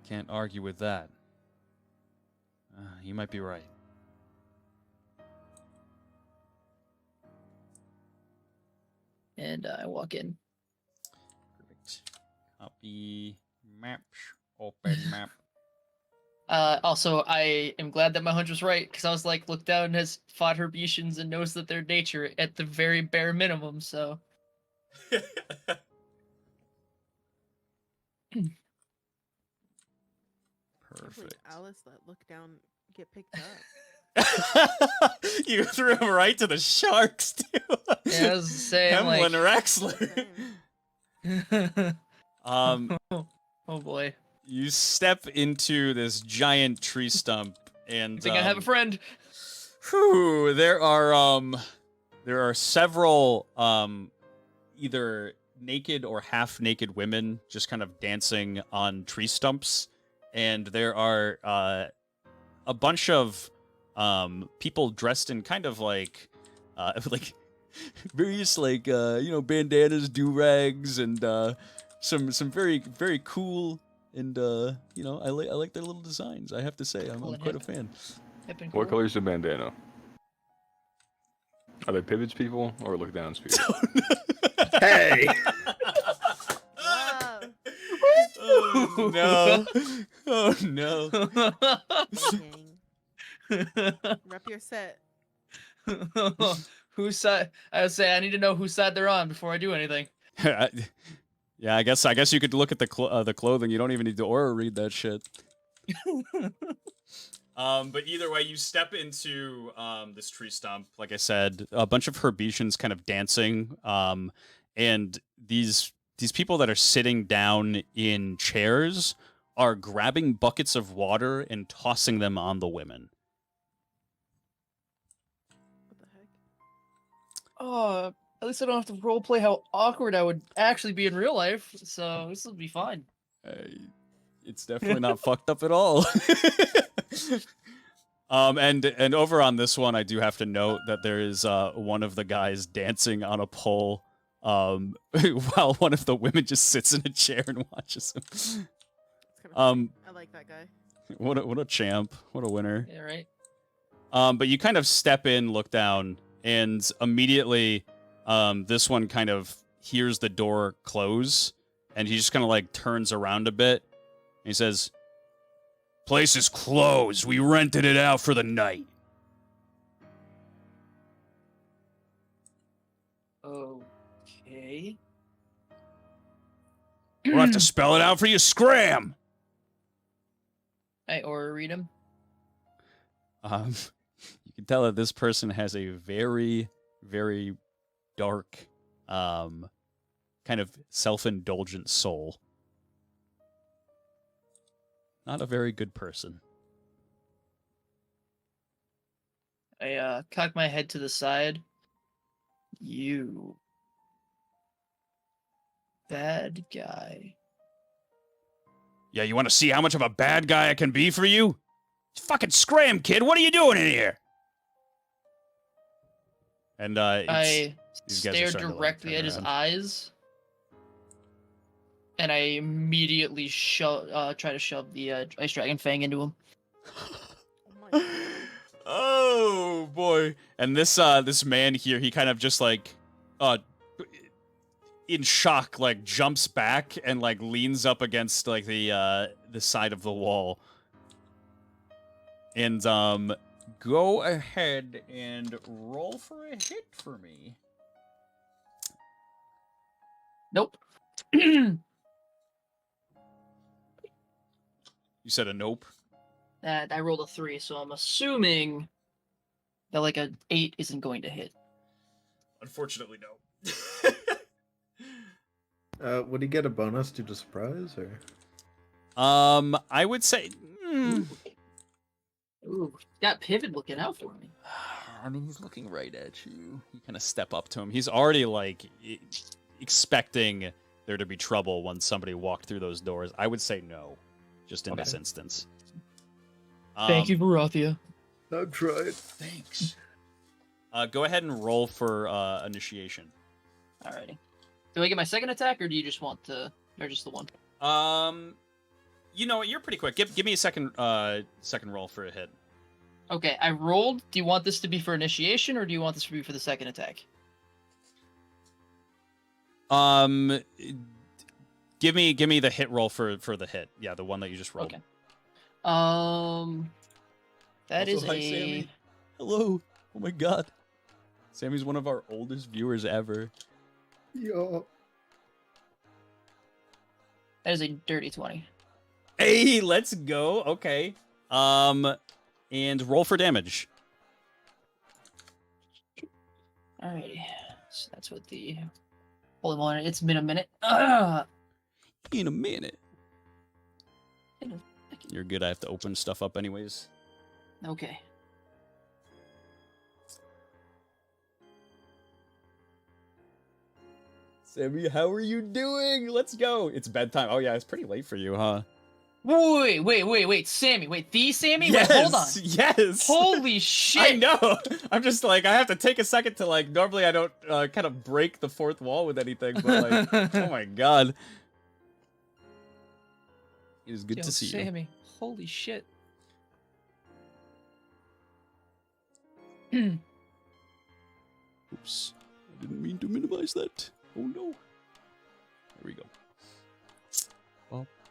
can't argue with that. You might be right. And I walk in. Perfect. Copy maps. Open map. Also, I am glad that my hunch was right because I was like, look down has fought Herbetians and knows that their nature at the very bare minimum. So. Perfect. Alice let look down get picked up. You threw him right to the sharks, too. Yeah, I was saying, Hemlin Rexler. Oh boy. You step into this giant tree stump, and I think I have a friend. whew, there are several either naked or half-naked women just kind of dancing on tree stumps, and there are a bunch of people dressed in kind of like various bandanas, do-rags, and some very very cool and I like their little designs. I have to say, I'm quite a fan. What color is the bandana? Are they Pivot's people or Look Down's people? Hey! Wow. Oh no! Oh no! Dang. Rep your set. Whose side? I would say I need to know whose side they're on before I do anything. Yeah, I guess you could look at the clothing. You don't even need to aura read that shit. But either way, you step into this tree stump. Like I said, a bunch of Herbians kind of dancing. And these people that are sitting down in chairs are grabbing buckets of water and tossing them on the women. What the heck? Oh, at least I don't have to roleplay how awkward I would actually be in real life. So this will be fine. It's definitely not fucked up at all. And over on this one, I do have to note that there is one of the guys dancing on a pole, while one of the women just sits in a chair and watches him. It's kinda funny. I like that guy. What a champ! What a winner! Yeah, right. But you kind of step in, look down, and immediately, this one kind of hears the door close, and he just kind of like turns around a bit. And he says, "Place is closed. We rented it out for the night." Okay. We'll have to spell it out for you. Scram! I aura read him. You can tell that this person has a very, very dark, kind of self-indulgent soul. Not a very good person. I cock my head to the side. You bad guy. Yeah, you want to see how much of a bad guy I can be for you? Fucking scram, kid! What are you doing in here? And I these guys are stare starting to, like, directly turn at his around. eyes, and I immediately try to shove the ice dragon fang into him. Oh my god. Oh boy! And this man here, he kind of just like, in shock, like jumps back and like leans up against like the side of the wall. And go ahead and roll for a hit for me. Nope. You said a nope. I rolled a 3, so I'm assuming that like a 8 isn't going to hit. Unfortunately, no. Would he get a bonus due to surprise, or? I would say. Ooh, got Pivot looking out for me. I mean, he's looking right at you. You kind of step up to him. He's already like expecting there to be trouble when somebody walked through those doors. I would say no, just in this instance. Thank you, Barathia. I've tried. Thanks. Go ahead and roll for initiation. Alrighty. Do I get my second attack, or do you just want to, or just the one? You know what? You're pretty quick. Give me a second roll for a hit. Okay, I rolled. Do you want this to be for initiation, or do you want this to be for the second attack? Give me the hit roll for the hit. Yeah, the one that you just rolled. Okay. That is Also, hi, Sammy. Hello. Oh my god. Sammy's one of our oldest viewers ever. Yo. That is a dirty 20. Hey, let's go. Okay. And roll for damage. Alrighty. So that's what the holy moly. It's been a minute. In a minute. In a second. You're good. I have to open stuff up anyways. Okay. Sammy, how are you doing? Let's go. It's bedtime. Oh yeah, it's pretty late for you, huh? Wait, Sammy. Wait, the Sammy? Wait, hold on. Yes. Holy shit. I know. I'm just like, I have to take a second to like, normally I don't kind of break the fourth wall with anything, but like, oh my god. It is good Yo, to see you. Sammy. Holy shit. Oops. I didn't mean to minimize that. Oh no. There we go.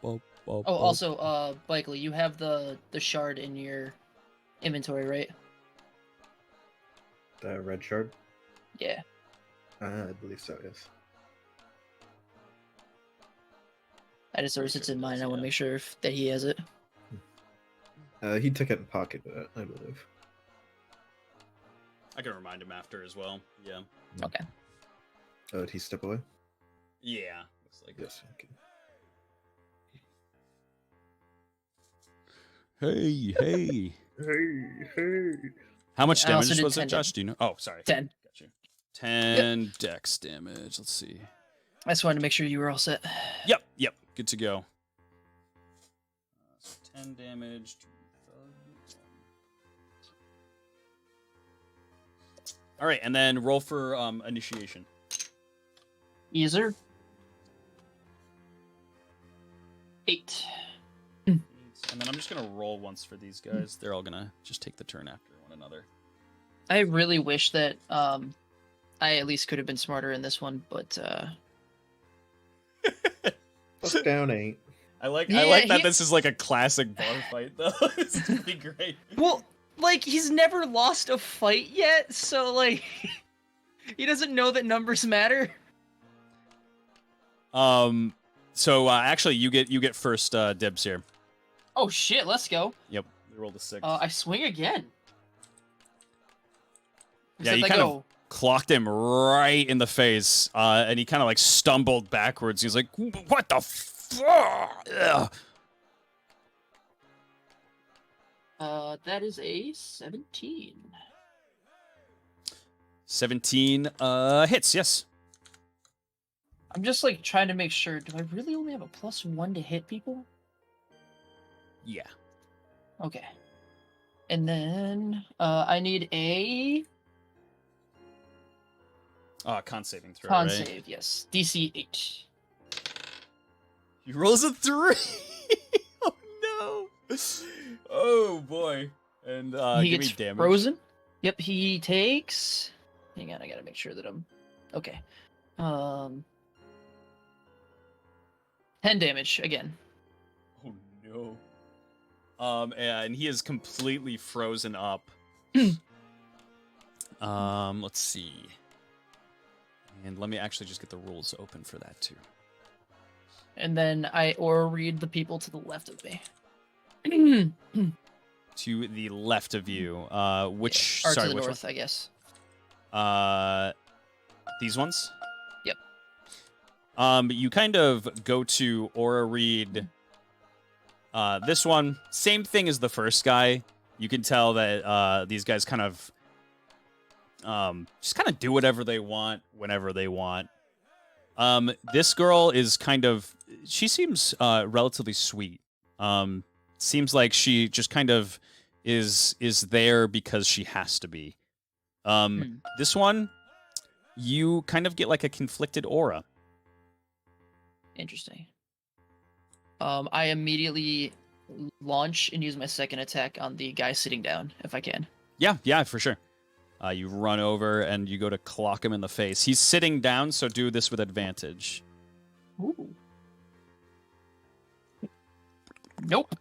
Oh, also, Blakely, you have the shard in your inventory, right? The red shard? Yeah. I believe so, yes. I just noticed it's in mine. I want to make sure that he has it. He took it and pocketed it, I believe. I can remind him after as well. Yeah. Okay. Oh, did he step away? Yeah. Looks like Yes. Okay. Hey. Hey. How much I also damage did was 10 it, Josh? Do you know? Oh, sorry. 10. Got you. 10 dex damage. Let's see. I just wanted to make sure you were all set. Yep. Good to go. So 10 damage. All right, and then roll for initiation. Easer. 8. And then I'm just gonna roll once for these guys. They're all gonna just take the turn after one another. I really wish that I at least could have been smarter in this one, but Fuck down 8. I like Yeah, that this is like a classic bar fight though. It's pretty great. well, like he's never lost a fight yet, so like he doesn't know that numbers matter. So actually you get first dibs here. Oh shit, let's go. Yep. You rolled a 6. I swing again. Yeah, Except you I kind go, of clocked him right in the face, and he kind of like stumbled backwards. He's like, "What the fuck?" that is a 17. 17 hits. Yes. I'm just like trying to make sure. Do I really only have a +1 to hit people? Yeah. Okay. And then I need a Con saving throw. con right? save. Yes, DC 8. He rolls a 3. Oh no. Oh boy. And He give gets me damage. frozen. Yep, he takes. Hang on, I gotta make sure that I'm okay. 10 damage again. Oh no. And he is completely frozen up. Let's see. And let me actually just get the rules open for that too. And then I aura read the people to the left of me. To the left of you. Which Or sorry, to the which north, I guess. one? These ones? Yep. You kind of go to aura read this one. Same thing as the first guy. You can tell that these guys kind of just kind of do whatever they want whenever they want. This girl is kind of, she seems relatively sweet. Seems like she just kind of is there because she has to be. This one, you kind of get like a conflicted aura. Interesting. I immediately launch and use my second attack on the guy sitting down, if I can. Yeah, for sure. You run over and you go to clock him in the face. He's sitting down, so do this with advantage. Ooh. Nope.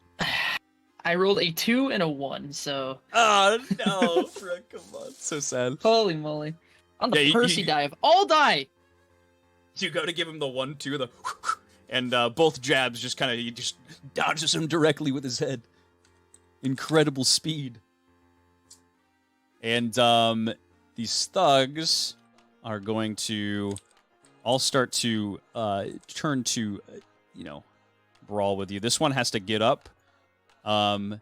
I rolled a 2 and a 1, so. Oh no, Frank, come on, so sad. Holy moly. On the Yeah, Percy die of all die! You go to give him the 1-2, and both jabs just kind of, he just dodges him directly with his head. Incredible speed. And these thugs are going to all start to turn to, brawl with you. This one has to get up. And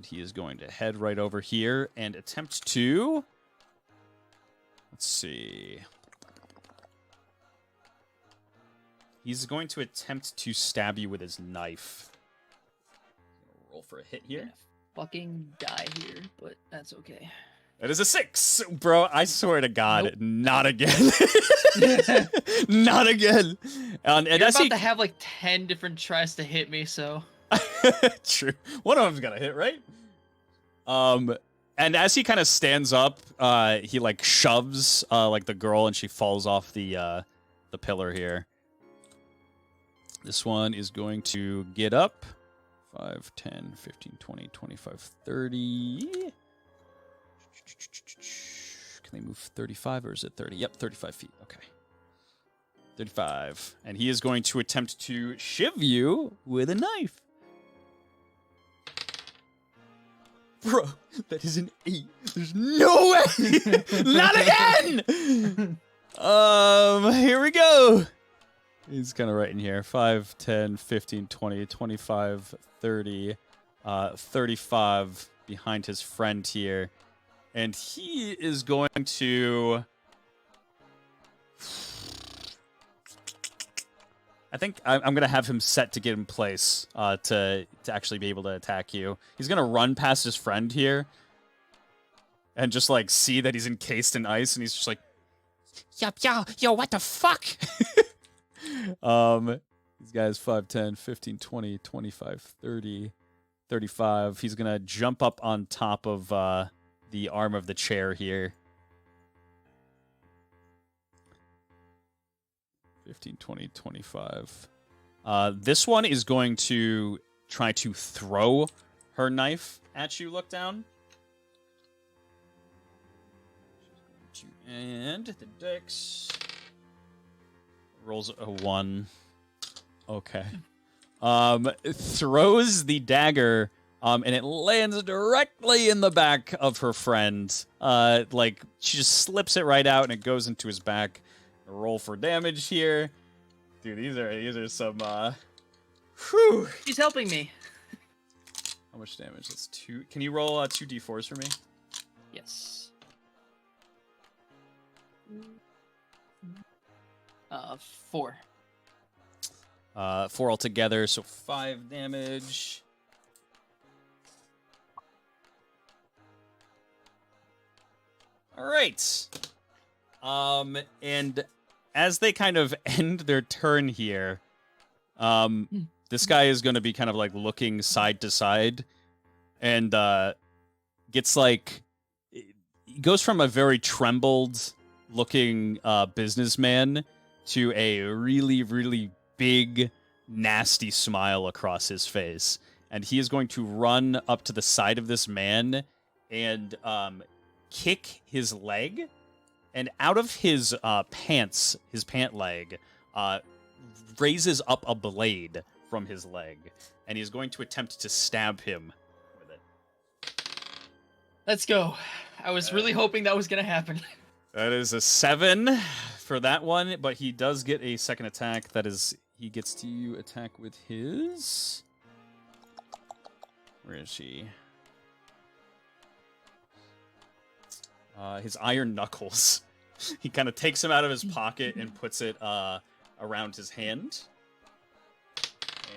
he is going to head right over here and attempt to... Let's see. He's going to attempt to stab you with his knife. Roll for a hit here. Fucking die here, but that's okay. That is a 6, bro. I swear to God, not again. Not again. And You're as about he... to have like 10 different tries to hit me, so... True. One of them's got to hit, right? And as he kind of stands up, he like shoves like the girl, and she falls off the pillar here. This one is going to get up. 5, 10, 15, 20, 25, 30. Can they move 35 or is it 30? Yep, 35 feet. Okay. 35. And he is going to attempt to shiv you with a knife. Bro, that is an 8. There's no way! Not again! Here we go. He's kind of right in here. 5, 10, 15, 20, 25, 30, 35 behind his friend here. And he is going to... I think I'm going to have him set to get in place to actually be able to attack you. He's going to run past his friend here and just, like, see that he's encased in ice, and he's just like, Yo, what the fuck? these guys 5, 10, 15, 20, 25, 30, 35. He's going to jump up on top of the arm of the chair here. 15, 20, 25. This one is going to try to throw her knife at you, look down. And the dex rolls a 1. Okay. Throws the dagger, and it lands directly in the back of her friend. Like, she just slips it right out, and it goes into his back. Roll for damage here. Dude, these are some, whew. She's helping me. How much damage? That's 2. Can you roll 2 d4s for me? Yes. 4. 4 altogether, so 5 damage. All right. And as they kind of end their turn here, this guy is going to be kind of like looking side to side, and gets like, he goes from a very trembled looking businessman to a really, really big, nasty smile across his face. And he is going to run up to the side of this man and kick his leg. And out of his pants, his pant leg, raises up a blade from his leg. And he is going to attempt to stab him with it. Let's go. I was really hoping that was going to happen. That is a 7 for that one, but he does get a second attack. That is, he gets to attack with his... Where is he? His iron knuckles. He kind of takes him out of his pocket and puts it around his hand.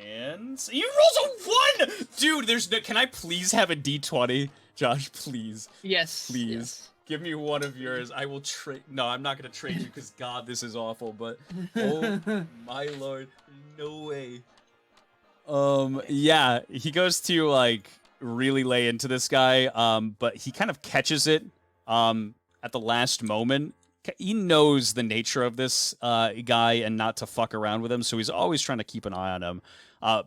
And he rolls a 1! Dude, there's no... Can I please have a d20? Josh, please. Yes. Please. Yes. Give me one of yours. I will trade... No, I'm not going to trade you because, God, this is awful. But, oh, my lord. No way. Yeah, he goes to, like, really lay into this guy. But he kind of catches it at the last moment. He knows the nature of this guy and not to fuck around with him, so he's always trying to keep an eye on him.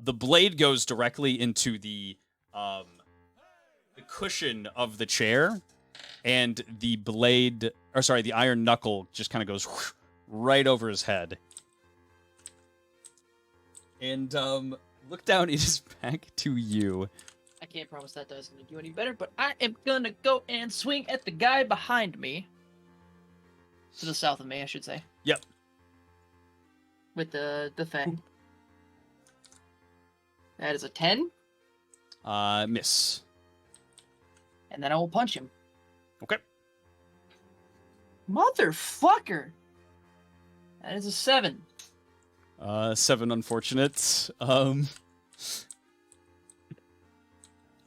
The blade goes directly into the cushion of the chair, and the blade, or sorry, the iron knuckle just kind of goes whoosh, right over his head. And look down, it is back to you. I can't promise that dice is going to do any better, but I am going to go and swing at the guy behind me. To the south of me, I should say. Yep. With the thing. That is a 10. Miss. And then I will punch him. Okay. Motherfucker! That is a 7. 7, unfortunate. Oh,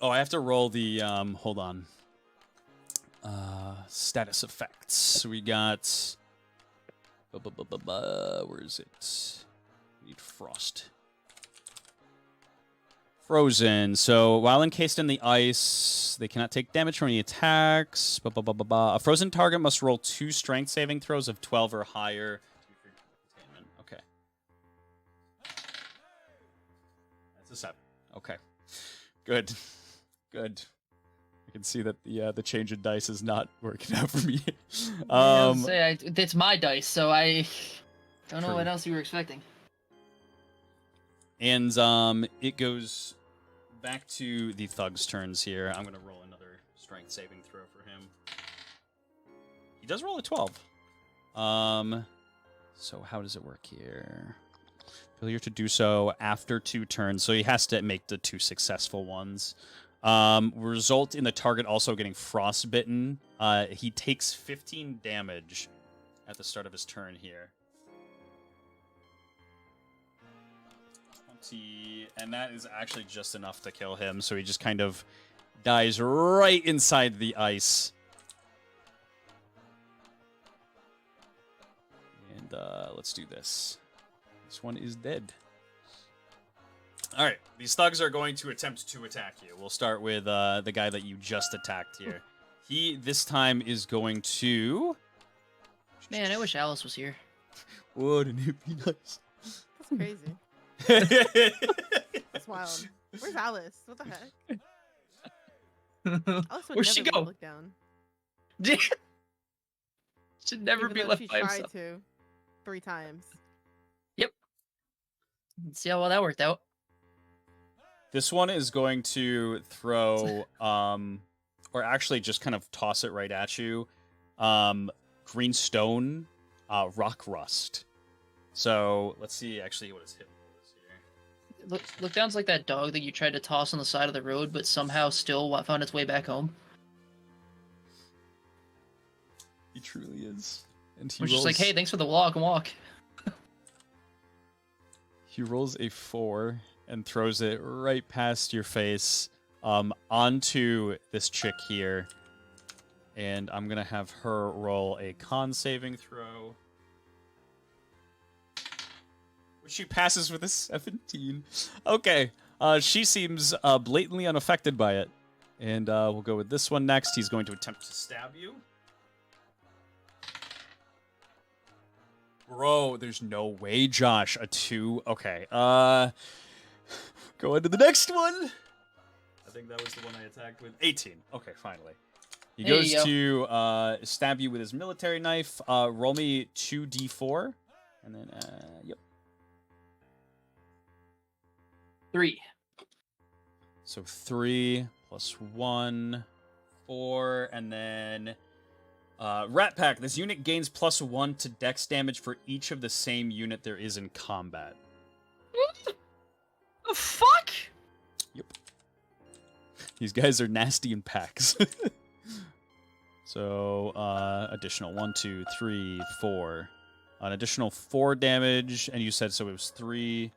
I have to roll the, hold on. Status effects. So we got... Where is it? We need frost. Frozen. So while encased in the ice, they cannot take damage from any attacks. A frozen target must roll 2 strength saving throws of 12 or higher. Okay. That's a 7. Okay. Good. Good. I can see that the change in dice is not working out for me. It's my dice, so I don't know True. what else you were expecting. And it goes back to the thug's turns here. I'm gonna roll another strength saving throw for him. He does roll a 12. So how does it work here? Failure to do so after 2 turns, so he has to make the 2 successful ones. Result in the target also getting frostbitten. He takes 15 damage at the start of his turn here. 20, and that is actually just enough to kill him, so he just kind of dies right inside the ice. And let's do this. This one is dead. All right, these thugs are going to attempt to attack you. We'll start with the guy that you just attacked here. He, this time, is going to... Man, I wish Alice was here. Wouldn't it be nice? That's crazy. That's wild. Where's Alice? What the heck? Alice would Where'd never she let go? Look down. Should never Even be though left she by tried himself. to 3 times. Let's see how well that worked out. This one is going to throw, or actually just kind of toss it right at you. Green stone, rock rust. So let's see actually what his hit is here. Look down's like that dog that you tried to toss on the side of the road, but somehow still found its way back home. He truly is. And he We're rolls, just like, hey, thanks for the walk. He rolls a 4 and throws it right past your face, onto this chick here. And I'm gonna have her roll a con saving throw. Which she passes with a 17. Okay, she seems blatantly unaffected by it. And we'll go with this one next. He's going to attempt to stab you. Bro, there's no way, Josh. A 2. Okay. Go into the next one. I think that was the one I attacked with. 18. Okay, finally. He There goes you to stab you with his military knife. Roll me 2d4. And then, yep. 3. So 3 plus 1, 4, and then Rat Pack. This unit gains +1 to dex damage for each of the same unit there is in combat. What the fuck? Yep. These guys are nasty in packs. So additional 1, 2, 3, 4. An additional 4 damage, and you said so it was 3.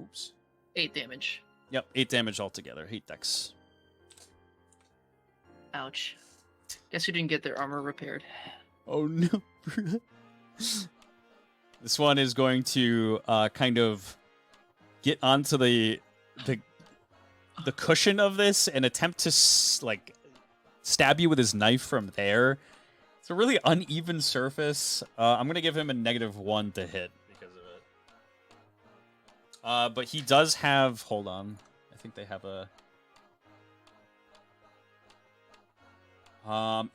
Oops. 8 damage. Yep, 8 damage altogether. 8 dex. Ouch. Guess who didn't get their armor repaired? Oh no. This one is going to kind of get onto the cushion of this and attempt to stab you with his knife from there. It's a really uneven surface. I'm going to give him a -1 to hit because of it. But he does have... Hold on. I think they have a...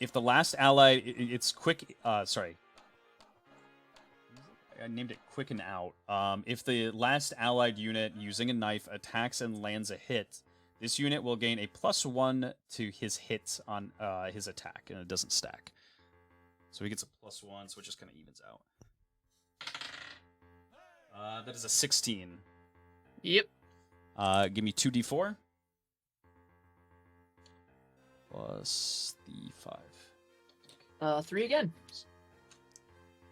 if the last ally... It's quick... sorry. I named it Quicken Out. If the last allied unit using a knife attacks and lands a hit, this unit will gain a +1 to his hits on his attack, and it doesn't stack. So he gets a +1, so it just kind of evens out. That is a 16. Yep. Give me 2d4. Plus the 5. 3 again.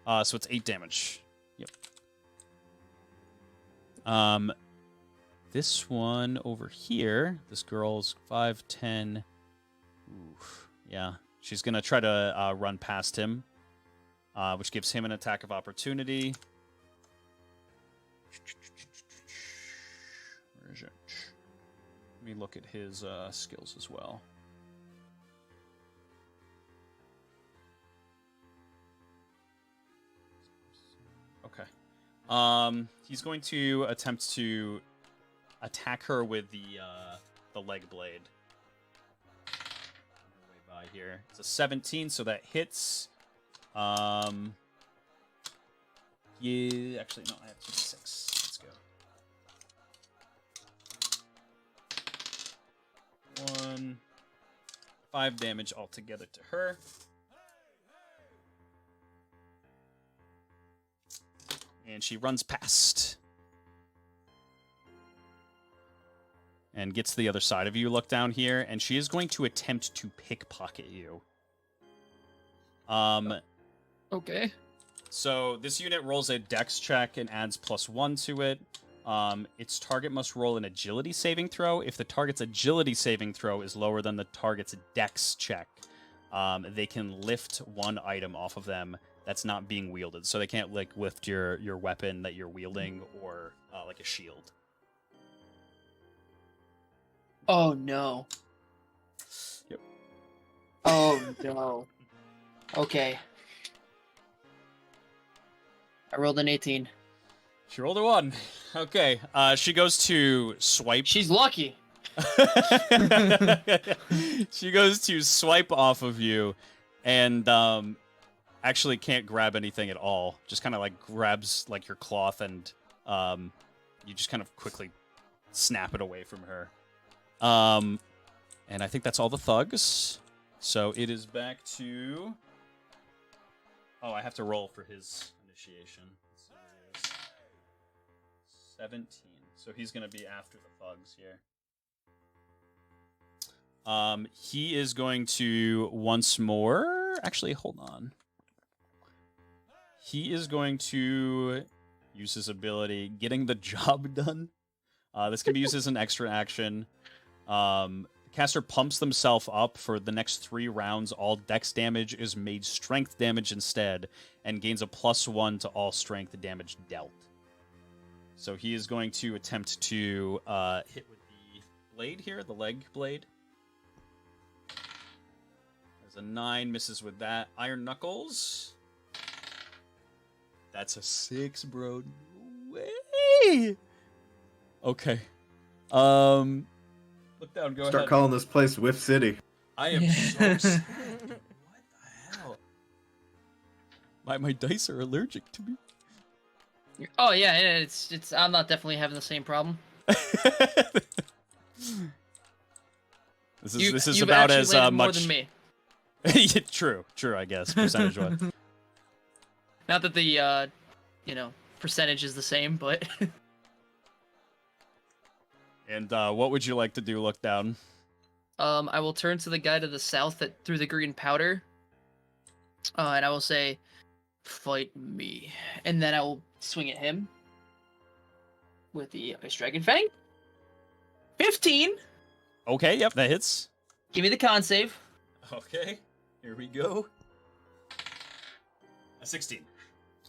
So it's 8 damage. Yep. This one over here, this girl's 5, 10. Oof. Yeah. She's going to try to run past him, which gives him an attack of opportunity. Where is it? Let me look at his skills as well. Okay. He's going to attempt to attack her with the leg blade. Way by here. It's a 17, so that hits. Yeah, actually no, I have 6. Let's go. 1, 5 damage altogether to her. And she runs past. And gets to the other side of you. Look down here. And she is going to attempt to pickpocket you. Okay. So this unit rolls a dex check and adds +1 to it. Its target must roll an agility saving throw. If the target's agility saving throw is lower than the target's dex check, they can lift one item off of them that's not being wielded. So they can't like lift your weapon that you're wielding or like a shield. Oh no. Yep. Oh no. Okay. I rolled an 18. She rolled a 1. Okay. She goes to swipe. She's lucky. She goes to swipe off of you and actually can't grab anything at all. Just kind of like grabs like your cloth and you just kind of quickly snap it away from her. And I think that's all the thugs. So it is back to... Oh, I have to roll for his initiation. Let's see what it is. 17. So he's going to be after the thugs here. He is going to once more... Actually, hold on. He is going to use his ability, Getting the Job Done. This can be used as an extra action. Caster pumps themselves up for the next 3 rounds. All dex damage is made strength damage instead, and gains a +1 to all strength damage dealt. So he is going to attempt to hit with the blade here, the leg blade. There's a 9, misses with that. Iron Knuckles. That's a 6, bro. No way. Okay. Look down, go ahead. Start calling this place Whiff City. I am so sad. What the hell? My dice are allergic to me. Oh yeah, it's. I'm not definitely having the same problem. This is You've about actually as landed more much. than me. Yeah, true, I guess percentage wise. Not that the percentage is the same, but. And what would you like to do? Look down. I will turn to the guy to the south that threw the green powder. And I will say, "Fight me," and then I will swing at him with the Ice Dragon Fang. 15. Okay, yep, that hits. Give me the con save. Okay, here we go. A 16.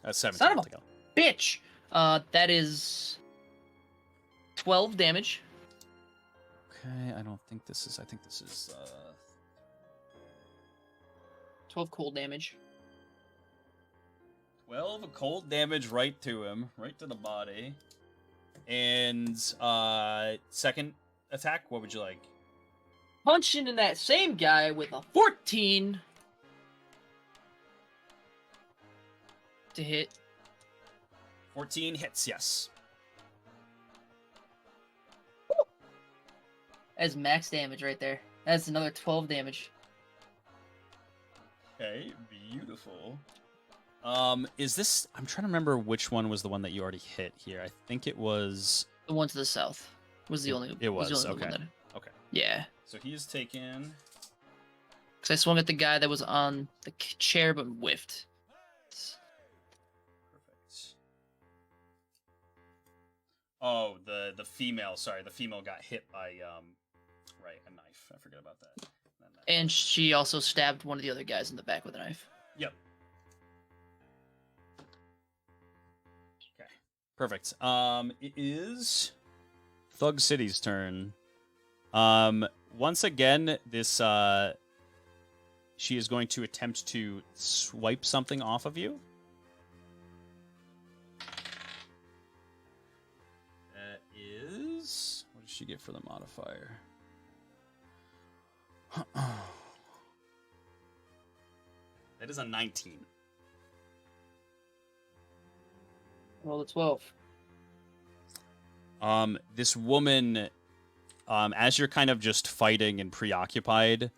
That's 17. Son of a bitch. That is 12 damage. Okay, I don't think this is. I think this is 12 cold damage. 12 cold damage right to him, right to the body. And second attack, what would you like? Punching in that same guy with a 14 to hit. 14 hits, yes. That's max damage right there. That's another 12 damage. Okay, beautiful. Is this? I'm trying to remember which one was the one that you already hit here. I think it was The one to the south was the only. It was, the only okay. One that, okay. yeah, So he is taken. because I swung at the guy that was on the chair but whiffed. Perfect. Oh, the female. Sorry, the female got hit by right, a knife. I forget about that. And she also stabbed one of the other guys in the back with a knife. Yep. Okay. Perfect. It is Thug City's turn. Once again, this she is going to attempt to swipe something off of you. That is, what does she get for the modifier? That is a 19. Roll a 12. This woman, as you're kind of just fighting and preoccupied,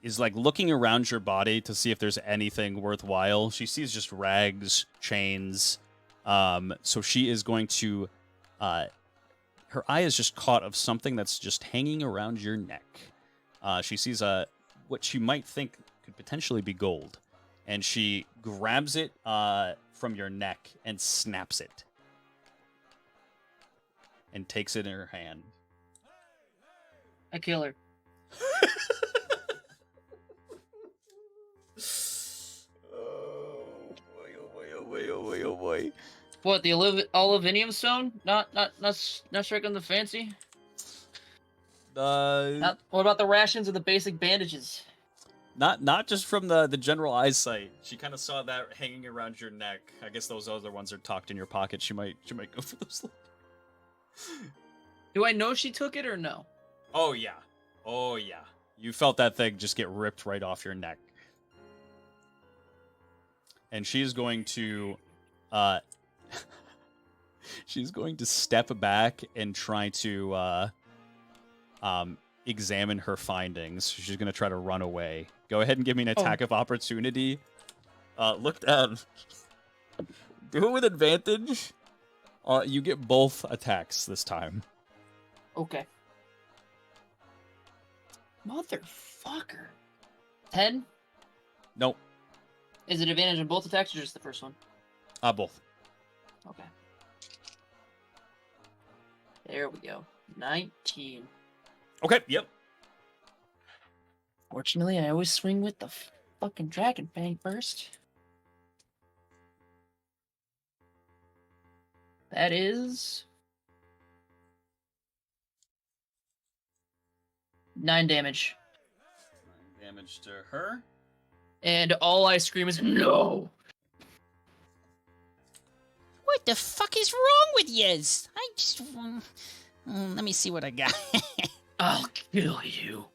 is like looking around your body to see if there's anything worthwhile. She sees just rags, chains. So she is going to, her eye is just caught of something that's just hanging around your neck. She sees what she might think could potentially be gold, and she grabs it from your neck and snaps it, and takes it in her hand. I kill her. Oh boy! Oh boy! Oh boy! Oh boy! Oh boy! What, the Olivinium stone? Not striking the fancy. What about the rations or the basic bandages? Not just from the general eyesight. She kind of saw that hanging around your neck. I guess those other ones are tucked in your pocket. She might go for those. Do I know she took it or no? Oh yeah. Oh yeah. You felt that thing just get ripped right off your neck. And she's going to she's going to step back and try to examine her findings. She's going to try to run away. Go ahead and give me an attack of opportunity. Look down. Do it with advantage. You get both attacks this time. Okay. Motherfucker. 10? Nope. Is it advantage on both attacks or just the first one? Both. Okay. There we go. 19. Okay, yep. Fortunately, I always swing with the fucking Dragon Fang first. That is 9 damage. 9 damage to her. And all I scream is, no! What the fuck is wrong with yous? I just... let me see what I got. I'll kill you.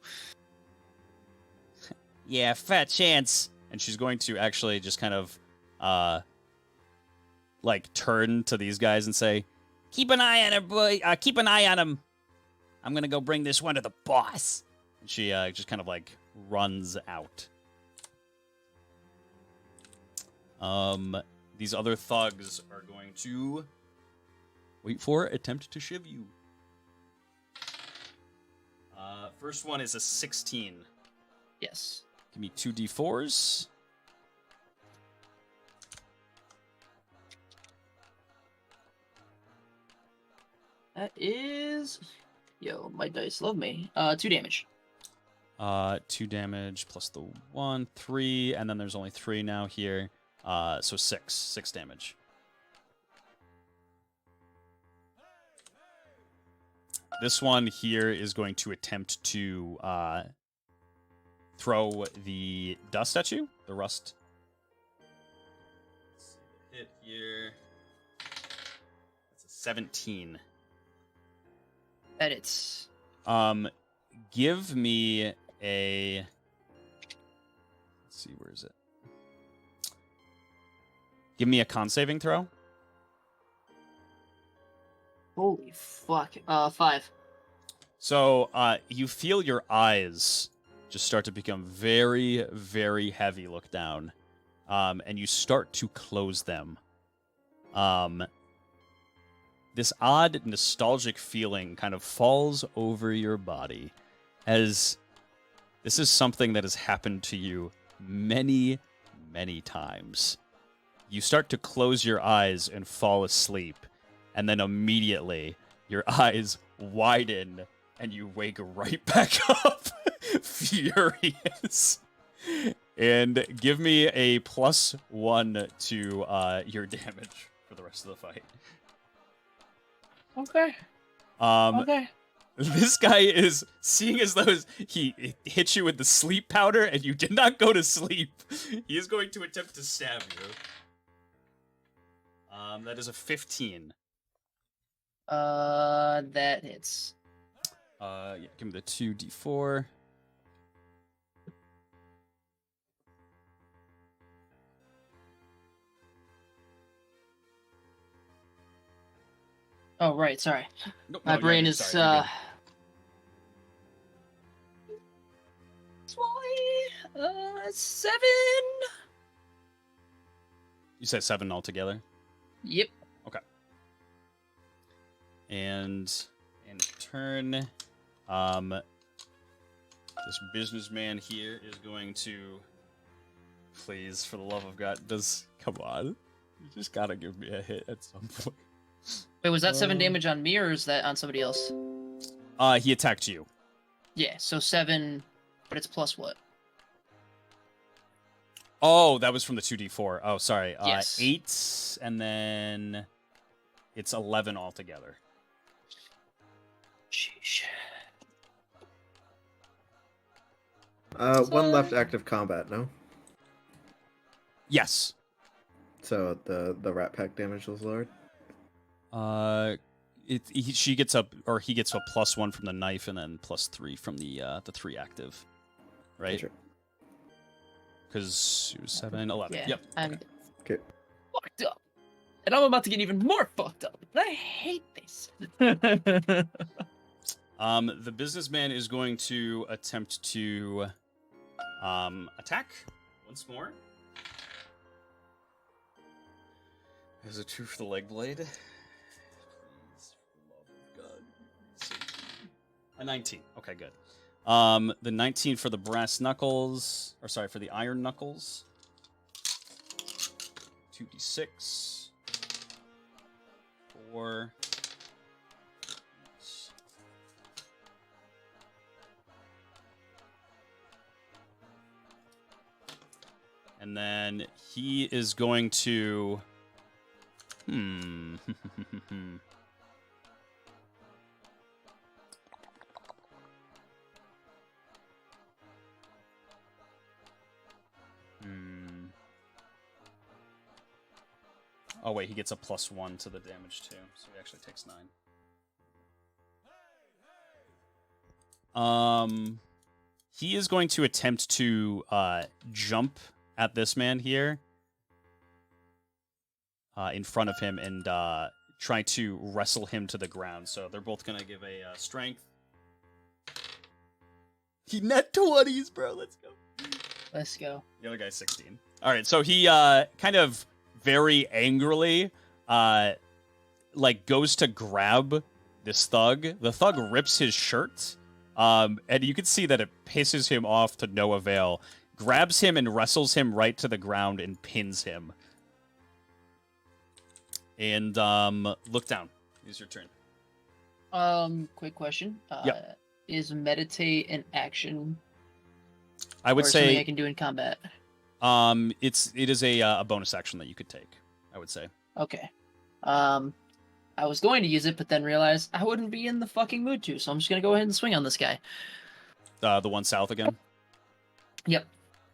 Yeah, fat chance. And she's going to actually just kind of, like, turn to these guys and say, Keep an eye on her, boy. Keep an eye on him. I'm gonna go bring this one to the boss. and she just kind of, like, runs out. These other thugs are going to wait for it, attempt to shiv you. First one is a 16. Yes. Give me 2d4s. That is... Yo, my dice love me. 2 damage. 2 damage plus the 1, 3, and then there's only 3 now here. So 6 damage. This one here is going to attempt to throw the dust at you, the rust. Let's see the hit here. That's a 17. Edits. Give me a... Let's see, where is it? Give me a con saving throw. Holy fuck. 5. So, you feel your eyes just start to become very, very heavy. Look down, and you start to close them. This odd, nostalgic feeling kind of falls over your body, as this is something that has happened to you many, many times. You start to close your eyes and fall asleep, and then immediately your eyes widen and you wake right back up, furious. And give me a +1 to your damage for the rest of the fight. Okay. Okay. This guy is seeing as though he hit you with the sleep powder and you did not go to sleep. He is going to attempt to stab you. That is a 15. That hits. Yeah, give me the 2d4. Oh, right, sorry. Nope, My no, brain you're is, sorry, you're good. 7. You said 7 altogether? Yep. Okay. And in turn, this businessman here is going to, please, for the love of God, come on. You just gotta give me a hit at some point. Wait, was that 7 damage on me, or is that on somebody else? He attacked you. Yeah, so 7, but it's plus what? Oh, that was from the 2d4. Oh, sorry. Yes. 8, and then it's 11 altogether. Sheesh. One left active combat, no? Yes. So the rat pack damage was lowered? He gets a +1 from the knife, and then +3 from the 3 active, right? Sure. Because it was 7, 11. Yeah, Yep. I'm Okay. fucked up. And I'm about to get even more fucked up. And I hate this. The businessman is going to attempt to attack once more. There's a 2 for the leg blade. Please, for the love of God. A 19. Okay, good. The 19 for the brass knuckles, or sorry, for the iron knuckles. 2d6. 4. And then he is going to... Oh wait, he gets a +1 to the damage too, so he actually takes 9. He is going to attempt to jump at this man here in front of him and try to wrestle him to the ground. So they're both gonna give a strength. He net 20s, bro. Let's go. Let's go. The other guy's 16. All right, so he kind of very angrily goes to grab this thug. The thug rips his shirt, and you can see that it pisses him off to no avail. Grabs him and wrestles him right to the ground and pins him. And look down. It's your turn. Quick question. Yep. Is meditate an action? I would or something I say can do in combat. it is a bonus action that you could take, I would say. Okay. I was going to use it, but then realized I wouldn't be in the fucking mood to, so I'm just gonna go ahead and swing on this guy. The one south again. Yep.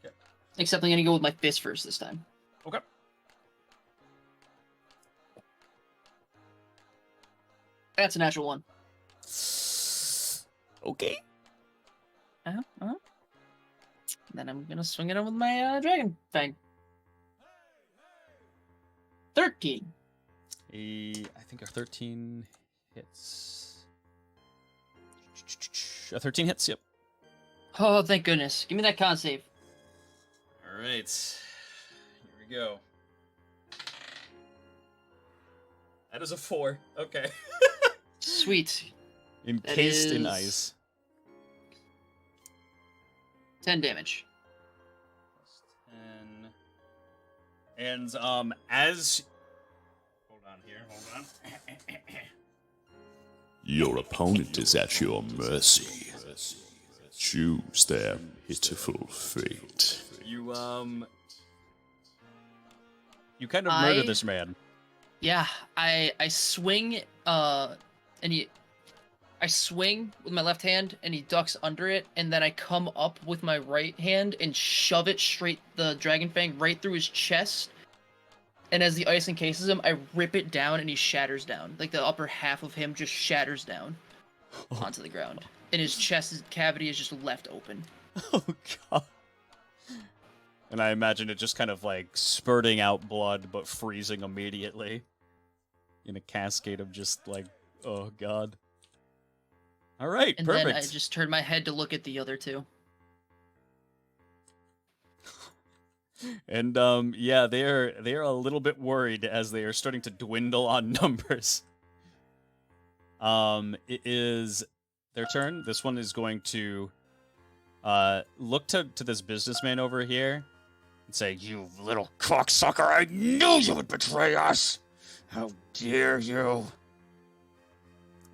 Okay. Except I'm gonna go with my fist first this time. Okay. That's a natural 1. Okay. Then I'm gonna swing it on with my dragon fang. 13. I think a 13 hits. A 13 hits, yep. Oh, thank goodness. Give me that con save. All right. Here we go. That is a 4. Okay. Sweet. Encased in is- ice. 10 damage. 10. And as hold on here, hold on. Your opponent is at your mercy. Choose their pitiful fate. You kind of murder I- this man. Yeah, I swing I swing with my left hand and he ducks under it, and then I come up with my right hand and shove it straight, the dragon fang right through his chest. And as the ice encases him, I rip it down and he shatters down. Like the upper half of him just shatters down onto the ground. And his chest cavity is just left open. Oh god. And I imagine it just kind of like spurting out blood but freezing immediately. In a cascade of just like, oh god. Alright, And perfect. then I just turn my head to look at the other two. And yeah, they're a little bit worried as they are starting to dwindle on numbers. It is their turn. This one is going to look to this businessman over here and say, "You little cocksucker! I knew you would betray us! How dare you!"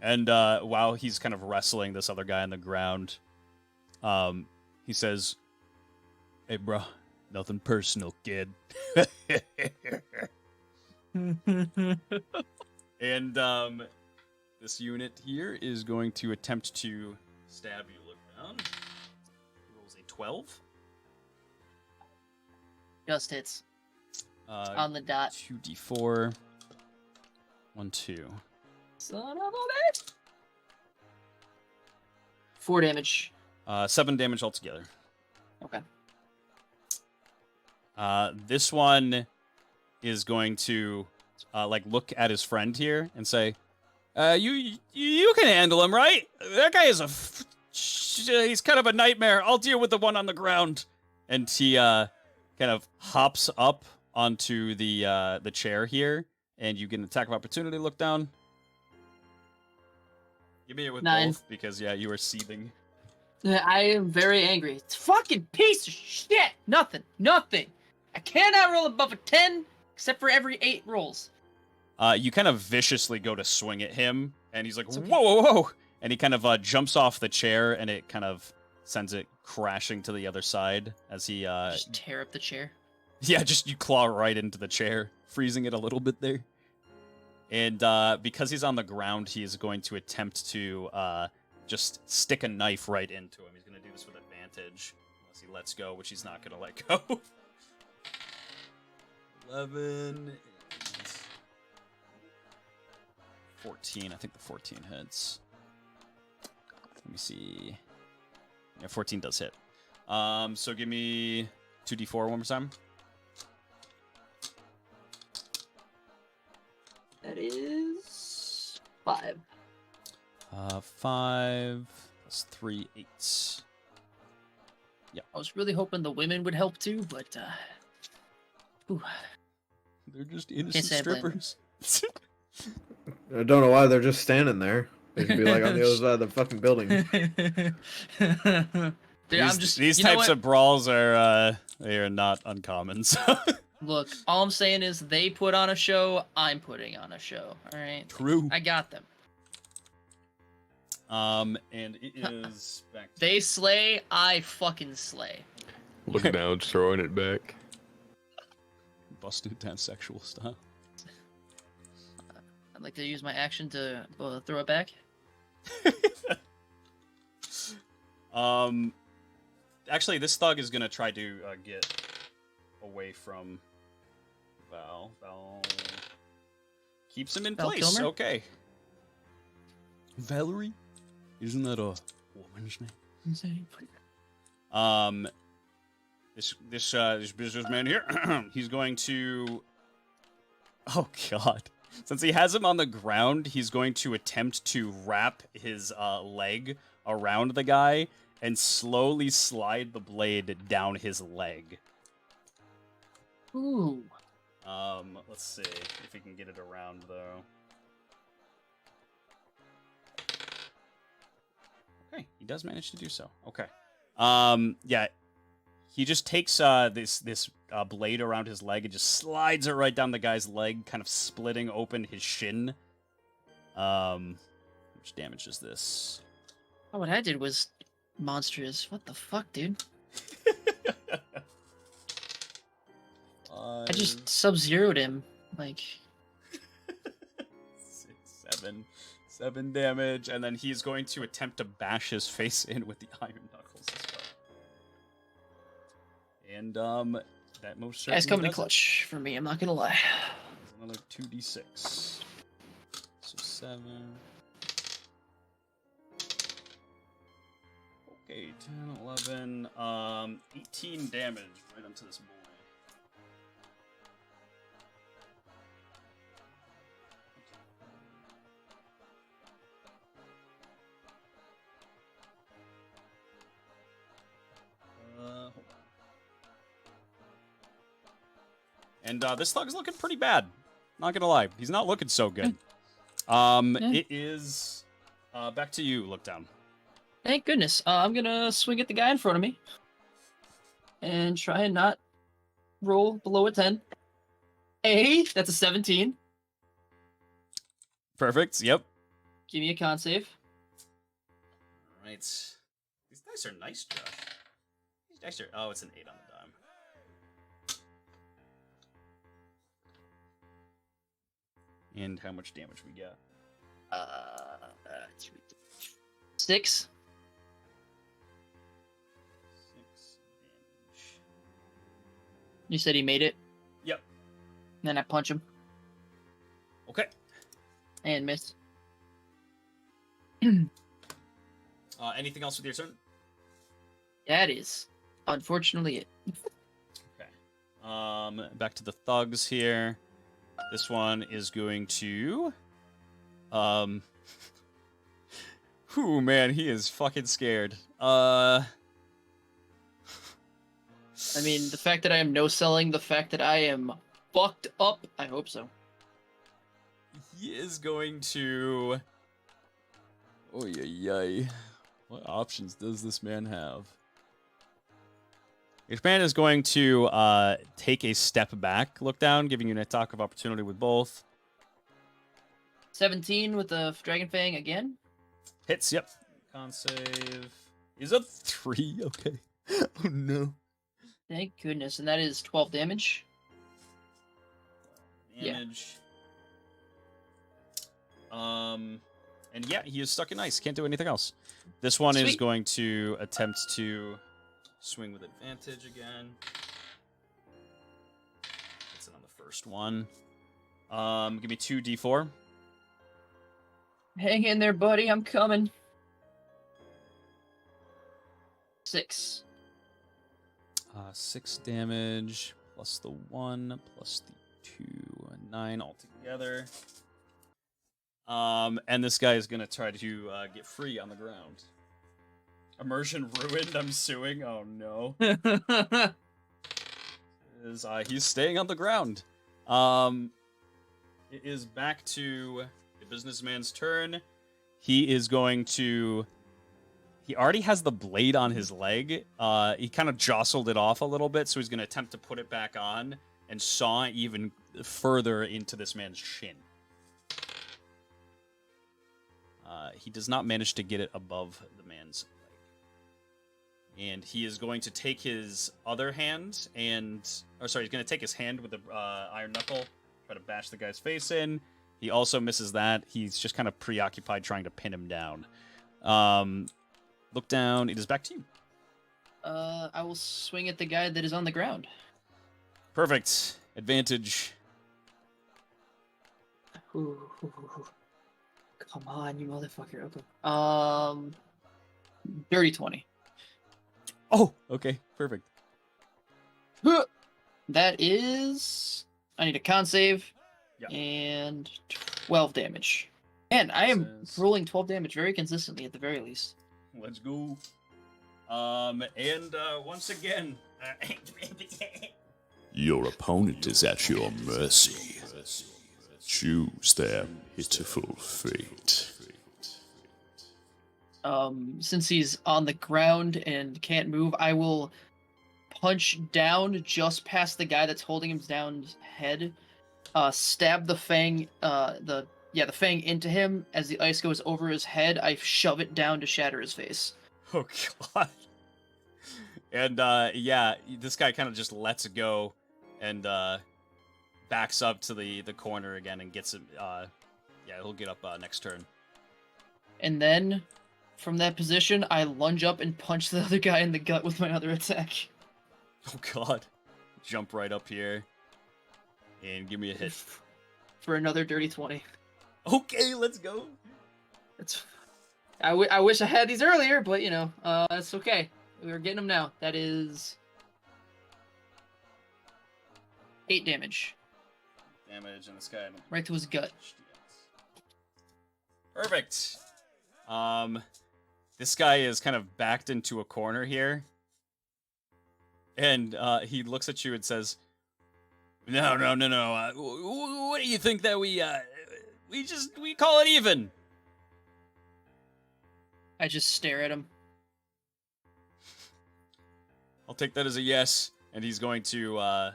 And while he's kind of wrestling this other guy on the ground, he says, "Hey, bro. Nothing personal, kid." And this unit here is going to attempt to stab you. Look down. Rolls a 12. Just hits. On the dot. 2d4. 1, 2. Son of a bitch! 4 damage. 7 damage altogether. Okay. This one is going to like look at his friend here and say, you can handle him, right? That guy is he's kind of a nightmare. I'll deal with the one on the ground." And he kind of hops up onto the chair here, and you get an attack of opportunity. Look down. Give me it with 9. both because yeah, you are seething. I am very angry. It's fucking piece of shit! Nothing. I cannot roll above a 10, except for every 8 rolls. You kind of viciously go to swing at him, and he's like, It's okay. "Whoa, whoa, whoa!" And he kind of jumps off the chair, and it kind of sends it crashing to the other side as he, Just tear up the chair. yeah, just you claw right into the chair, freezing it a little bit there. And because he's on the ground, he is going to attempt to just stick a knife right into him. He's going to do this with advantage, unless he lets go, which he's not going to let go. 11 and 14. I think the 14 hits. Let me see. Yeah, 14 does hit. So give me 2d4 one more time. That is 5. 5 plus 3, 8. I was really hoping the women would help too, but ooh. They're just innocent say I blame them. strippers. I don't know why they're just standing there. They should be like on the other side of the fucking building. Dude, I'm just These you know types what? of brawls are they are not uncommon. So. Look, all I'm saying is they put on a show, I'm putting on a show. All right, True. I got them. And it is back to They slay, I fucking slay. Look down, throwing it back. busted down sexual style. I'd like to use my action to throw it back. Actually, this thug is gonna try to get away from Val. Val keeps him in Val place. Kilmer? Okay. Valerie? Isn't that a woman's name? This businessman here, he's going to. Oh God! Since he has him on the ground, he's going to attempt to wrap his leg around the guy and slowly slide the blade down his leg. Ooh. Let's see if we can get it around though. Okay, he does manage to do so. Okay. Yeah, he just takes this blade around his leg and just slides it right down the guy's leg, kind of splitting open his shin. Which damage is this? Oh, what I did was monstrous. What the fuck, dude? I just sub-zeroed him. Like... 6, 7 damage, and then he's going to attempt to bash his face in with the iron knuckles as well. And that most certainly Guys coming in does it. clutch for me, I'm not gonna lie. Another 2d6. So 7. Okay, 10, 11, 18 damage right onto this boy. Hold on. And this thug is looking pretty bad. Not gonna lie, he's not looking so good. It is back to you, Look Down. Thank goodness. I'm gonna swing at the guy in front of me. And try and not roll below a 10. That's a 17. Perfect. Yep. Give me a con save. All right. These dice are nice, Josh. These dice are. Oh, it's an 8 on the dime. And how much damage we get? 6. 6 damage. You said he made it. Yep. Then I punch him Okay. and miss. Anything else with your turn? That is unfortunately it. Okay. Back to the thugs here. This one is going to. Whew, man, he is fucking scared. I mean, the fact that I am no selling, the fact that I am fucked up. I hope so. He is going to. Oh, yay. What options does this man have? This man is going to take a step back, Look Down, giving you an attack of opportunity with both. 17 with the Dragon Fang again. Hits, yep. Con save is a 3. Okay. Oh, no. Thank goodness. And that is 12 damage. Damage. And yeah, he is stuck in ice. Can't do anything else. This one is Sweet. going to attempt to swing with advantage again. That's it on the first one. Give me 2d4. Hang in there, buddy. I'm coming. 6. 6 damage plus the 1 plus the 2, 9 altogether. And this guy is gonna try to get free on the ground. Immersion ruined. I'm suing. Oh no. He's staying on the ground. It is back to the businessman's turn. He is going to. He already has the blade on his leg. He kind of jostled it off a little bit, so he's going to attempt to put it back on and saw even further into this man's shin. He does not manage to get it above the man's leg. And he is going to take his other hand he's going to take his hand with the iron knuckle, try to bash the guy's face in. He also misses that. He's just kind of preoccupied trying to pin him down. Look Down. It is back to you. I will swing at the guy that is on the ground. Perfect. Advantage. Ooh. Come on, you motherfucker. Okay. Dirty 20. Oh, okay. Perfect. That is... I need a con save. Yep. And 12 damage. Man, I am rolling 12 damage very consistently at the very least. Let's go. Once again, Your opponent is at your mercy. Choose their pitiful fate. Since he's on the ground and can't move, I will punch down just past the guy that's holding him down's head. Stab the fang, the fang into him. As the ice goes over his head, I shove it down to shatter his face. oh god. And this guy kind of just lets it go and backs up to the corner again and gets it. He'll get up next turn. And then, from that position, I lunge up and punch the other guy in the gut with my other attack. Oh god. Jump right up here and give me a hit. For another dirty 20. Okay, let's go. I wish I had these earlier, but you know, it's okay. We're getting them now. That is 8 damage. Damage on this guy. Right to his gut. Perfect. This guy is kind of backed into a corner here. And he looks at you and says, No. What do you think that we call it even? I just stare at him. I'll take that as a yes. And he's going to,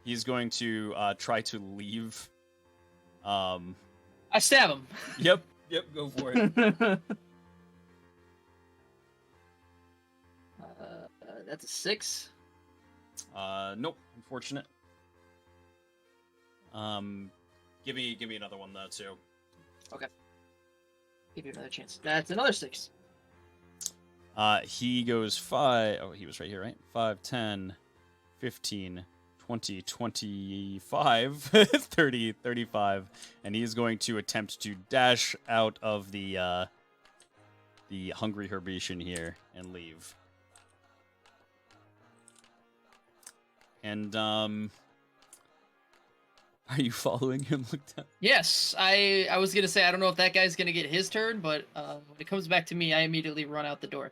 he's going to try to leave. I stab him. Yep, go for it. That's a 6. Nope, unfortunate. Give me another one though too. Okay. Give you another chance. That's another 6. He goes 5. Oh, he was right here, right? 5, 10, 15, 20, 25, 30, 35, and he is going to attempt to dash out of the Hungry Herbation here and leave. And are you following him? Look down. Yes, I was gonna say I don't know if that guy's gonna get his turn, but when it comes back to me, I immediately run out the door.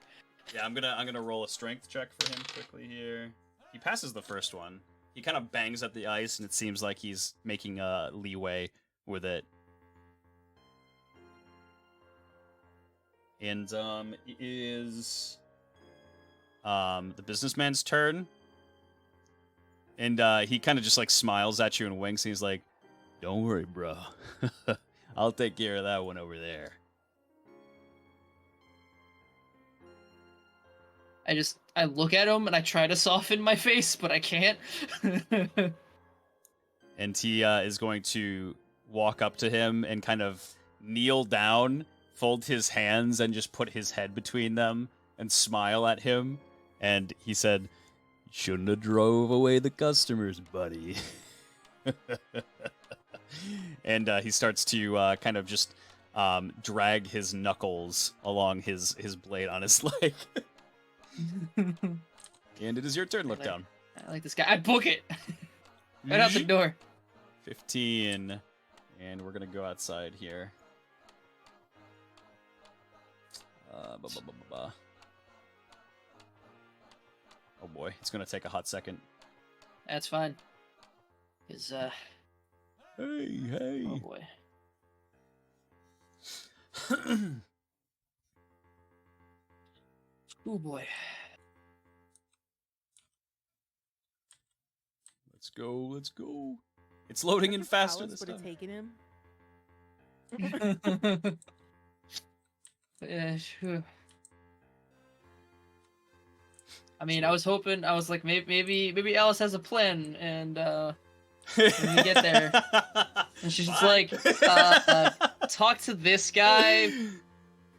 Yeah, I'm gonna roll a strength check for him quickly here. He passes the first one. He kind of bangs at the ice, and it seems like he's making leeway with it. And it is the businessman's turn. And he kind of just like smiles at you and winks, and he's like, "Don't worry, bro. I'll take care of that one over there." I look at him and I try to soften my face, but I can't. And he is going to walk up to him and kind of kneel down, fold his hands, and just put his head between them and smile at him. And he said, "Shouldn't have drove away the customers, buddy." And he starts to kind of just drag his knuckles along his blade on his leg. And it is your turn, Look Down. I like this guy. I book it. Right out the door. 15. And we're going to go outside here. Oh boy, it's going to take a hot second. That's fine. Cause Hey. Oh boy. Oh boy. Let's go. It's loading in faster this would have time. taken him. Yeah, sure. I mean, I was hoping. I was like, maybe Alice has a plan, and when we get there, and she's just like, talk to this guy,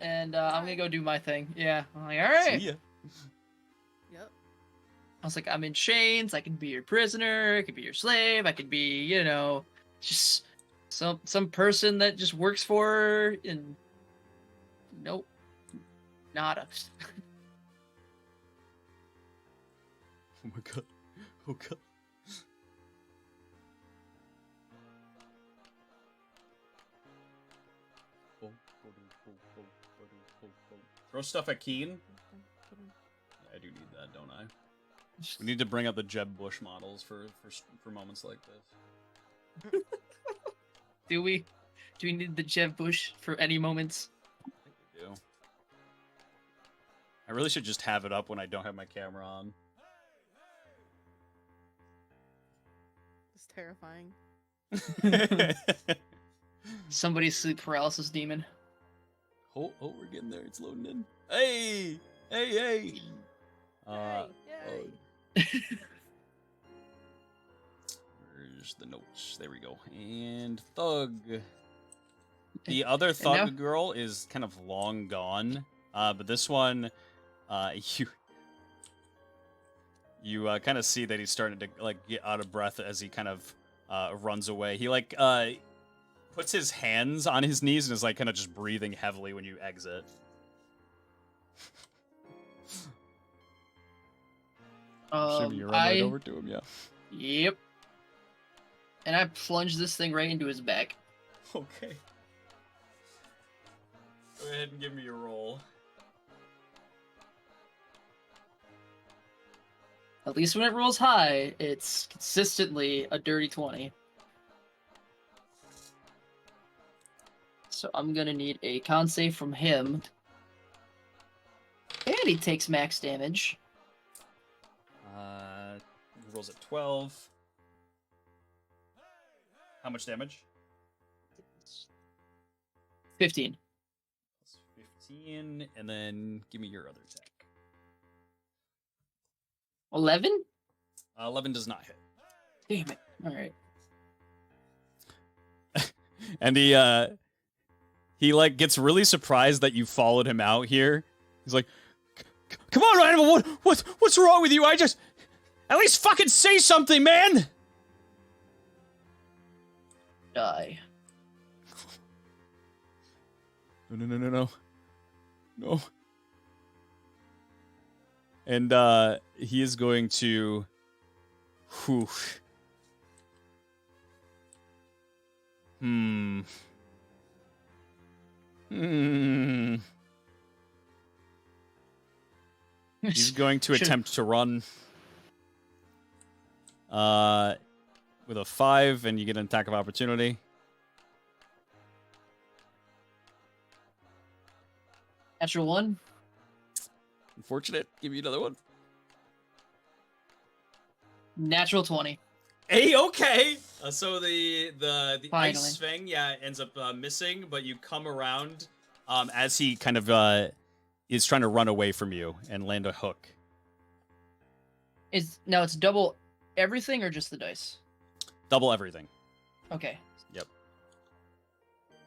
and I'm gonna go do my thing. Yeah, I'm like, all right. See ya. Yep. I was like, I'm in chains. I can be your prisoner. I can be your slave. I can be, you know, just some person that just works for her. And nope, nada. Oh my god. Oh god. Throw stuff at Keen. Yeah, I do need that, don't I? We need to bring up the Jeb Bush models for moments like this. Do we? Do we need the Jeb Bush for any moments? I think we do. I really should just have it up when I don't have my camera on. It's terrifying. Somebody's sleep paralysis demon. Oh, we're getting there. It's loading in. Hey! Yay! Where's the notes? There we go. And Thug. The other Thug girl is kind of long gone. But this one, you kind of see that he's starting to like get out of breath as he kind of runs away. He like puts his hands on his knees and is like kind of just breathing heavily when you exit. Assuming you run right over to him, yeah. Yep. And I plunge this thing right into his back. Okay. Go ahead and give me your roll. At least when it rolls high, it's consistently a dirty 20. So I'm gonna need a con save from him. And he takes max damage. He rolls at 12. How much damage? 15. Plus 15, and then give me your other attack. 11? 11 does not hit. Damn it. Alright. And he like gets really surprised that you followed him out here. He's like, "Come on, Animal, what's wrong with you? I just at least fucking say something, man!" Die. No. And he is going to whew. He's going to attempt to run. With a 5, and you get an attack of opportunity. Natural 1. Unfortunate. Give me another one. Natural 20. Hey, okay. So the Finally. ice thing, ends up missing, but you come around as he kind of is trying to run away from you and land a hook. Now it's double everything or just the dice? Double everything. Okay. Yep.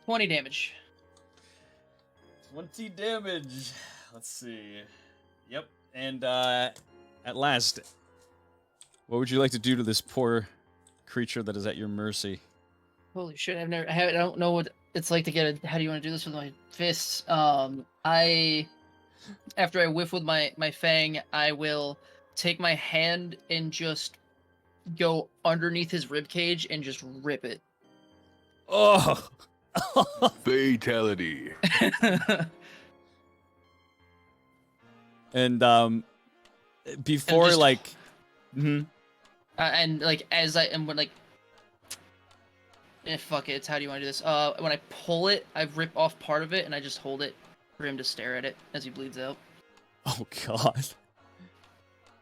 20 damage. 20 damage. Let's see. Yep. And at last, what would you like to do to this poor creature that is at your mercy? Holy shit! I don't know what it's like to get how do you want to do this with my fists? After I whiff with my fang, I will take my hand and just go underneath his rib cage and just rip it. Oh. Fatality. And before And just- like and like as I am when like fuck it, it's how do you want to do this? When I pull it, I rip off part of it and I just hold it for him to stare at it as he bleeds out. Oh god.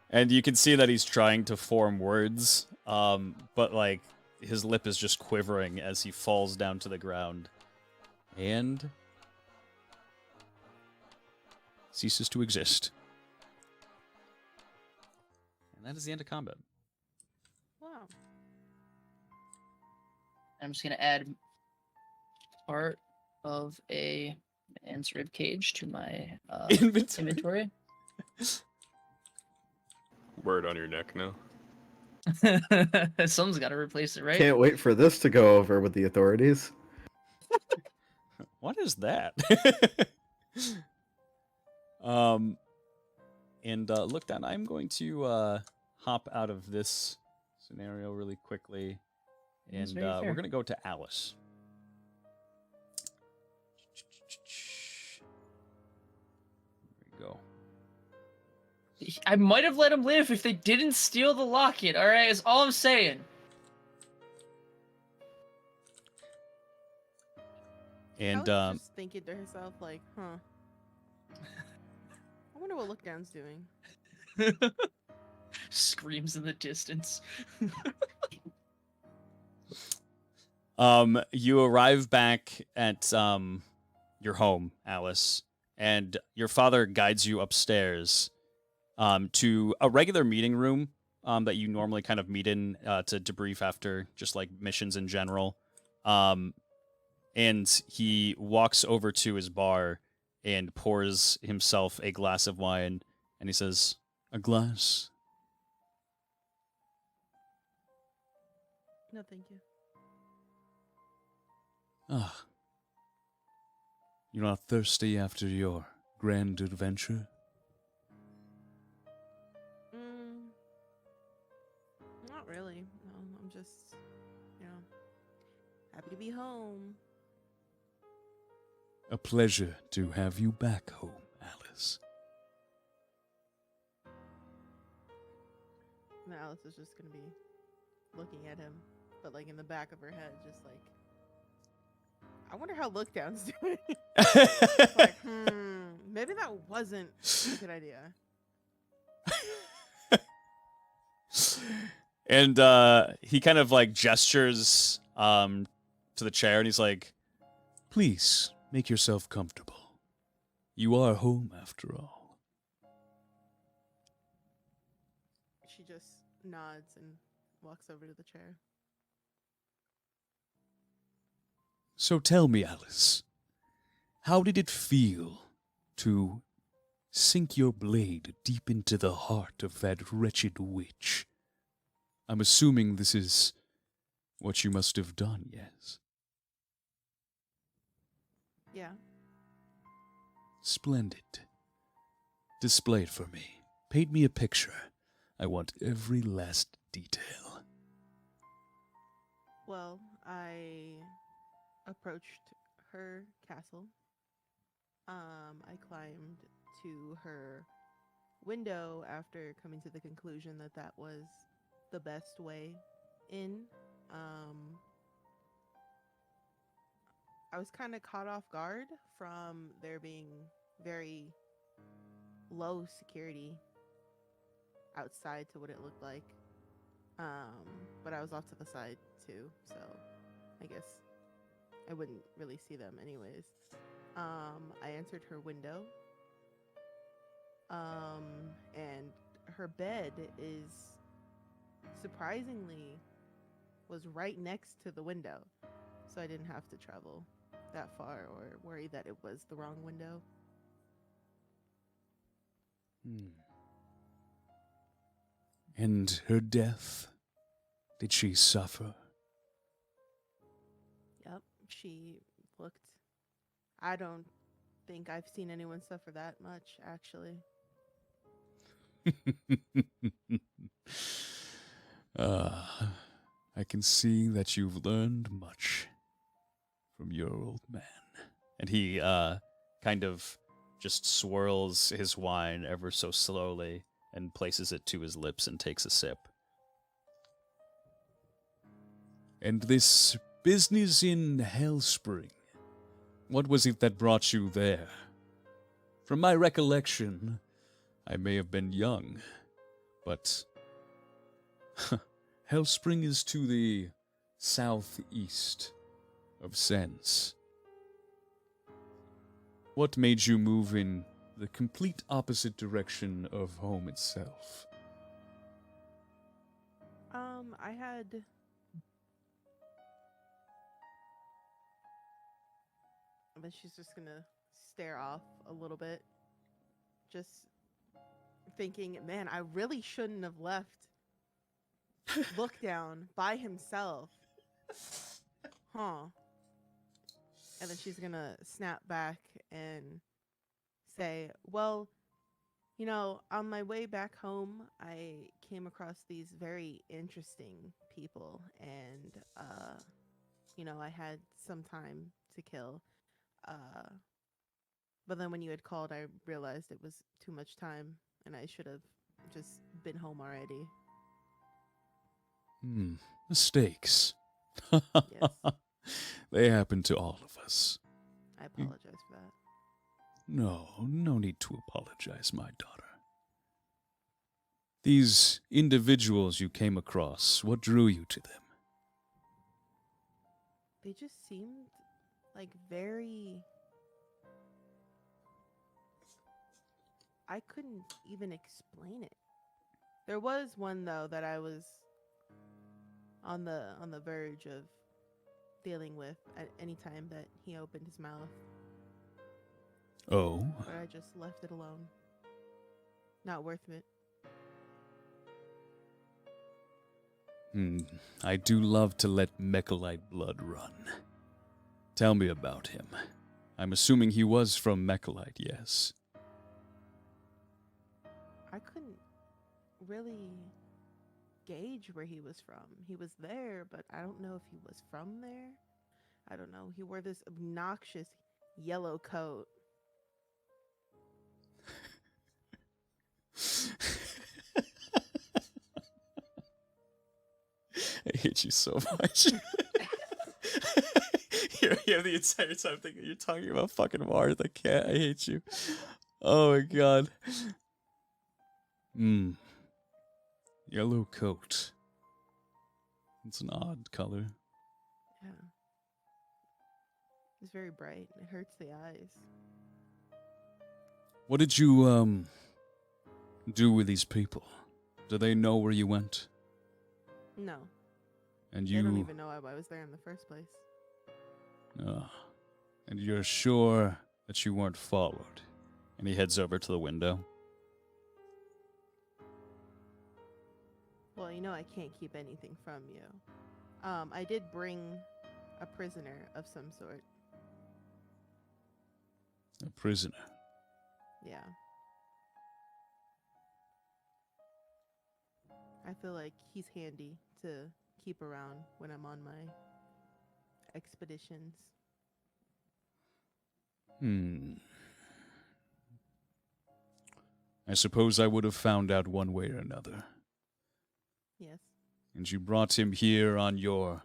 And you can see that he's trying to form words, but like his lip is just quivering as he falls down to the ground. And ceases to exist. And that is the end of combat. Wow. I'm just gonna add part of a man's rib cage to my inventory. Word on your neck now. Someone's got to replace it, right? Can't wait for this to go over with the authorities. What is that? Look down. I'm going to hop out of this scenario really quickly, and That's very fair. we're gonna go to Alice. Go. I might have let him live if they didn't steal the locket, alright? That's all I'm saying. And Alex just thinking to herself, like, huh. I wonder what Lookdown's doing. Screams in the distance. you arrive back at your home, Alice, and your father guides you upstairs to a regular meeting room that you normally kind of meet in to debrief after just like missions in general. And he walks over to his bar and pours himself a glass of wine, and he says, "A glass?" No, thank you. Ah. You're not thirsty after your grand adventure? Not really. No, I'm just, happy to be home. A pleasure to have you back home, Alice. And Alice is just gonna be looking at him, but like in the back of her head, just like, I wonder how Lookdown's doing. Like, maybe that wasn't a good idea. And he kind of like gestures to the chair, and he's like, Please, make yourself comfortable. You are home after all. She just nods and walks over to the chair. So tell me, Alice, how did it feel to sink your blade deep into the heart of that wretched witch? I'm assuming this is what you must have done, yes? Yeah. Splendid. Display it for me. Paint me a picture. I want every last detail. Well, I approached her castle. I climbed to her window after coming to the conclusion that that was the best way in. I was kind of caught off guard from there being very low security outside to what it looked like. But I was off to the side too, so I guess I wouldn't really see them anyways. I answered her window. And her bed is surprisingly was right next to the window. So I didn't have to travel that far or worry that it was the wrong window. And her death? Did she suffer? Yep, she looked. I don't think I've seen anyone suffer that much, actually. I can see that you've learned much from your old man. and he kind of just swirls his wine ever so slowly and places it to his lips and takes a sip. And this business in Hellspring, what was it that brought you there? From my recollection, I may have been young, but Hellspring is to the southeast of Sens. What made you move in the complete opposite direction of home itself? I had and then she's just gonna stare off a little bit. Just thinking, man, I really shouldn't have left Lookdown by himself. Huh. And then she's gonna snap back and say, well, on my way back home, I came across these very interesting people, and, I had some time to kill. But then when you had called, I realized it was too much time, and I should have just been home already. Mistakes. Yes. They happen to all of us. I apologize for that. No need to apologize, my daughter. These individuals you came across, what drew you to them? They just seemed like very... I couldn't even explain it. There was one though that I was on the verge of dealing with at any time that he opened his mouth. Oh? But I just left it alone. Not worth it. I do love to let Mechalite blood run. Tell me about him. I'm assuming he was from Mechalite, yes? I couldn't really gauge where he was from. He was there, but I don't know if he was from there. I don't know. He wore this obnoxious yellow coat. I hate you so much. You're the entire time thinking you're talking about fucking Marth. I can't. I hate you. Oh my god. Yellow coat. It's an odd color. Yeah. It's very bright. It hurts the eyes. What did you, do with these people? Do they know where you went? No. And They don't even know I was there in the first place. And you're sure that you weren't followed? And he heads over to the window. Well, you know I can't keep anything from you. I did bring a prisoner of some sort. A prisoner. Yeah. I feel like he's handy to keep around when I'm on my expeditions. I suppose I would have found out one way or another. Yes. And you brought him here on your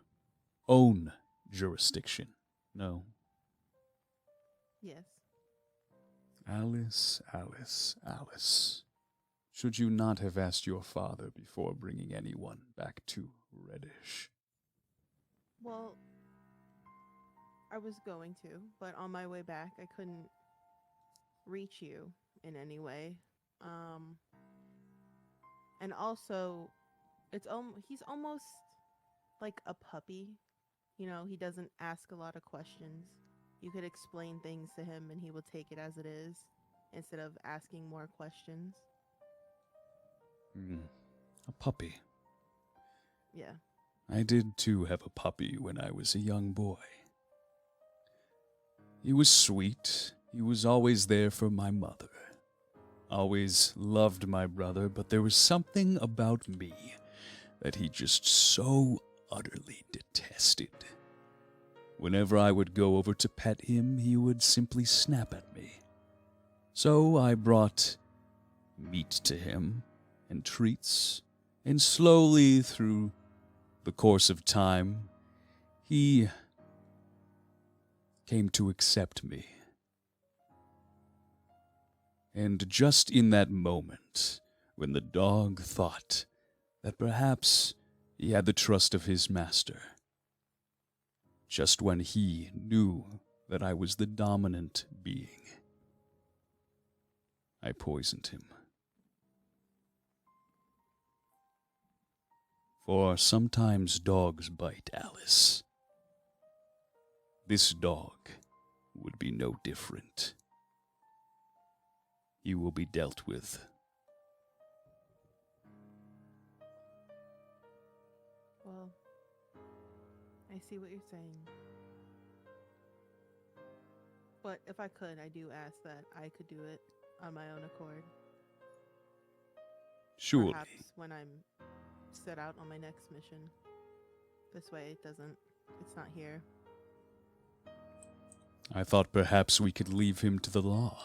own jurisdiction, no? Yes. Alice, Alice, Alice. Should you not have asked your father before bringing anyone back to Reddish? Well, I was going to, but on my way back, I couldn't reach you in any way. And also, he's almost like a puppy. You know, he doesn't ask a lot of questions. You could explain things to him and he will take it as it is instead of asking more questions. A puppy. Yeah. I did too have a puppy when I was a young boy. He was sweet. He was always there for my mother. Always loved my brother, but there was something about me that he just so utterly detested. Whenever I would go over to pet him, he would simply snap at me. So I brought meat to him and treats, and slowly through the course of time, he came to accept me. And just in that moment, when the dog thought that perhaps he had the trust of his master, just when he knew that I was the dominant being, I poisoned him. For sometimes dogs bite, Alice. This dog would be no different. You will be dealt with. Well, I see what you're saying. But if I could, I do ask that I could do it on my own accord. Surely. Perhaps when I'm set out on my next mission. This way it's not here. I thought perhaps we could leave him to the law.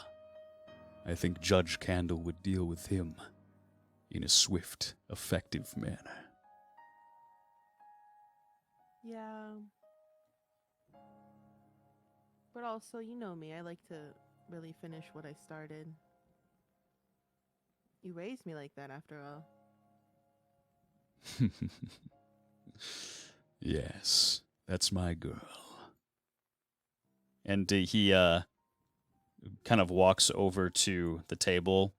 I think Judge Candle would deal with him in a swift, effective manner. Yeah. But also, you know me, I like to really finish what I started. You raised me like that after all. Yes, that's my girl. And he kind of walks over to the table,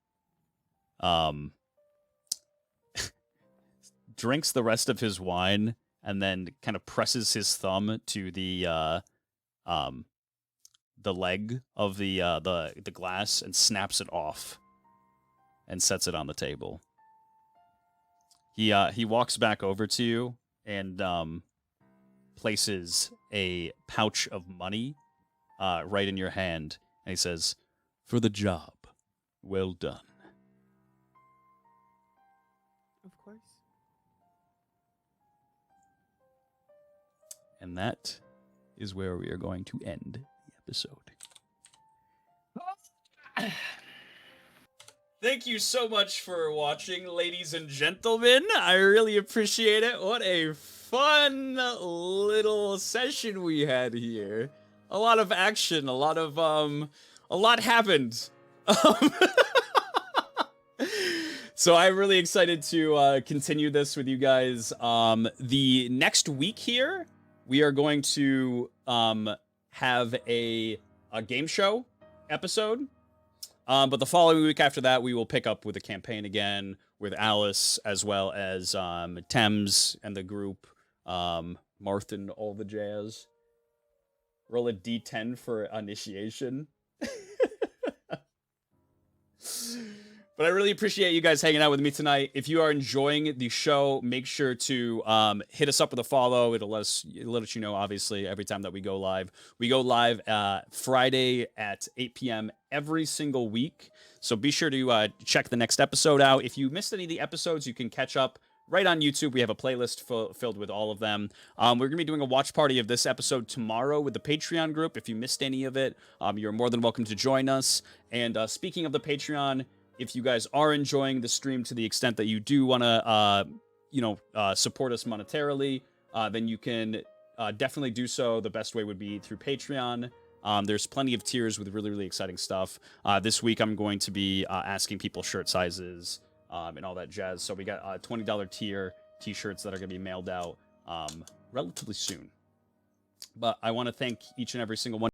drinks the rest of his wine, and then kind of presses his thumb to the leg of the glass and snaps it off and sets it on the table. He walks back over to you and places a pouch of money right in your hand, and he says, For the job, well done. Of course. And that is where we are going to end the episode. Thank you so much for watching, ladies and gentlemen. I really appreciate it. What a fun little session we had here. A lot of action, a lot happened. So I'm really excited to continue this with you guys. The next week here, we are going to have a game show episode. But the following week after that, we will pick up with a campaign again with Alice, as well as Thames and the group, Marth and all the jazz. Roll a d10 for initiation. But I really appreciate you guys hanging out with me tonight. If you are enjoying the show, make sure to hit us up with a follow. It'll let us know, obviously, every time that we go live. We go live Friday at 8 p.m. every single week. So be sure to check the next episode out. If you missed any of the episodes, you can catch up right on YouTube. We have a playlist filled with all of them. We're going to be doing a watch party of this episode tomorrow with the Patreon group. If you missed any of it, you're more than welcome to join us. And speaking of the Patreon, if you guys are enjoying the stream to the extent that you do want to, support us monetarily, then you can definitely do so. The best way would be through Patreon. There's plenty of tiers with really, really exciting stuff. This week, I'm going to be asking people shirt sizes and all that jazz. So we got a $20 tier t-shirts that are going to be mailed out relatively soon. But I want to thank each and every single one.